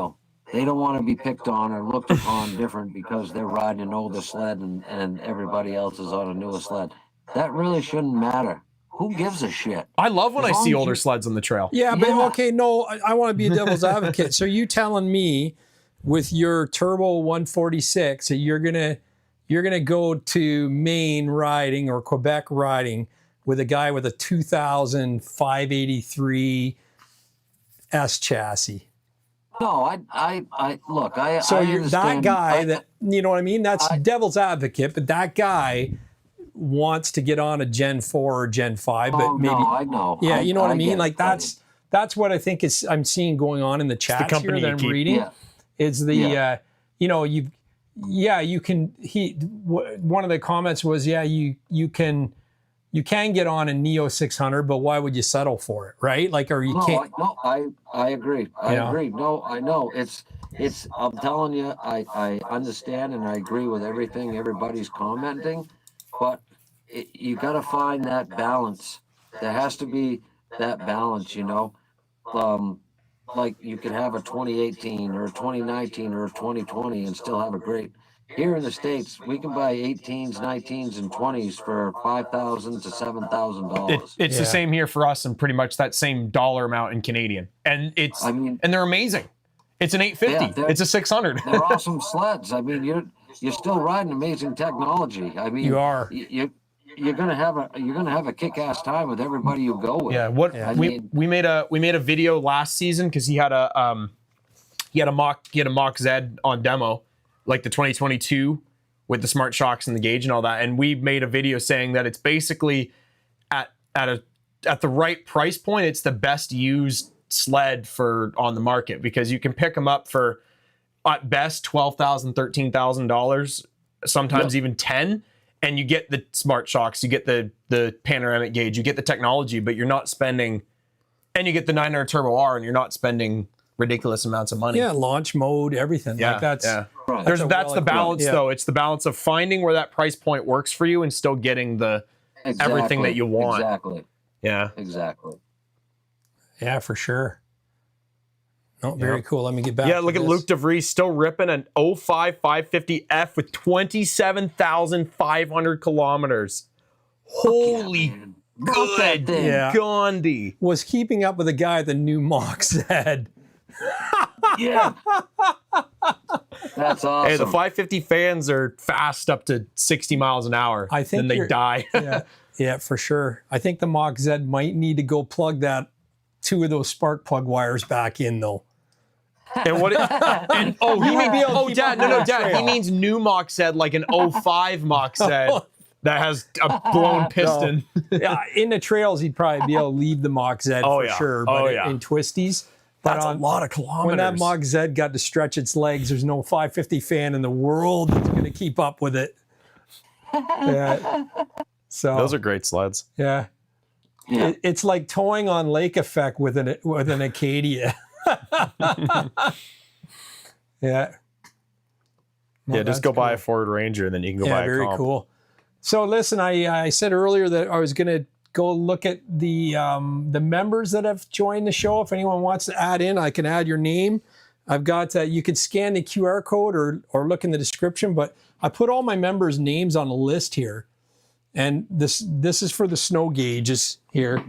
don't want to be picked on or looked upon different because they're riding an older sled and everybody else is on a newer sled. That really shouldn't matter. Who gives a shit? I love when I see older sleds on the trail. Yeah, but okay, no, I want to be a devil's advocate. So you telling me with your turbo 146 that you're gonna go to Maine riding or Quebec riding with a guy with a 2000 583 S chassis? No, I look. So you're understand. that guy that you know what I mean. That's devil's advocate, but that guy wants to get on a Gen 4 or Gen 5, but maybe I know. Yeah, you know what I mean. Like that's what I think is I'm seeing going on in the chat here that I'm reading. Yeah. Is the you can one of the comments was you can get on a Neo 600, but why would you settle for it, right? Like, or you can't. I agree. I agree. No, I know. It's. I'm telling you, I understand and I agree with everything everybody's commenting, but you got to find that balance. There has to be that balance, like you could have a 2018 or a 2019 or a 2020 and still have a great here in the States, we can buy 18s, 19s, and 20s for $5,000 to $7,000. It's the same here for us, and pretty much that same dollar amount in Canadian. And it's, and they're amazing. It's an 850. It's a 600. They're awesome sleds. I mean, you're still riding amazing technology. I mean, You are. You're gonna have a kick-ass time with everybody you go with. Yeah. We made a video last season because he had a Mach Z on demo, like the 2022 with the smart shocks and the gauge and all that. And we made a video saying that it's basically at the right price point, it's the best used sled on the market, because you can pick them up for at best $12,000, $13,000, sometimes even 10, and you get the smart shocks, you get the panoramic gauge, you get the technology, but you're not spending, and you get the 900 Turbo R, and you're not spending ridiculous amounts of money. Yeah, launch mode, everything. Yeah, like that's that's the balance though. It's the balance of finding where that price point works for you and still getting everything that you want. Exactly. Yeah. Exactly. Yeah, for sure. No, very cool. Let me get back. Yeah, look at Luke DeVries still ripping an 05 550F with 27,500 kilometers. Holy good, Gandhi. Was keeping up with a guy at the new Mach Z. Yeah. That's awesome. Hey, the 550 fans are fast up to 60 miles an hour. I think then they die. Yeah, for sure. I think the Mach Z might need to go plug two of those spark plug wires back in though. And what? Dad, Dad. He means new Mach Z, like an 05 Mach Z that has a blown piston. Yeah, in the trails, he'd probably be able to leave the Mach Z for sure. But in twisties, that's a lot of kilometers. When that Mach Z got to stretch its legs, there's no 550 fan in the world that's going to keep up with it. Yeah. So those are great sleds. Yeah. It's like towing on lake effect with an Acadia. Yeah. No, just go buy a Ford Ranger and then you can go buy a very comp. Cool. So listen, I said earlier that I was going to go look at the members that have joined the show. If anyone wants to add in, I can add your name. I've got you can scan the QR code or look in the description, but I put all my members' names on a list here. And this is for the snow gauges here.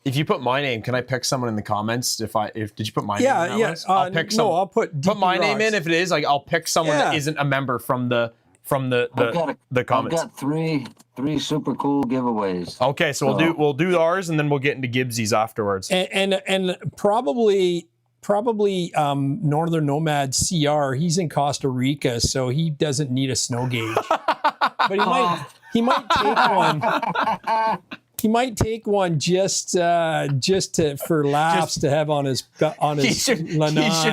If you put my name, can I pick someone in the comments? Did you put my name? Yeah. I'll pick someone. No, I'll put my name in. If it is, I'll pick someone that isn't a member from the comments. I've got three super cool giveaways. Okay, so we'll do ours and then we'll get into Gibbsies afterwards. And probably Northern Nomad CR. He's in Costa Rica, so he doesn't need a snow gauge. But he might take one. He might take one just for laughs to have on his He should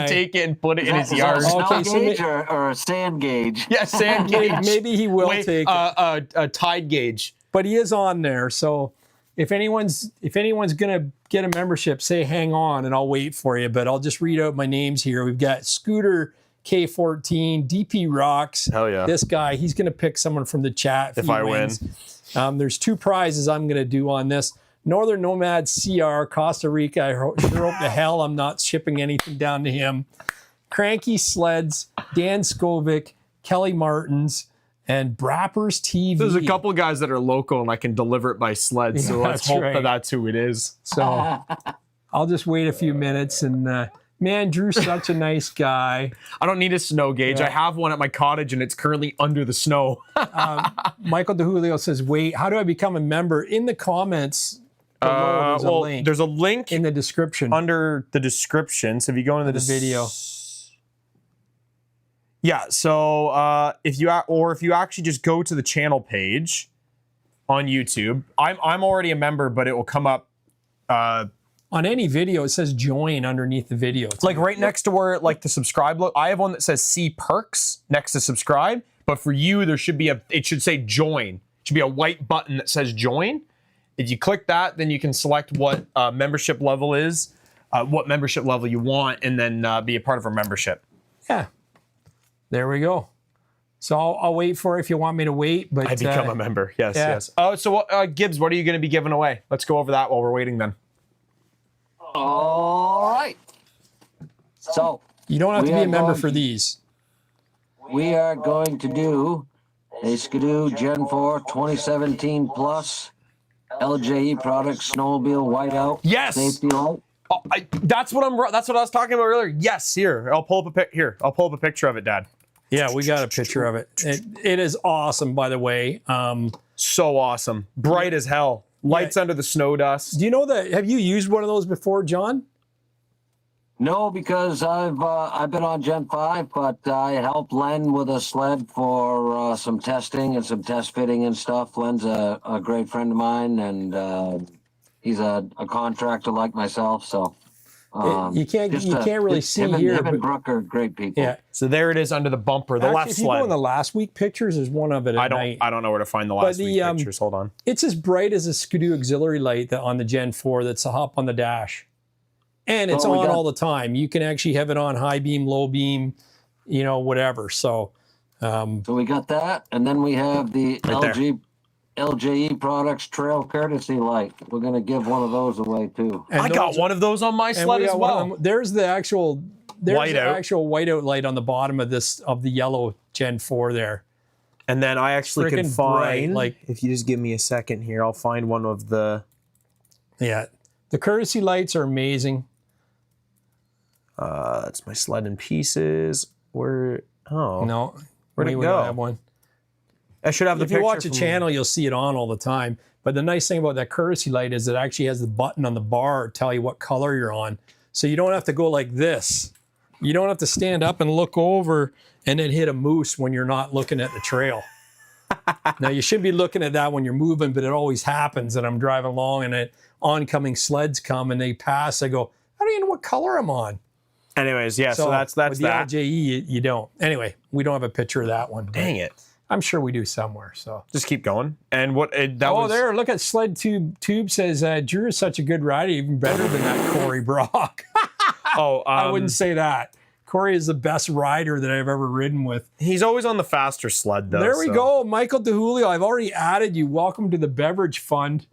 take it and put it in his yard. A snow gauge or a sand gauge? Yeah, sand gauge. Maybe he will take a tide gauge. But he is on there, so if anyone's gonna get a membership, say hang on and I'll wait for you. But I'll just read out my names here. We've got Scooter K14, DP Rocks. Hell yeah. This guy, he's gonna pick someone from the chat if I win. There's 2 prizes I'm going to do on this. Northern Nomad CR, Costa Rica. I sure hope to hell I'm not shipping anything down to him. Cranky Sleds, Dan Skovic, Kelly Martins, and Brappers TV. There's a couple guys that are local and I can deliver it by sled. So let's hope that that's who it is. So I'll just wait a few minutes and... Man, Drew's such a nice guy. I don't need a snow gauge. I have one at my cottage and it's currently under the snow. Michael DeJulio says, wait, how do I become a member? In the comments below, there's a link. There's a link in the description. Under the description. So if you go into the video. Yeah, so if you actually just go to the channel page on YouTube, I'm already a member, but it will come up on any video, it says join underneath the video. It's like right next to where like the subscribe look. I have one that says see perks next to subscribe, but for you it should say join. It should be a white button that says join. If you click that, then you can select what membership level is, what membership level you want, and then be a part of our membership. Yeah, there we go. So I'll wait for it if you want me to wait. But I become a member. Yes. Oh, so Gibbs, what are you going to be giving away? Let's go over that while we're waiting then. All right. So you don't have to be a member for these. we are going to do a Ski-Doo Gen 4 2017 Plus LJE product snowmobile whiteout Yes. safety light. Oh, that's what I was talking about earlier. Yes, here. I'll pull up a picture of it, Dad. Yeah, we got a picture of it. It is awesome, by the way. So awesome. Bright as hell. Lights under the snow dust. Do you know that? Have you used one of those before, John? No, because I've been on Gen 5, but I helped Len with a sled for some testing and some test fitting and stuff. Len's a great friend of mine, and he's a contractor like myself. So You can't really see him here. Him and but- Brooke are great people. yeah. So there it is under the bumper, the Actually, left if you go in sled. the last week pictures, there's one of it. I don't know where to find the last week pictures. Hold on. It's as bright as a Ski-Doo auxiliary light on the Gen 4 that's up on the dash. And it's on all the time. You can actually have it on high beam, low beam, whatever. So So we got that, and then we have the LJE Products Trail Courtesy Light. We're gonna give one of those away too. and I got one of those on my sled we as got one of well. them. There's the actual Whiteout. whiteout light on the bottom of the yellow Gen 4 there. And then I actually can Frickin' bright, find, like- if you just give me a second here, I'll find one of the. Yeah. The courtesy lights are amazing. That's my sled in pieces. No. Where'd it we go? don't have one. I should have the If you picture watch a from- channel, you'll see it on all the time. But the nice thing about that courtesy light is it actually has the button on the bar to tell you what color you're on. So you don't have to go like this. You don't have to stand up and look over and then hit a moose when you're not looking at the trail. Now, you shouldn't be looking at that when you're moving, but it always happens. And I'm driving along and oncoming sleds come and they pass. I go, I don't even know what color I'm on. Anyways, yeah, so that's with the that. LJE, you don't. Anyway, we don't have a picture of that one. but Dang it. I'm sure we do somewhere. So. Just keep going. And that was. There, look at Sled Tube says, Drew is such a good rider, even better than that Corey Brock. I wouldn't say that. Corey is the best rider that I've ever ridden with. He's always on the faster sled, though. There we go. Michael DeJulio, I've already added you. Welcome to the Beverage Fund.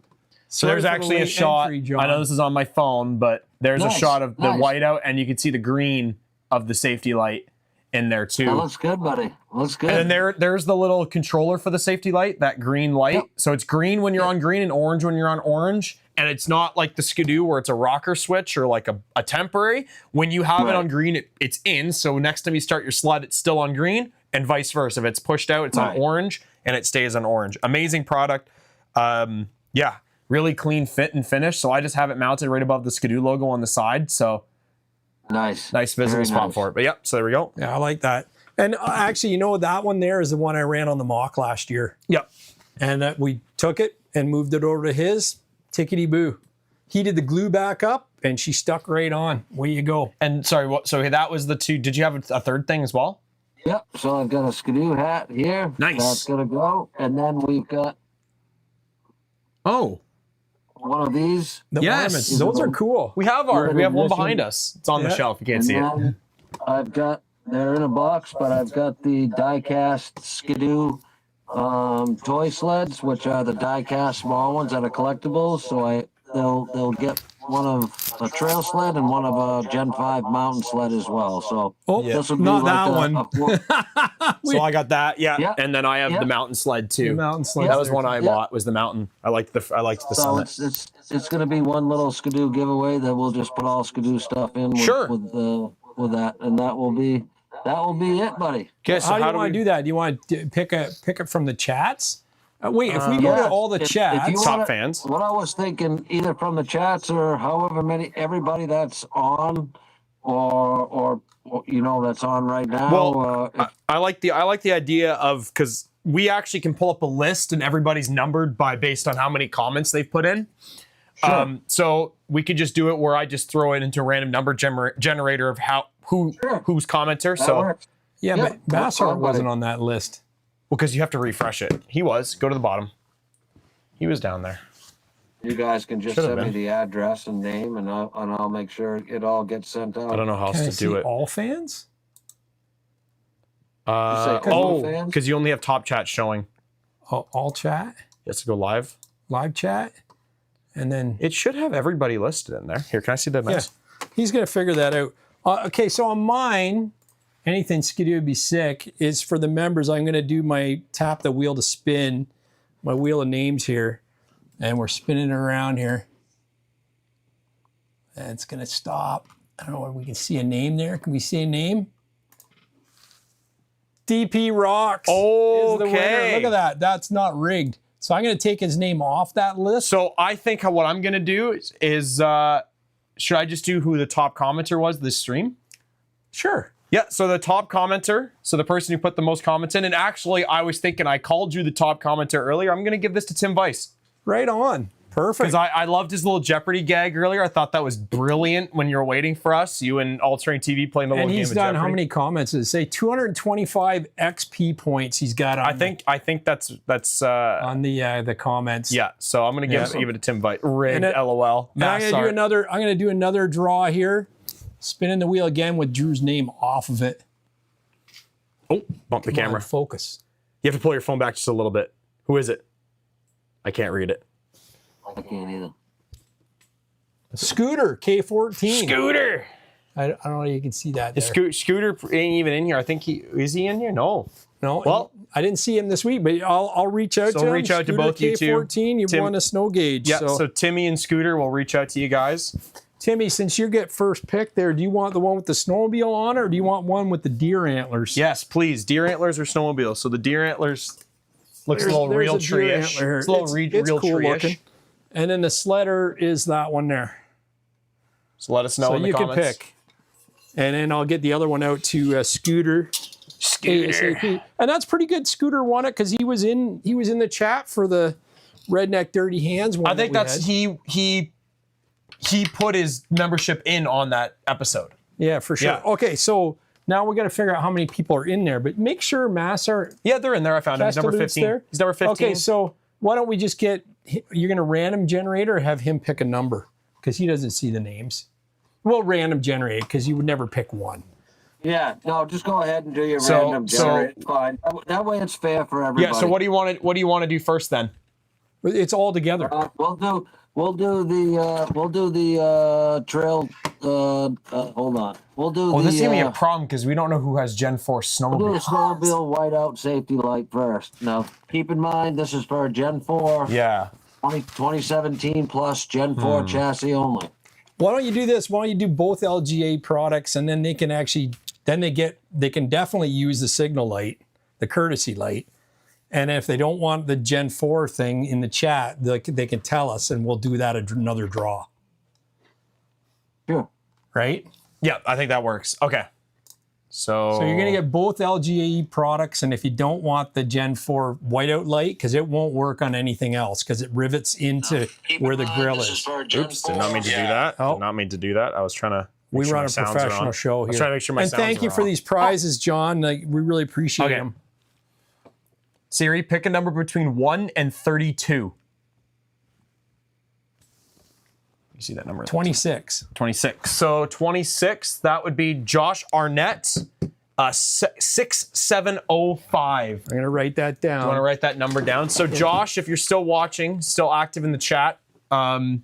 So there's actually a shot. I know this is on my phone, but there's a shot of the whiteout, and you can see the green of the safety light in there too. That looks good, buddy. Looks good. And then there's the little controller for the safety light, that green light. Yep. So it's green when you're on green and orange when you're on orange. And it's not like the Ski-Doo where it's a rocker switch or like a temporary. When you have it on green, it's in. So next time you start your sled, it's still on green, and vice versa. If it's pushed out, it's on orange, and it stays on orange. Amazing product. Yeah, really clean fit and finish. So I just have it mounted right above the Ski-Doo logo on the side. So nice visible Very spot nice. for it. But yep, so there we go. Yeah, I like that. And actually, that one there is the one I ran on the mock last year. Yep. And we took it and moved it over to his. Tickety boo. Heated the glue back up and she stuck right on. Way you go. And sorry, so that was the two. Did you have a third thing as well? Yep. So I've got a Ski-Doo hat here. Nice. That's gonna go, and then we've got Oh, one of these. The Yes. ornaments, those are cool. we have ours. Limited We have one edition. behind us. It's on the Yeah. shelf. You can't And see it. then I've got, they're in a box, but I've got the die-cast Ski-Doo toy sleds, which are the die-cast small ones that are collectibles. So they'll get one of a trail sled and one of a Gen 5 mountain sled as well. So this will be not like that one. So I got that. Yeah. Yep. And then I have the Yep. mountain sled too. The mountain sleds That was there one too. I Yep. bought. Was the mountain. I liked the So summit. it's going to be one little Ski-Doo giveaway that we'll just put all Ski-Doo stuff in with, Sure. with that, and that will be it, buddy. Okay, so How do you do want we to do that? Do you want to pick it from the chats? Wait, if we go Yeah. to all the If chats, you Top wanna- fans. What I was thinking, either from the chats or however many, everybody that's on, or that's on right now. Well, I like the idea of, because we actually can pull up a list and everybody's numbered based on how many comments they've put in. Sure. So we could just do it where I just throw it into a random number generator of who's commenter. that So works. yeah, Yep. but Bassart Buddy. wasn't on that list. because you have to refresh it. He was. Go to the bottom. He was down there. You guys can just Should've send me been. the address and name, and I'll make sure it all gets sent out. I don't know how else Can I to see do it. all fans? say all fans? Because you only have top chat showing. All chat, You have to go live. live chat, and then It should have everybody listed in there. Here, can I see the mouse? he's going to figure that out. Okay, so on mine, anything Ski-Doo would be sick, is for the members. I'm going to do my tap the wheel to spin, my wheel of names here. And we're spinning around here. And it's going to stop. I don't know if we can see a name there. Can we see a name? DP Rocks is the winner. Look at that. That's not rigged. So I'm going to take his name off that list. So I think what I'm going to do is should I just do who the top commenter was this stream? Sure. Yeah, so the top commenter, so the person who put the most comments in, and actually I was thinking I called you the top commenter earlier. I'm going to give this to Tim Weiss. Right on. Perfect. Because I loved his little Jeopardy gag earlier. I thought that was brilliant when you were waiting for us. You and All Terrain TV playing a little game of Jeopardy. And he's done how many comments? Does it say 225 XP points he's got on I think that's on the comments. Yeah, so I'm gonna give it to Tim Weiss. Rigged, LOL. And I'm gonna do another draw here. Spinning the wheel again with Drew's name off of it. Oh, bump the camera. Focus. You have to pull your phone back just a little bit. Who is it? I can't read it. I can't either. Scooter K14. Scooter. I don't know if you can see that there. Scooter ain't even in here. I think is he in here? No. Well, I didn't see him this week, but I'll reach out to him. So reach out to both you two. K14, you've won a snow gauge. Yeah, so Timmy and Scooter will reach out to you guys. Timmy, since you get first pick there, do you want the one with the snowmobile on, or do you want one with the deer antlers? Yes, please. Deer antlers or snowmobiles. So the deer antlers looks a little real tree-ish. It's a little real cool tree-ish. Looking. And then the Sledder is that one there. So let us know in the comments. So you can pick. And then I'll get the other one out to Scooter. ASAP. And that's pretty good. Scooter won it because he was in the chat for the Redneck Dirty Hands one. I think he put his membership in on that episode. Yeah, for sure. Yeah. Okay, so now we got to figure out how many people are in there, but make sure Massar. Yeah, they're in there. I found him. He's number 15. There. He's number 15. Okay, so why don't we just get? You're going to random generate or have him pick a number because he doesn't see the names. We'll random generate because you would never pick one. Yeah, no, just go ahead and do your random generate. It's fine. That way it's fair for everybody. Yeah. So what do you want to do first then? It's all together. We'll do the trail. Hold on. We'll do. This is gonna be a problem because we don't know who has Gen 4 snowmobile. We'll do the snowmobile whiteout safety light first. Now, keep in mind this is for a Gen 4. Yeah. 2017 plus Gen 4 chassis only. Why don't you do this? Why don't you do both LGA products and then they can actually they can definitely use the signal light, the courtesy light. And if they don't want the Gen 4 thing in the chat, they can tell us and we'll do that another draw. Sure. Right? Yeah, I think that works. Okay. So you're going to get both LGAE products, and if you don't want the Gen 4 whiteout light, because it won't work on anything else, because it rivets into where the grill is. Oops, did not mean to do that. Did not mean to do that. I was trying to We run a professional show here. I was trying to make sure my sounds thank you for these prizes, John. Like, we really appreciate them. Siri, pick a number between 1 and 32. You see that number? 26. 26. So 26, that would be Josh Arnett, 6705. I'm going to write that down. You want to write that number down? So Josh, if you're still watching, still active in the chat, email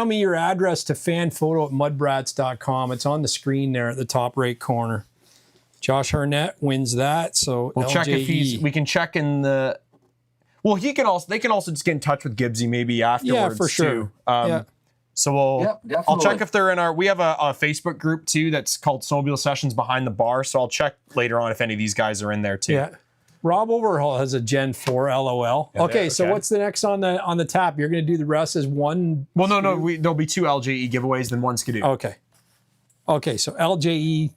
me your address to fanphoto@mudbrats.com. It's on the screen there at the top right corner. Josh Arnett wins that, so we'll check if we can check in the. Well, they can also just get in touch with Gibbsy maybe afterwards. Yeah, for sure. Too. So I'll check if they're in our. We have a Facebook group too that's called Snowmobile Sessions Behind the Bar. So I'll check later on if any of these guys are in there too. Yeah. Rob Overhaul has a Gen 4 LOL. Yeah, okay, so what's the next on the tap? You're going to do the rest as one. Well, no. There'll be 2 LJE giveaways, then 1 Ski-Doo. Okay. So LJE,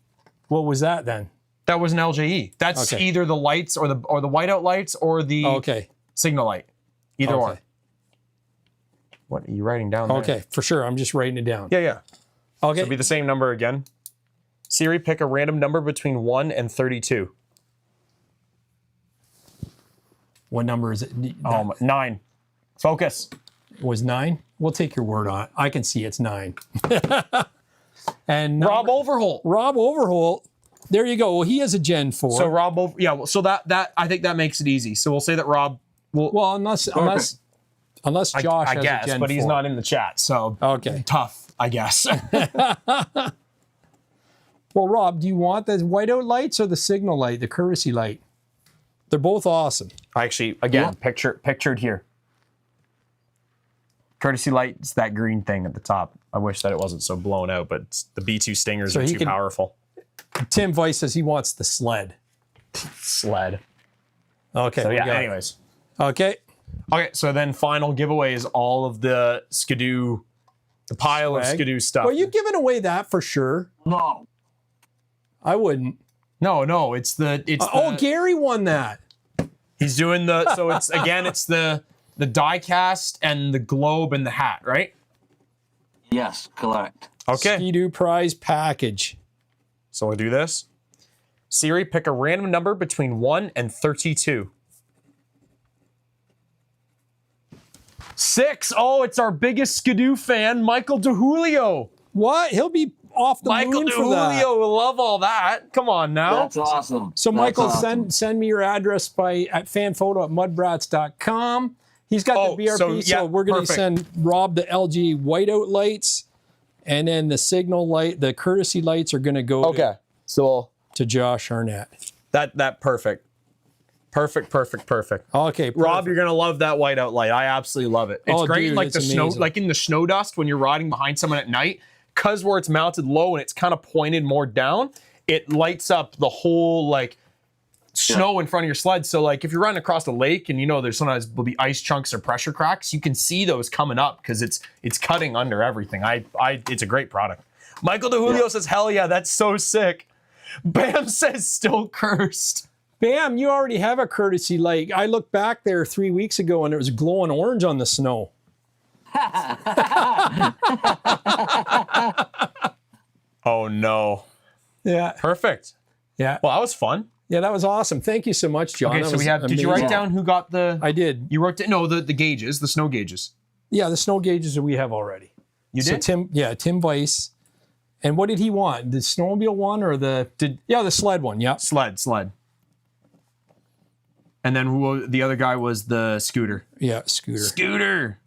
what was that then? That was an LJE. That's either the lights or the whiteout lights or the signal light. Either one. What are you writing down there? Okay, for sure. I'm just writing it down. Yeah. Okay. So it'll be the same number again. Siri, pick a random number between 1 and 32. What number is it? 9. Focus. It was 9? We'll take your word on it. I can see it's 9. And Rob Overholt. Rob Overholt. There you go. Well, he has a Gen 4. So Rob, so that I think that makes it easy. So we'll say that Rob will. Well, unless Josh has a Gen 4. But he's not in the chat, so okay, tough, I guess. Well, Rob, do you want the whiteout lights or the signal light, the courtesy light? They're both awesome. Actually, again, pictured here. Courtesy light's that green thing at the top. I wish that it wasn't so blown out, but the B2 Stingers are too powerful. Tim Weiss says he wants the sled. Sled. Okay. So yeah, anyways. Okay. Okay, so then final giveaway is all of the Ski-Doo, the pile of Ski-Doo stuff. Well, you're giving away that for sure. No. I wouldn't. No, it's the Gary won that. He's doing so it's the die cast and the globe and the hat, right? Yes, correct. Okay. Ski-Doo prize package. So we'll do this. Siri, pick a random number between 1 and 32. 6. Oh, it's our biggest Ski-Doo fan, Michael DeJulio. What? He'll be off the moon for that. Michael DeJulio will love all that. Come on now. That's awesome. So Michael, send me your address at fanphoto@mudbrats.com. He's got the BRP, so we're going to send Rob the LG whiteout lights, and then the signal light, the courtesy lights are going to go to Josh Arnett. That perfect. Perfect. Okay, Rob, you're gonna love that whiteout light. I absolutely love it. It's great, dude, like it's the amazing. snow, like in the snow dust when you're riding behind someone at night. Cause where it's mounted low and it's kind of pointed more down, it lights up the whole like snow in front of your sled. So like if you're running across the lake and there's sometimes will be ice chunks or pressure cracks, you can see those coming up because it's cutting under everything. It's a great product. Michael DeJulio says, "Hell yeah, that's so sick." Bam says, "Still cursed." Bam, you already have a courtesy light. I looked back there 3 weeks ago and it was glowing orange on the snow. Oh no. Yeah. Perfect. Yeah. Well, that was fun. Yeah, that was awesome. Thank you so much, John. Okay, so we have. Did you write down who got the? I did. You wrote the gauges, the snow gauges. Yeah, the snow gauges that we have already. You did? So Tim Weiss. And what did he want? The snowmobile one or the sled one? Yeah. Sled. And then the other guy was the scooter. Yeah, scooter.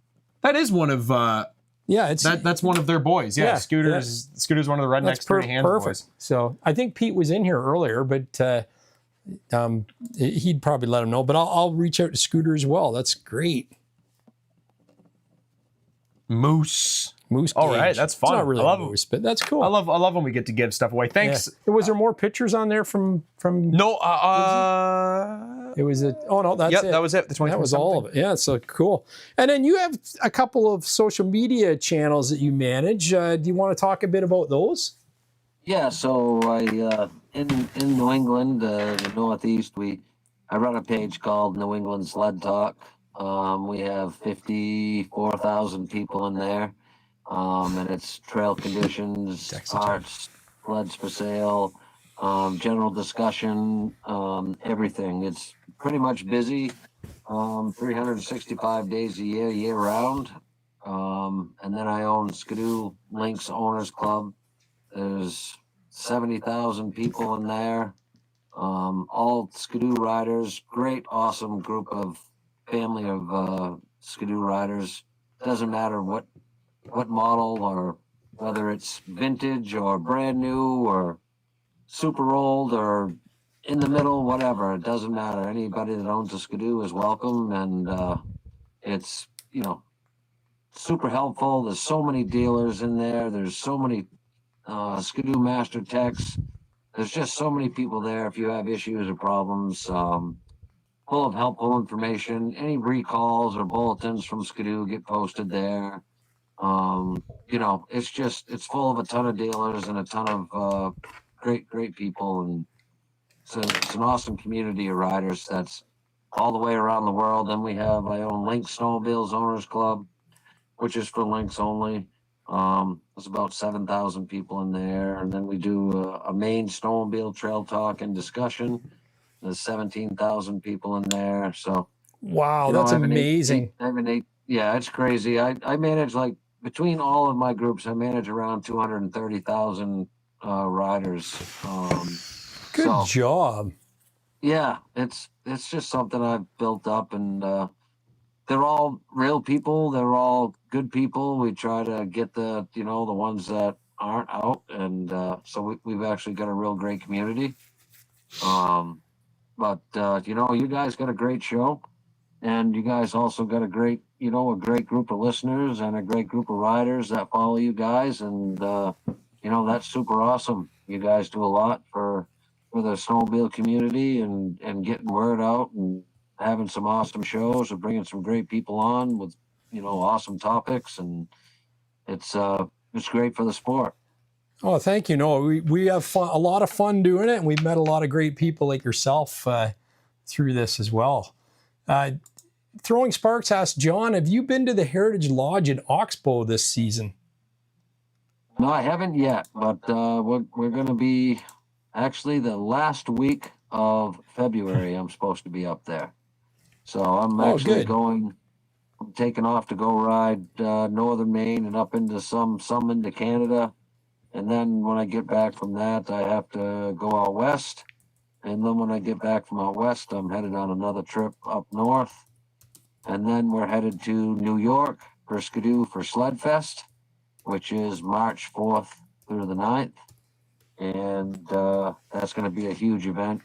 That is one of that's one of their boys. Yeah, Scooter's one of the rednecks dirty hands boys. So I think Pete was in here earlier, but he'd probably let him know. But I'll reach out to Scooter as well. That's great. Moose All right, that's fun. It's not really moose, but that's cool. I love when we get to give stuff away. Thanks. Yeah. Was there more pictures on there from? No. It was it. That's it. That was it. That was all of it. Yeah, so cool. And then you have a couple of social media channels that you manage. Do you want to talk a bit about those? Yeah. So I in New England, the Northeast, I run a page called New England Sled Talk. We have 54,000 people in there. And it's trail conditions, parts, sleds for sale, general discussion, everything. It's pretty much busy, 365 days a year round. And then I own Ski-Doo Links Owners Club. There's 70,000 people in there, all Ski-Doo riders, great, awesome group of family of Ski-Doo riders. Doesn't matter what model or whether it's vintage or brand new or super old or in the middle, whatever, it doesn't matter. Anybody that owns a Ski-Doo is welcome, and it's super helpful. There's so many dealers in there. There's so many Ski-Doo master techs. There's just so many people there if you have issues or problems. Full of helpful information. Any recalls or bulletins from Ski-Doo get posted there. It's full of a ton of dealers and a ton of great people, and it's an awesome community of riders that's all the way around the world. Then I own Lynx Snowmobiles Owners Club, which is for Lynx only. There's about 7,000 people in there, and then we do a main snowmobile trail talk and discussion. There's 17,000 people in there. So wow, that's amazing. Yeah, it's crazy. I manage, like, between all of my groups, I manage around 230,000 riders. Good job. Yeah, it's just something I've built up, and they're all real people. They're all good people. We try to get the ones that aren't out, and so we've actually got a real great community. But you guys got a great show, and you guys also got a great group of listeners and a great group of riders that follow you guys, and that's super awesome. You guys do a lot for the snowmobile community and getting word out and having some awesome shows and bringing some great people on with awesome topics, and it's great for the sport. Oh, thank you. No, we have fun, a lot of fun doing it, and we've met a lot of great people like yourself through this as well. Throwing Sparks asked John, have you been to the Heritage Lodge in Oxbow this season? No, I haven't yet, but we're going to be actually the last week of February. I'm supposed to be up there, so I'm actually I'm taking off to go ride northern Maine and up into some into Canada. And then when I get back from that, I have to go out west. And then when I get back from out west, I'm headed on another trip up north. And then we're headed to New York for Ski-Doo for Sled Fest, which is March 4th through the 9th. And that's going to be a huge event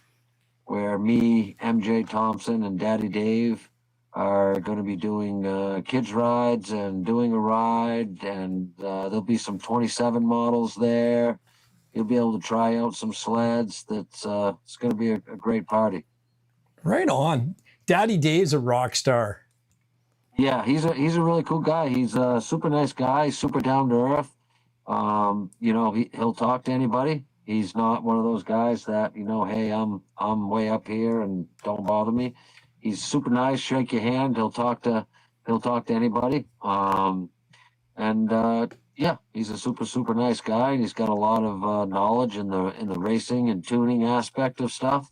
where me, MJ Thompson, and Daddy Dave are going to be doing kids rides and doing a ride, and there'll be some 27 models there. You'll be able to try out some sleds. It's going to be a great party. Right on. Daddy Dave's a rock star. Yeah, he's a really cool guy. He's a super nice guy, super down to earth. He'll talk to anybody. He's not one of those guys that hey, I'm way up here and don't bother me. He's super nice. Shake your hand. He'll talk to anybody. He's a super nice guy. And he's got a lot of knowledge in the racing and tuning aspect of stuff.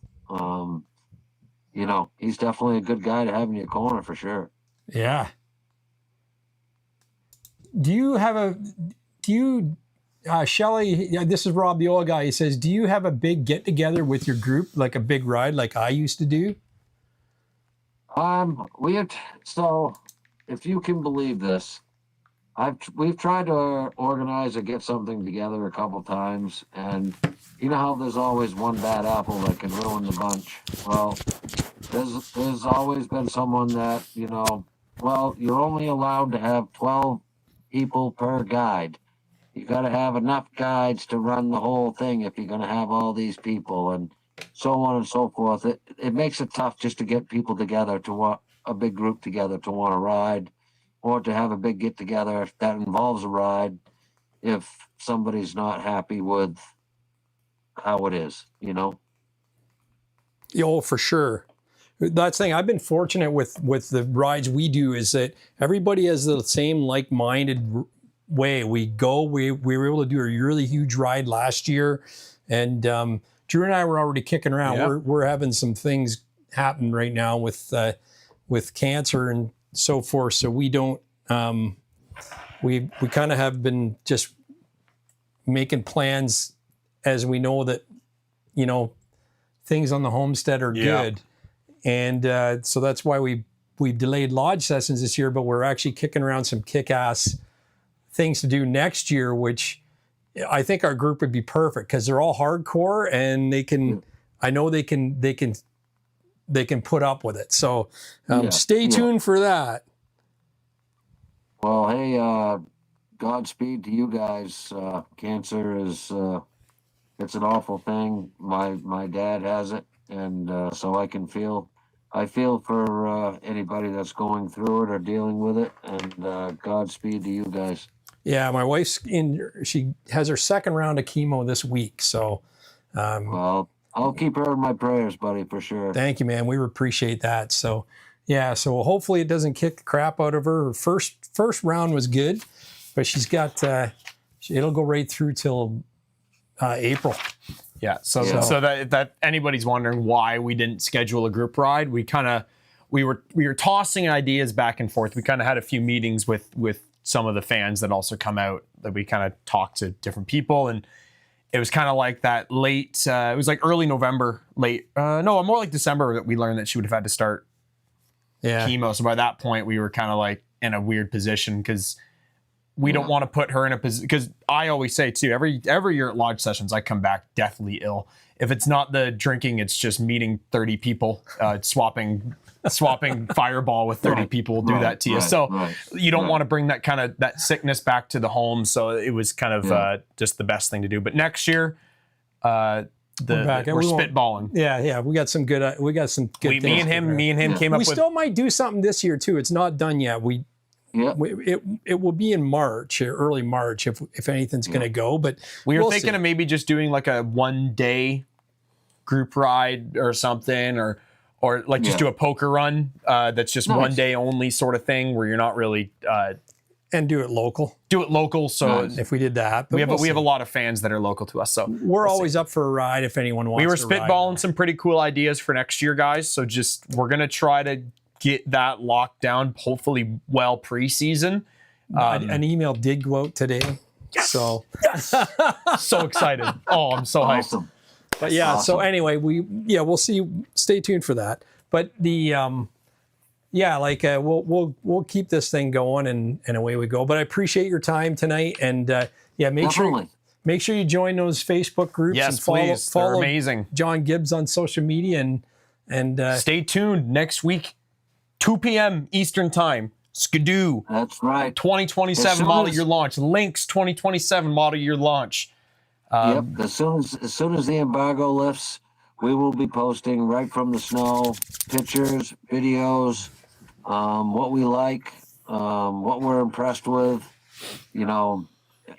He's definitely a good guy to have in your corner for sure. Yeah. Shelly, this is Rob, the old guy. He says, do you have a big get together with your group, like a big ride like I used to do? So if you can believe this, we've tried to organize or get something together a couple times, and you know how there's always one bad apple that can ruin the bunch. Well, there's always been someone that you're only allowed to have 12 people per guide. You got to have enough guides to run the whole thing if you're going to have all these people, and so on and so forth. It makes it tough just to get people together to want a big group together to want to ride, or to have a big get together that involves a ride if somebody's not happy with how it is, Oh, for sure. That's the thing. I've been fortunate with the rides we do is that everybody has the same like-minded way. We were able to do a really huge ride last year, and Drew and I were already kicking around. Yep. We're having some things happen right now with cancer and so forth. So we don't. We kind of have been just making plans as we know that things on the homestead are good, and so that's why we've delayed lodge sessions this year. But we're actually kicking around some kick-ass things to do next year, which I think our group would be perfect because they're all hardcore and they can. I know they can put up with it. So stay tuned for that. Well, hey, Godspeed to you guys. Cancer is it's an awful thing. My dad has it, and so I feel for anybody that's going through it or dealing with it, and Godspeed to you guys. Yeah, my wife's she has her second round of chemo this week, so well, I'll keep her in my prayers, buddy, for sure. Thank you, man. We appreciate that. So yeah, so hopefully it doesn't kick the crap out of her. Her first round was good, but she's got it'll go right through till April. Yeah. So that anybody's wondering why we didn't schedule a group ride, we were tossing ideas back and forth. We kind of had a few meetings with some of the fans that also come out, that we kind of talked to different people, and it was kind of like that late. It was like early November, more like December that we learned that she would have had to start chemo. So by that point, we were kind of like in a weird position because we don't want to put her in a position, because I always say too, every year at lodge sessions, I come back deathly ill. If it's not the drinking, it's just meeting 30 people, swapping fireball with 30 people will do that to you. You don't want to bring that sickness back to the home. So it was kind of just the best thing to do. But next year, we're spitballing. Yeah, we got some good. We got some good. Me and him came up with. We still might do something this year too. It's not done yet. It will be in March, early March, if anything's going to go. But we were thinking of maybe just doing like a 1-day group ride or something, or like just do a poker run. That's just 1 day only sort of thing, where you're not really. And do it local. So if we did that, we have a lot of fans that are local to us. So we're always up for a ride if anyone wants. We were to spitballing some pretty cool ideas for next year, guys. So we're gonna try to get that locked down, hopefully well preseason. An email did go out today. Yes! So so excited. Oh, I'm so hyped. But so anyway, we'll see. Stay tuned for that. But the we'll keep this thing going and away we go. But I appreciate your time tonight, and make sure you join those Facebook groups and follow amazing. John Gibbs on social media and stay tuned next week, 2 p.m. Eastern time. Ski-Doo. That's right. 2027 model year launch. Lynx 2027 model year launch. As soon as the embargo lifts, we will be posting right from the snow pictures, videos, what we like, what we're impressed with,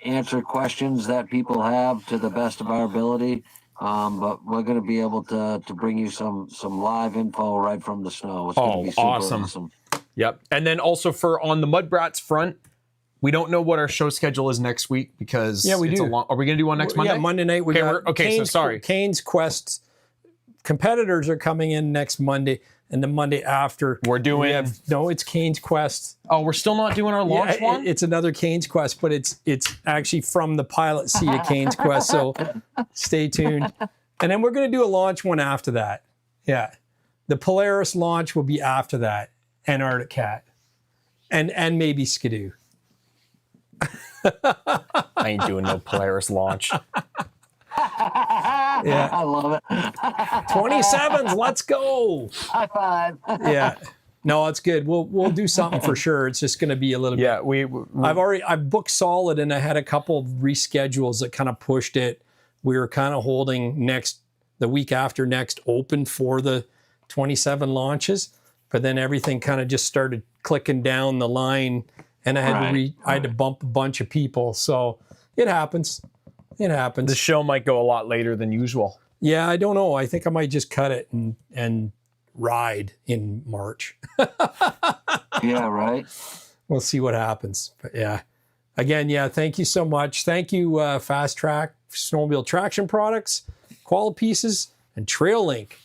answer questions that people have to the best of our ability. But we're going to be able to bring you some live info right from the snow. It's going to be super awesome. Yep. And then also on the Mud Brats front, we don't know what our show schedule is next week because we do. Are we going to do one next Monday? Yeah, Monday night. Canes Quest competitors are coming in next Monday, and the Monday after it's Canes Quest. Oh, we're still not doing our launch one? It's another Canes Quest, but it's actually from the pilot seat of Canes Quest. So stay tuned, and then we're going to do a launch one after that. Yeah, the Polaris launch will be after that, Antarctic Cat, and maybe Ski-Doo. I ain't doing no Polaris launch. Yeah, I love it. 27s, let's go. High five. Yeah, no, it's good. We'll do something for sure. It's just going to be a little bit. Yeah, I've booked solid, and I had a couple of reschedules that kind of pushed it. We were kind of holding the week after next open for the 27 launches, but then everything kind of just started clicking down the line. And I had to bump a bunch of people, so it happens. It happens. The show might go a lot later than usual. Yeah, I don't know. I think I might just cut it and ride in March. Yeah, right. We'll see what happens. But yeah, again, thank you so much. Thank you, Fast Track, Snowmobile Traction Products, Qual Pieces, and Trail Link.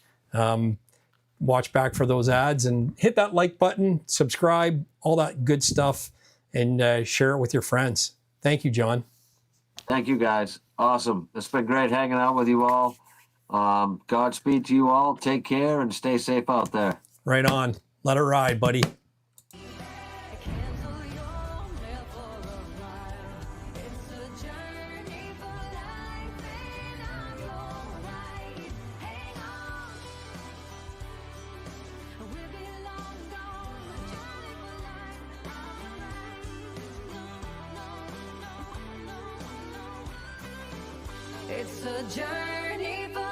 Watch back for those ads and hit that like button, subscribe, all that good stuff. And share it with your friends. Thank you, John. Thank you, guys. Awesome. It's been great hanging out with you all. Godspeed to you all. Take care and stay safe out there. Right on. Let it ride, buddy. It's a journey for